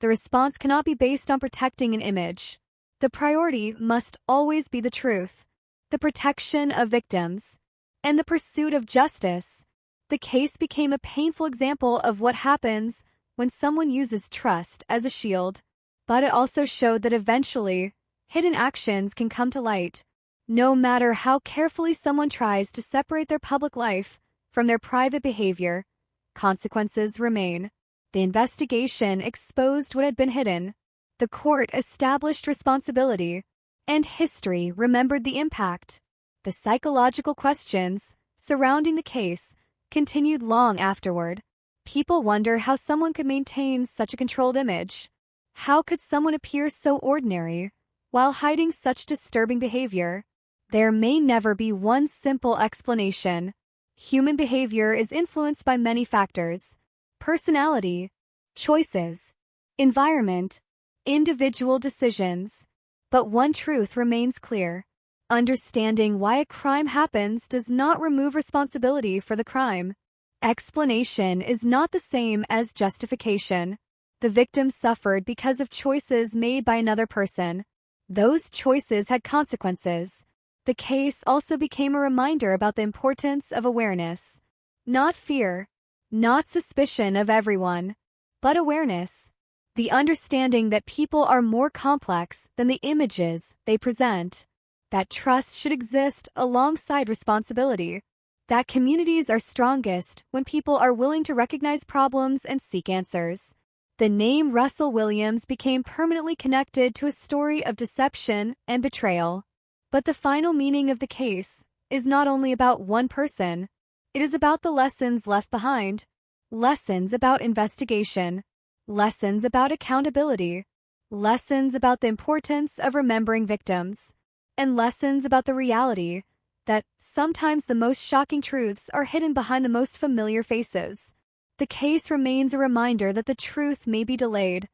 the response cannot be based on protecting an image. The priority must always be the truth, the protection of victims, and the pursuit of justice. The case became a painful example of what happens when someone uses trust as a shield. But it also showed that eventually, hidden actions can come to light. No matter how carefully someone tries to separate their public life from their private behavior, consequences remain. The investigation exposed what had been hidden. The court established responsibility, and history remembered the impact. The psychological questions surrounding the case continued long afterward. People wonder how someone could maintain such a controlled image. How could someone appear so ordinary while hiding such disturbing behavior? There may never be one simple explanation. Human behavior is influenced by many factors: personality, choices, environment, individual decisions. But one truth remains clear. Understanding why a crime happens does not remove responsibility for the crime. Explanation is not the same as justification. The victim suffered because of choices made by another person. Those choices had consequences. The case also became a reminder about the importance of awareness. Not fear, not suspicion of everyone, but awareness. The understanding that people are more complex than the images they present. that trust should exist alongside responsibility, that communities are strongest when people are willing to recognize problems and seek answers. The name Russell Williams became permanently connected to a story of deception and betrayal. But the final meaning of the case is not only about one person. It is about the lessons left behind, lessons about investigation, lessons about accountability, lessons about the importance of remembering victims, and lessons about the reality that sometimes the most shocking truths are hidden behind the most familiar faces. The case remains a reminder that the truth may be delayed,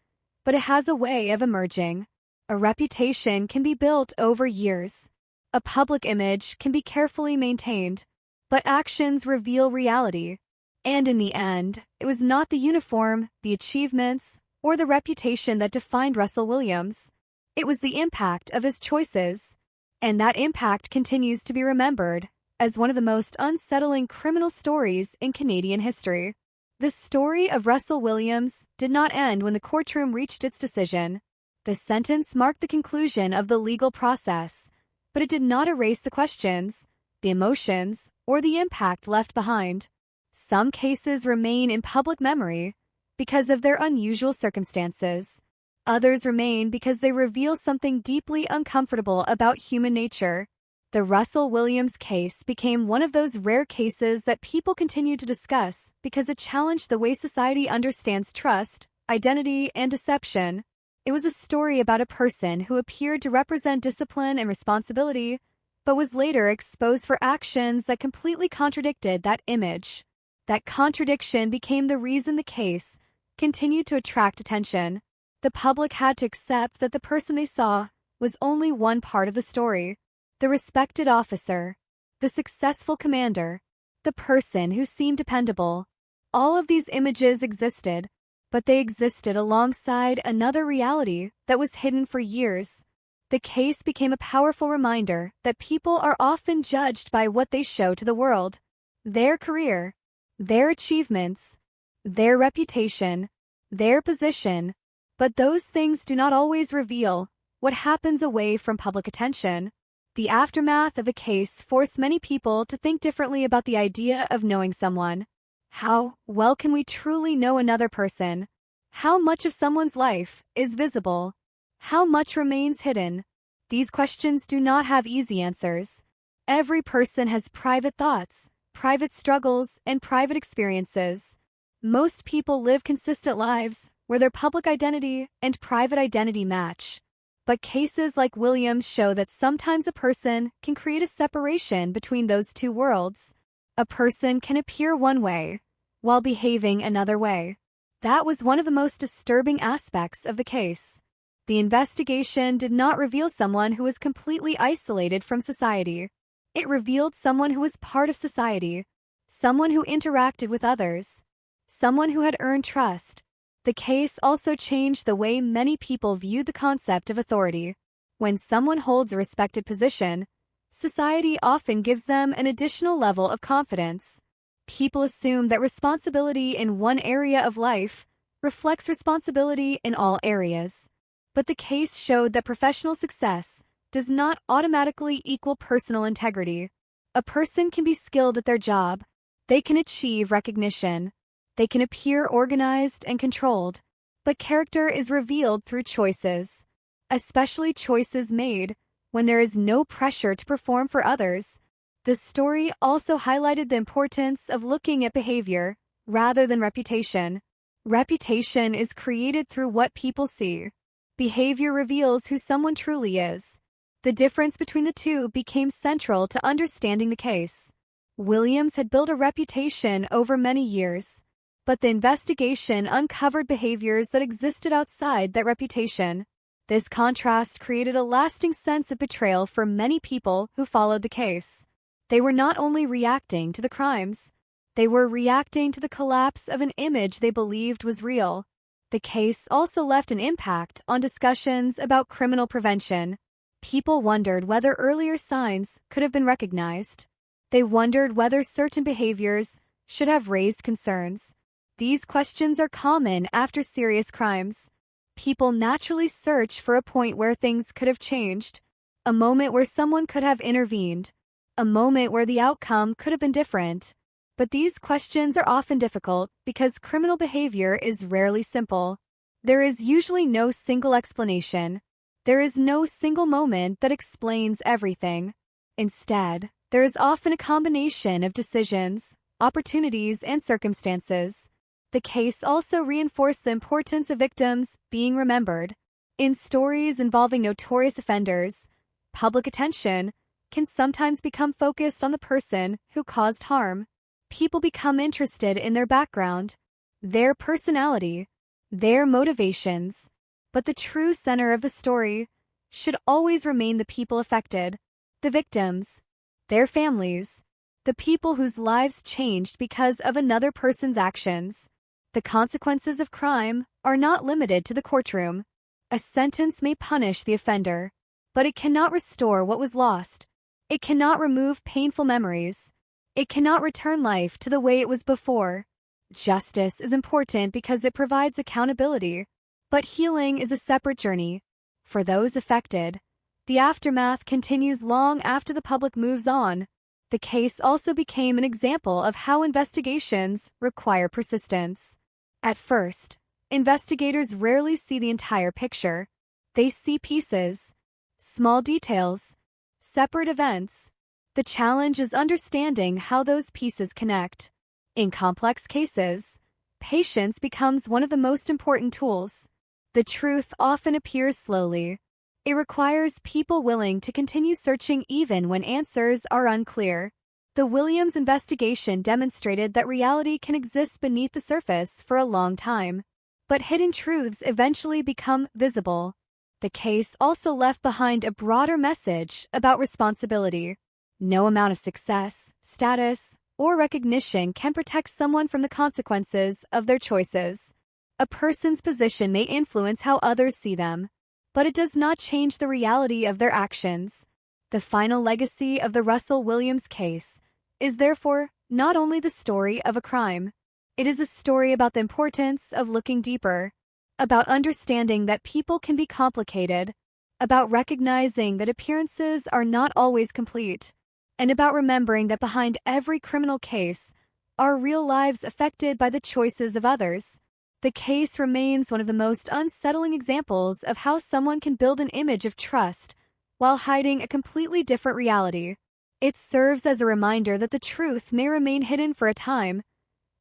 but it has a way of emerging. A reputation can be built over years. A public image can be carefully maintained, but actions reveal reality. And in the end, it was not the uniform, the achievements, or the reputation that defined Russell Williams. It was the impact of his choices. And that impact continues to be remembered as one of the most unsettling criminal stories in Canadian history. The story of Russell Williams did not end when the courtroom reached its decision. The sentence marked the conclusion of the legal process, but it did not erase the questions, the emotions, or the impact left behind. Some cases remain in public memory because of their unusual circumstances. Others remain because they reveal something deeply uncomfortable about human nature. The Russell Williams case became one of those rare cases that people continue to discuss because it challenged the way society understands trust, identity, and deception. It was a story about a person who appeared to represent discipline and responsibility, but was later exposed for actions that completely contradicted that image. That contradiction became the reason the case continued to attract attention. The public had to accept that the person they saw was only one part of the story. The respected officer, the successful commander, the person who seemed dependable. All of these images existed, but they existed alongside another reality that was hidden for years. The case became a powerful reminder that people are often judged by what they show to the world. Their career, their achievements, their reputation, their position. But those things do not always reveal what happens away from public attention. The aftermath of a case forced many people to think differently about the idea of knowing someone. How well can we truly know another person? How much of someone's life is visible? How much remains hidden? These questions do not have easy answers. Every person has private thoughts, private struggles, and private experiences. Most people live consistent lives where their public identity and private identity match. But cases like Williams show that sometimes a person can create a separation between those two worlds. A person can appear one way while behaving another way. That was one of the most disturbing aspects of the case. The investigation did not reveal someone who was completely isolated from society. It revealed someone who was part of society, someone who interacted with others, someone who had earned trust. The case also changed the way many people viewed the concept of authority. When someone holds a respected position, society often gives them an additional level of confidence. People assume that responsibility in one area of life reflects responsibility in all areas. But the case showed that professional success does not automatically equal personal integrity. A person can be skilled at their job. They can achieve recognition. They can appear organized and controlled, but character is revealed through choices, especially choices made when there is no pressure to perform for others. The story also highlighted the importance of looking at behavior rather than reputation. Reputation is created through what people see. Behavior reveals who someone truly is. The difference between the two became central to understanding the case. Williams had built a reputation over many years, but the investigation uncovered behaviors that existed outside that reputation. This contrast created a lasting sense of betrayal for many people who followed the case. They were not only reacting to the crimes, they were reacting to the collapse of an image they believed was real. The case also left an impact on discussions about criminal prevention. People wondered whether earlier signs could have been recognized. They wondered whether certain behaviors should have raised concerns. These questions are common after serious crimes. People naturally search for a point where things could have changed, a moment where someone could have intervened, a moment where the outcome could have been different. But these questions are often difficult because criminal behavior is rarely simple. There is usually no single explanation. There is no single moment that explains everything. Instead, there is often a combination of decisions, opportunities, and circumstances. The case also reinforced the importance of victims being remembered. In stories involving notorious offenders, public attention can sometimes become focused on the person who caused harm. People become interested in their background, their personality, their motivations. But the true center of the story should always remain the people affected, the victims, their families, the people whose lives changed because of another person's actions. The consequences of crime are not limited to the courtroom. A sentence may punish the offender, but it cannot restore what was lost. It cannot remove painful memories. It cannot return life to the way it was before. Justice is important because it provides accountability, but healing is a separate journey. For those affected, the aftermath continues long after the public moves on. The case also became an example of how investigations require persistence. At first, investigators rarely see the entire picture. They see pieces, small details, separate events. The challenge is understanding how those pieces connect. In complex cases, patience becomes one of the most important tools. The truth often appears slowly. It requires people willing to continue searching even when answers are unclear. The Williams investigation demonstrated that reality can exist beneath the surface for a long time, but hidden truths eventually become visible. The case also left behind a broader message about responsibility. No amount of success, status, or recognition can protect someone from the consequences of their choices. A person's position may influence how others see them, but it does not change the reality of their actions. The final legacy of the Russell Williams case is therefore not only the story of a crime. It is a story about the importance of looking deeper, about understanding that people can be complicated, about recognizing that appearances are not always complete, and about remembering that behind every criminal case are real lives affected by the choices of others. The case remains one of the most unsettling examples of how someone can build an image of trust while hiding a completely different reality. It serves as a reminder that the truth may remain hidden for a time,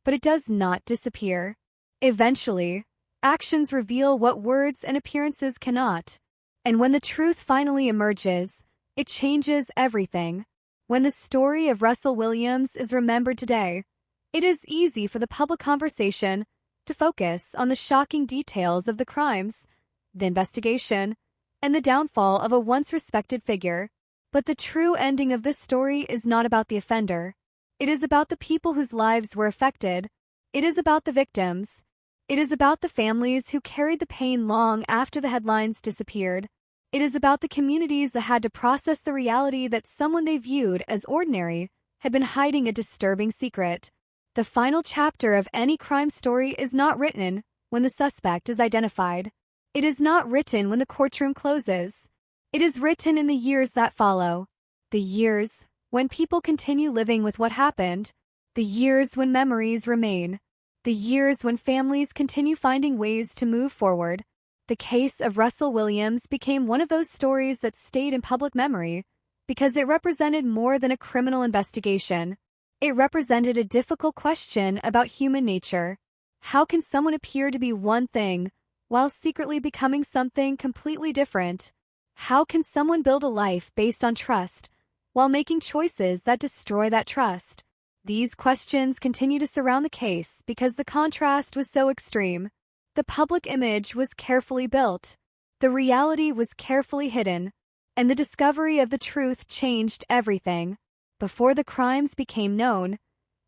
but it does not disappear. Eventually, actions reveal what words and appearances cannot, and when the truth finally emerges, it changes everything. When the story of Russell Williams is remembered today, it is easy for the public conversation to focus on the shocking details of the crimes, the investigation, and the downfall of a once respected figure. But the true ending of this story is not about the offender. It is about the people whose lives were affected. It is about the victims. It is about the families who carried the pain long after the headlines disappeared. It is about the communities that had to process the reality that someone they viewed as ordinary had been hiding a disturbing secret. The final chapter of any crime story is not written when the suspect is identified. It is not written when the courtroom closes. It is written in the years that follow. The years when people continue living with what happened. The years when memories remain. The years when families continue finding ways to move forward. The case of Russell Williams became one of those stories that stayed in public memory because it represented more than a criminal investigation. It represented a difficult question about human nature. How can someone appear to be one thing while secretly becoming something completely different? How can someone build a life based on trust while making choices that destroy that trust? These questions continue to surround the case because the contrast was so extreme. The public image was carefully built, the reality was carefully hidden, and the discovery of the truth changed everything. Before the crimes became known,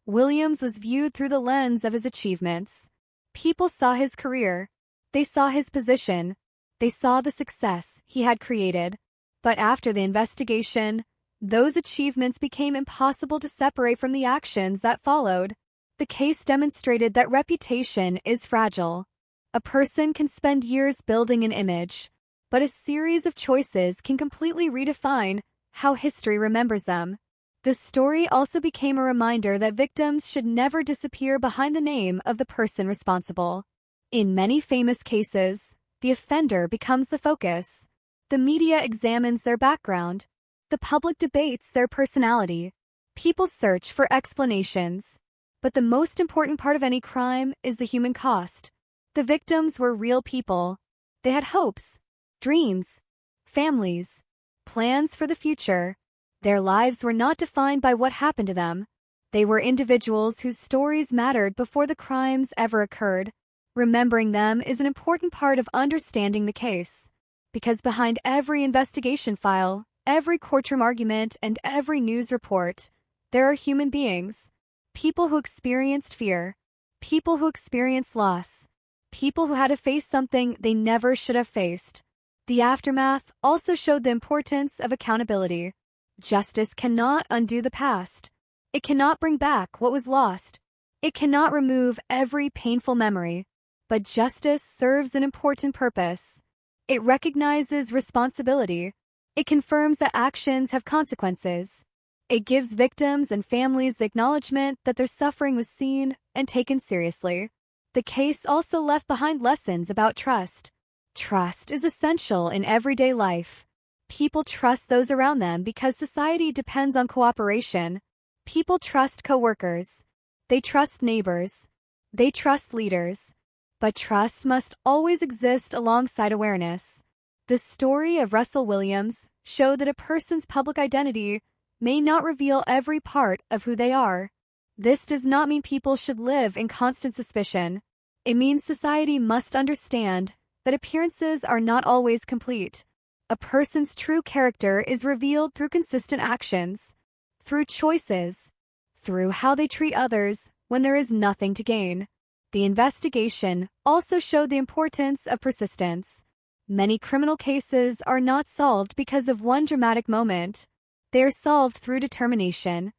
Williams was viewed through the lens of his achievements. People saw his career, they saw his position, they saw the success he had created. But after the investigation, those achievements became impossible to separate from the actions that followed. The case demonstrated that reputation is fragile. A person can spend years building an image, but a series of choices can completely redefine how history remembers them. The story also became a reminder that victims should never disappear behind the name of the person responsible. In many famous cases, the offender becomes the focus. The media examines their background. The public debates their personality. People search for explanations. But the most important part of any crime is the human cost. The victims were real people. They had hopes, dreams, families, plans for the future. Their lives were not defined by what happened to them. They were individuals whose stories mattered before the crimes ever occurred. Remembering them is an important part of understanding the case. Because behind every investigation file, every courtroom argument, and every news report, there are human beings. People who experienced fear. People who experienced loss. People who had to face something they never should have faced. The aftermath also showed the importance of accountability. Justice cannot undo the past. It cannot bring back what was lost. It cannot remove every painful memory. But justice serves an important purpose. It recognizes responsibility. It confirms that actions have consequences. It gives victims and families the acknowledgement that their suffering was seen and taken seriously. The case also left behind lessons about trust. Trust is essential in everyday life. People trust those around them because society depends on cooperation. People trust coworkers. They trust neighbors. They trust leaders. But trust must always exist alongside awareness. The story of Russell Williams showed that a person's public identity may not reveal every part of who they are. This does not mean people should live in constant suspicion. It means society must understand that appearances are not always complete. A person's true character is revealed through consistent actions, through choices, through how they treat others when there is nothing to gain. The investigation also showed the importance of persistence. Many criminal cases are not solved because of one dramatic moment. They are solved through determination,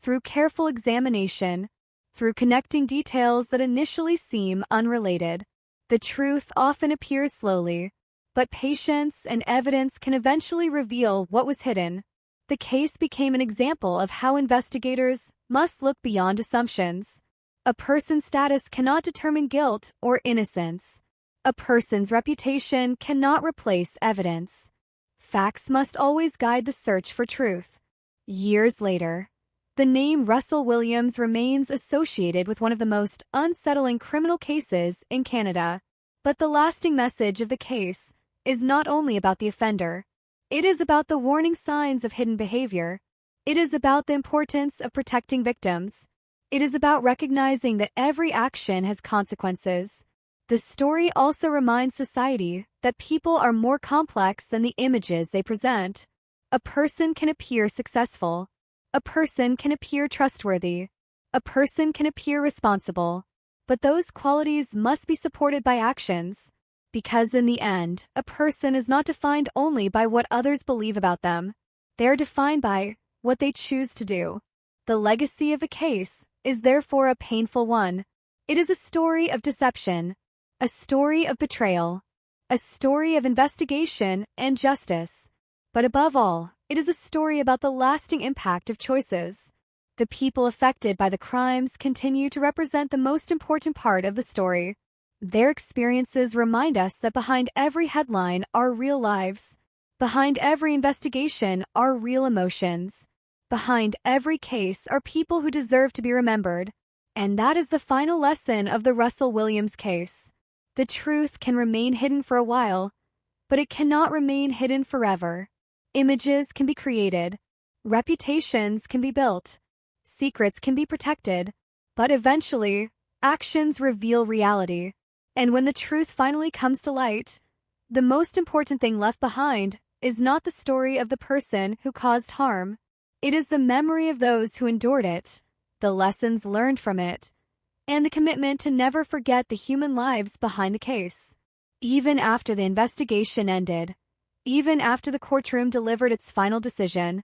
through careful examination, through connecting details that initially seem unrelated. The truth often appears slowly, but patience and evidence can eventually reveal what was hidden. The case became an example of how investigators must look beyond assumptions. A person's status cannot determine guilt or innocence. A person's reputation cannot replace evidence. Facts must always guide the search for truth. Years later, the name Russell Williams remains associated with one of the most unsettling criminal cases in Canada. But the lasting message of the case is not only about the offender. It is about the warning signs of hidden behavior. It is about the importance of protecting victims. It is about recognizing that every action has consequences. The story also reminds society that people are more complex than the images they present. A person can appear successful. A person can appear trustworthy. A person can appear responsible. But those qualities must be supported by actions. Because in the end, a person is not defined only by what others believe about them. They are defined by what they choose to do. The legacy of a case is therefore a painful one. It is a story of deception, a story of betrayal, a story of investigation and justice. But above all, it is a story about the lasting impact of choices. The people affected by the crimes continue to represent the most important part of the story. Their experiences remind us that behind every headline are real lives. Behind every investigation are real emotions. Behind every case are people who deserve to be remembered. And that is the final lesson of the Russell Williams case. The truth can remain hidden for a while, but it cannot remain hidden forever. Images can be created. Reputations can be built. Secrets can be protected. But eventually, actions reveal reality. And when the truth finally comes to light, the most important thing left behind is not the story of the person who caused harm. It is the memory of those who endured it, the lessons learned from it, and the commitment to never forget the human lives behind the case. Even after the investigation ended, even after the courtroom delivered its final decision,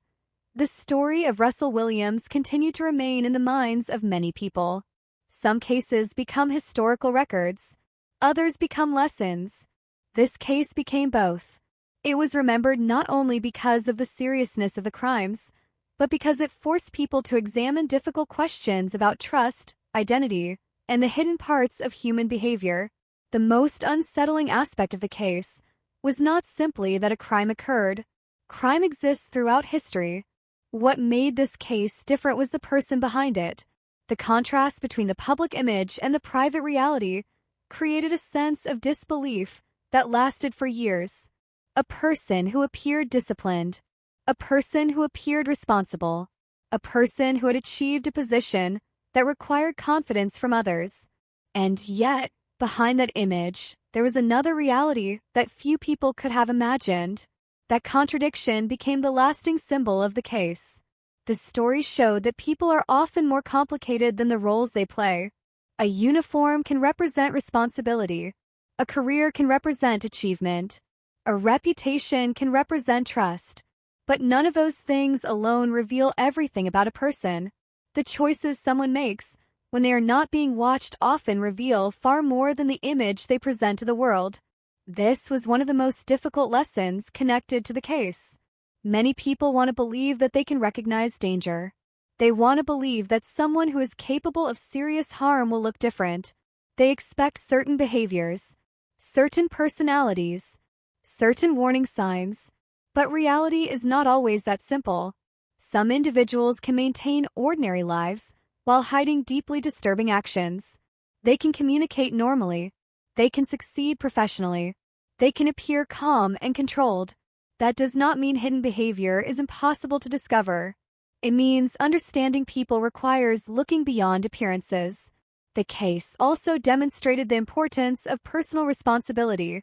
the story of Russell Williams continued to remain in the minds of many people. Some cases become historical records, others become lessons. This case became both It was remembered not only because of the seriousness of the crimes, but because it forced people to examine difficult questions about trust, identity, and the hidden parts of human behavior. The most unsettling aspect of the case was not simply that a crime occurred. Crime exists throughout history. What made this case different was the person behind it. The contrast between the public image and the private reality created a sense of disbelief that lasted for years. A person who appeared disciplined, a person who appeared responsible, a person who had achieved a position that required confidence from others. And yet, behind that image, there was another reality that few people could have imagined. That contradiction became the lasting symbol of the case. The story showed that people are often more complicated than the roles they play. A uniform can represent responsibility. A career can represent achievement. A reputation can represent trust. But none of those things alone reveal everything about a person. The choices someone makes when they are not being watched often reveal far more than the image they present to the world. This was one of the most difficult lessons connected to the case. Many people want to believe that they can recognize danger. They want to believe that someone who is capable of serious harm will look different. They expect certain behaviors, certain personalities, certain warning signs. But reality is not always that simple. Some individuals can maintain ordinary lives while hiding deeply disturbing actions. They can communicate normally. They can succeed professionally. They can appear calm and controlled. That does not mean hidden behavior is impossible to discover. It means understanding people requires looking beyond appearances. The case also demonstrated the importance of personal responsibility.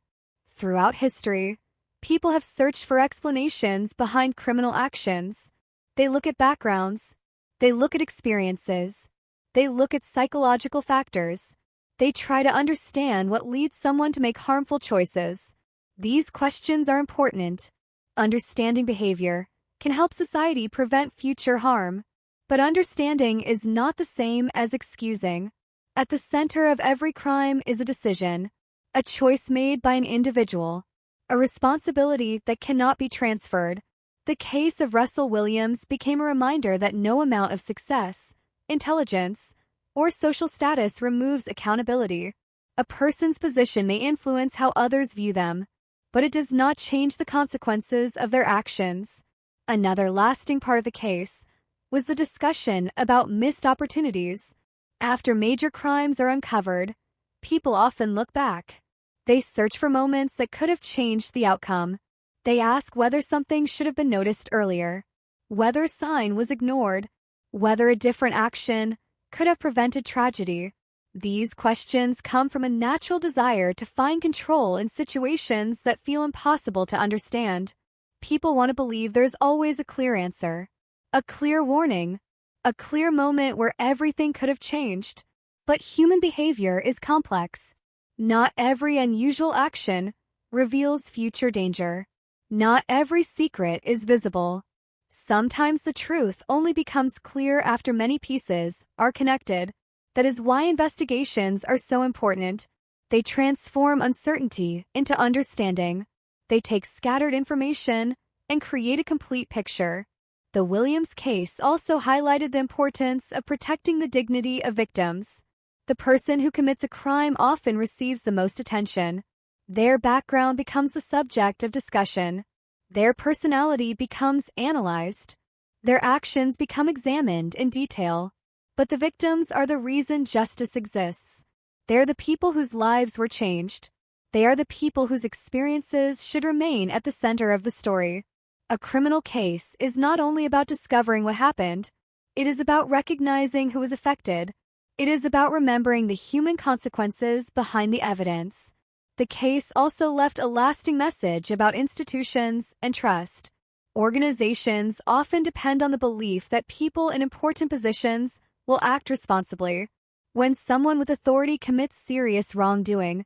Throughout history, people have searched for explanations behind criminal actions. They look at backgrounds. They look at experiences. They look at psychological factors. They try to understand what leads someone to make harmful choices. These questions are important. Understanding behavior can help society prevent future harm. But understanding is not the same as excusing. At the center of every crime is a decision, a choice made by an individual, a responsibility that cannot be transferred. The case of Russell Williams became a reminder that no amount of success, intelligence, or social status removes accountability. A person's position may influence how others view them, but it does not change the consequences of their actions. Another lasting part of the case was the discussion about missed opportunities. After major crimes are uncovered, people often look back. They search for moments that could have changed the outcome. They ask whether something should have been noticed earlier, whether a sign was ignored, whether a different action could have prevented tragedy. These questions come from a natural desire to find control in situations that feel impossible to understand. People want to believe there's always a clear answer, a clear warning, a clear moment where everything could have changed. But human behavior is complex. Not every unusual action reveals future danger. Not every secret is visible. Sometimes the truth only becomes clear after many pieces are connected. That is why investigations are so important. They transform uncertainty into understanding. They take scattered information and create a complete picture. The Williams case also highlighted the importance of protecting the dignity of victims. The person who commits a crime often receives the most attention. Their background becomes the subject of discussion. Their personality becomes analyzed. Their actions become examined in detail. But the victims are the reason justice exists. They're the people whose lives were changed. They are the people whose experiences should remain at the center of the story. A criminal case is not only about discovering what happened, it is about recognizing who was affected. It is about remembering the human consequences behind the evidence. The case also left a lasting message about institutions and trust. Organizations often depend on the belief that people in important positions will act responsibly. When someone with authority commits serious wrongdoing,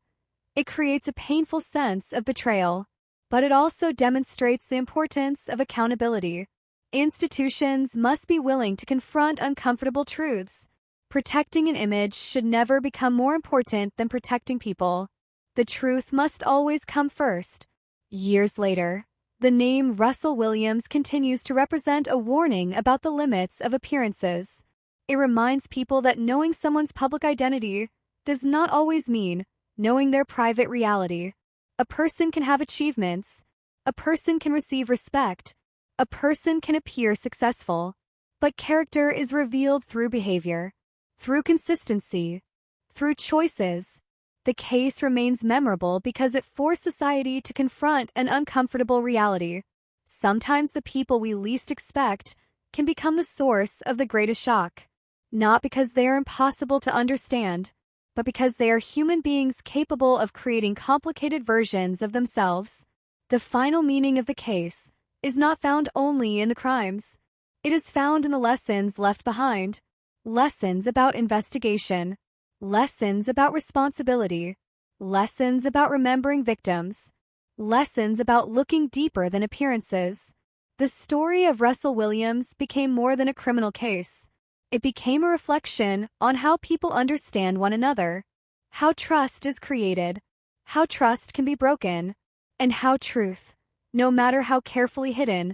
it creates a painful sense of betrayal, but it also demonstrates the importance of accountability. Institutions must be willing to confront uncomfortable truths. Protecting an image should never become more important than protecting people. The truth must always come first. Years later, the name Russell Williams continues to represent a warning about the limits of appearances. It reminds people that knowing someone's public identity does not always mean knowing their private reality. A person can have achievements, a person can receive respect, a person can appear successful, but character is revealed through behavior, through consistency, through choices. The case remains memorable because it forced society to confront an uncomfortable reality. Sometimes the people we least expect can become the source of the greatest shock, not because they are impossible to understand, but because they are human beings capable of creating complicated versions of themselves. The final meaning of the case is not found only in the crimes. It is found in the lessons left behind, lessons about investigation, lessons about responsibility, lessons about remembering victims, lessons about looking deeper than appearances. The story of Russell Williams became more than a criminal case. It became a reflection on how people understand one another, how trust is created, how trust can be broken, and how truth, no matter how carefully hidden,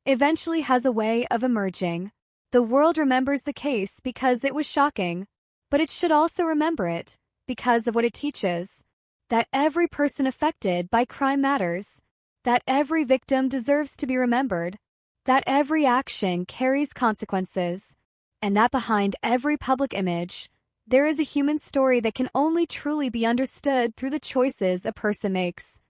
eventually has a way of emerging. The world remembers the case because it was shocking, but it should also remember it because of what it teaches: that every person affected by crime matters, that every victim deserves to be remembered, that every action carries consequences, and that behind every public image, there is a human story that can only truly be understood through the choices a person makes.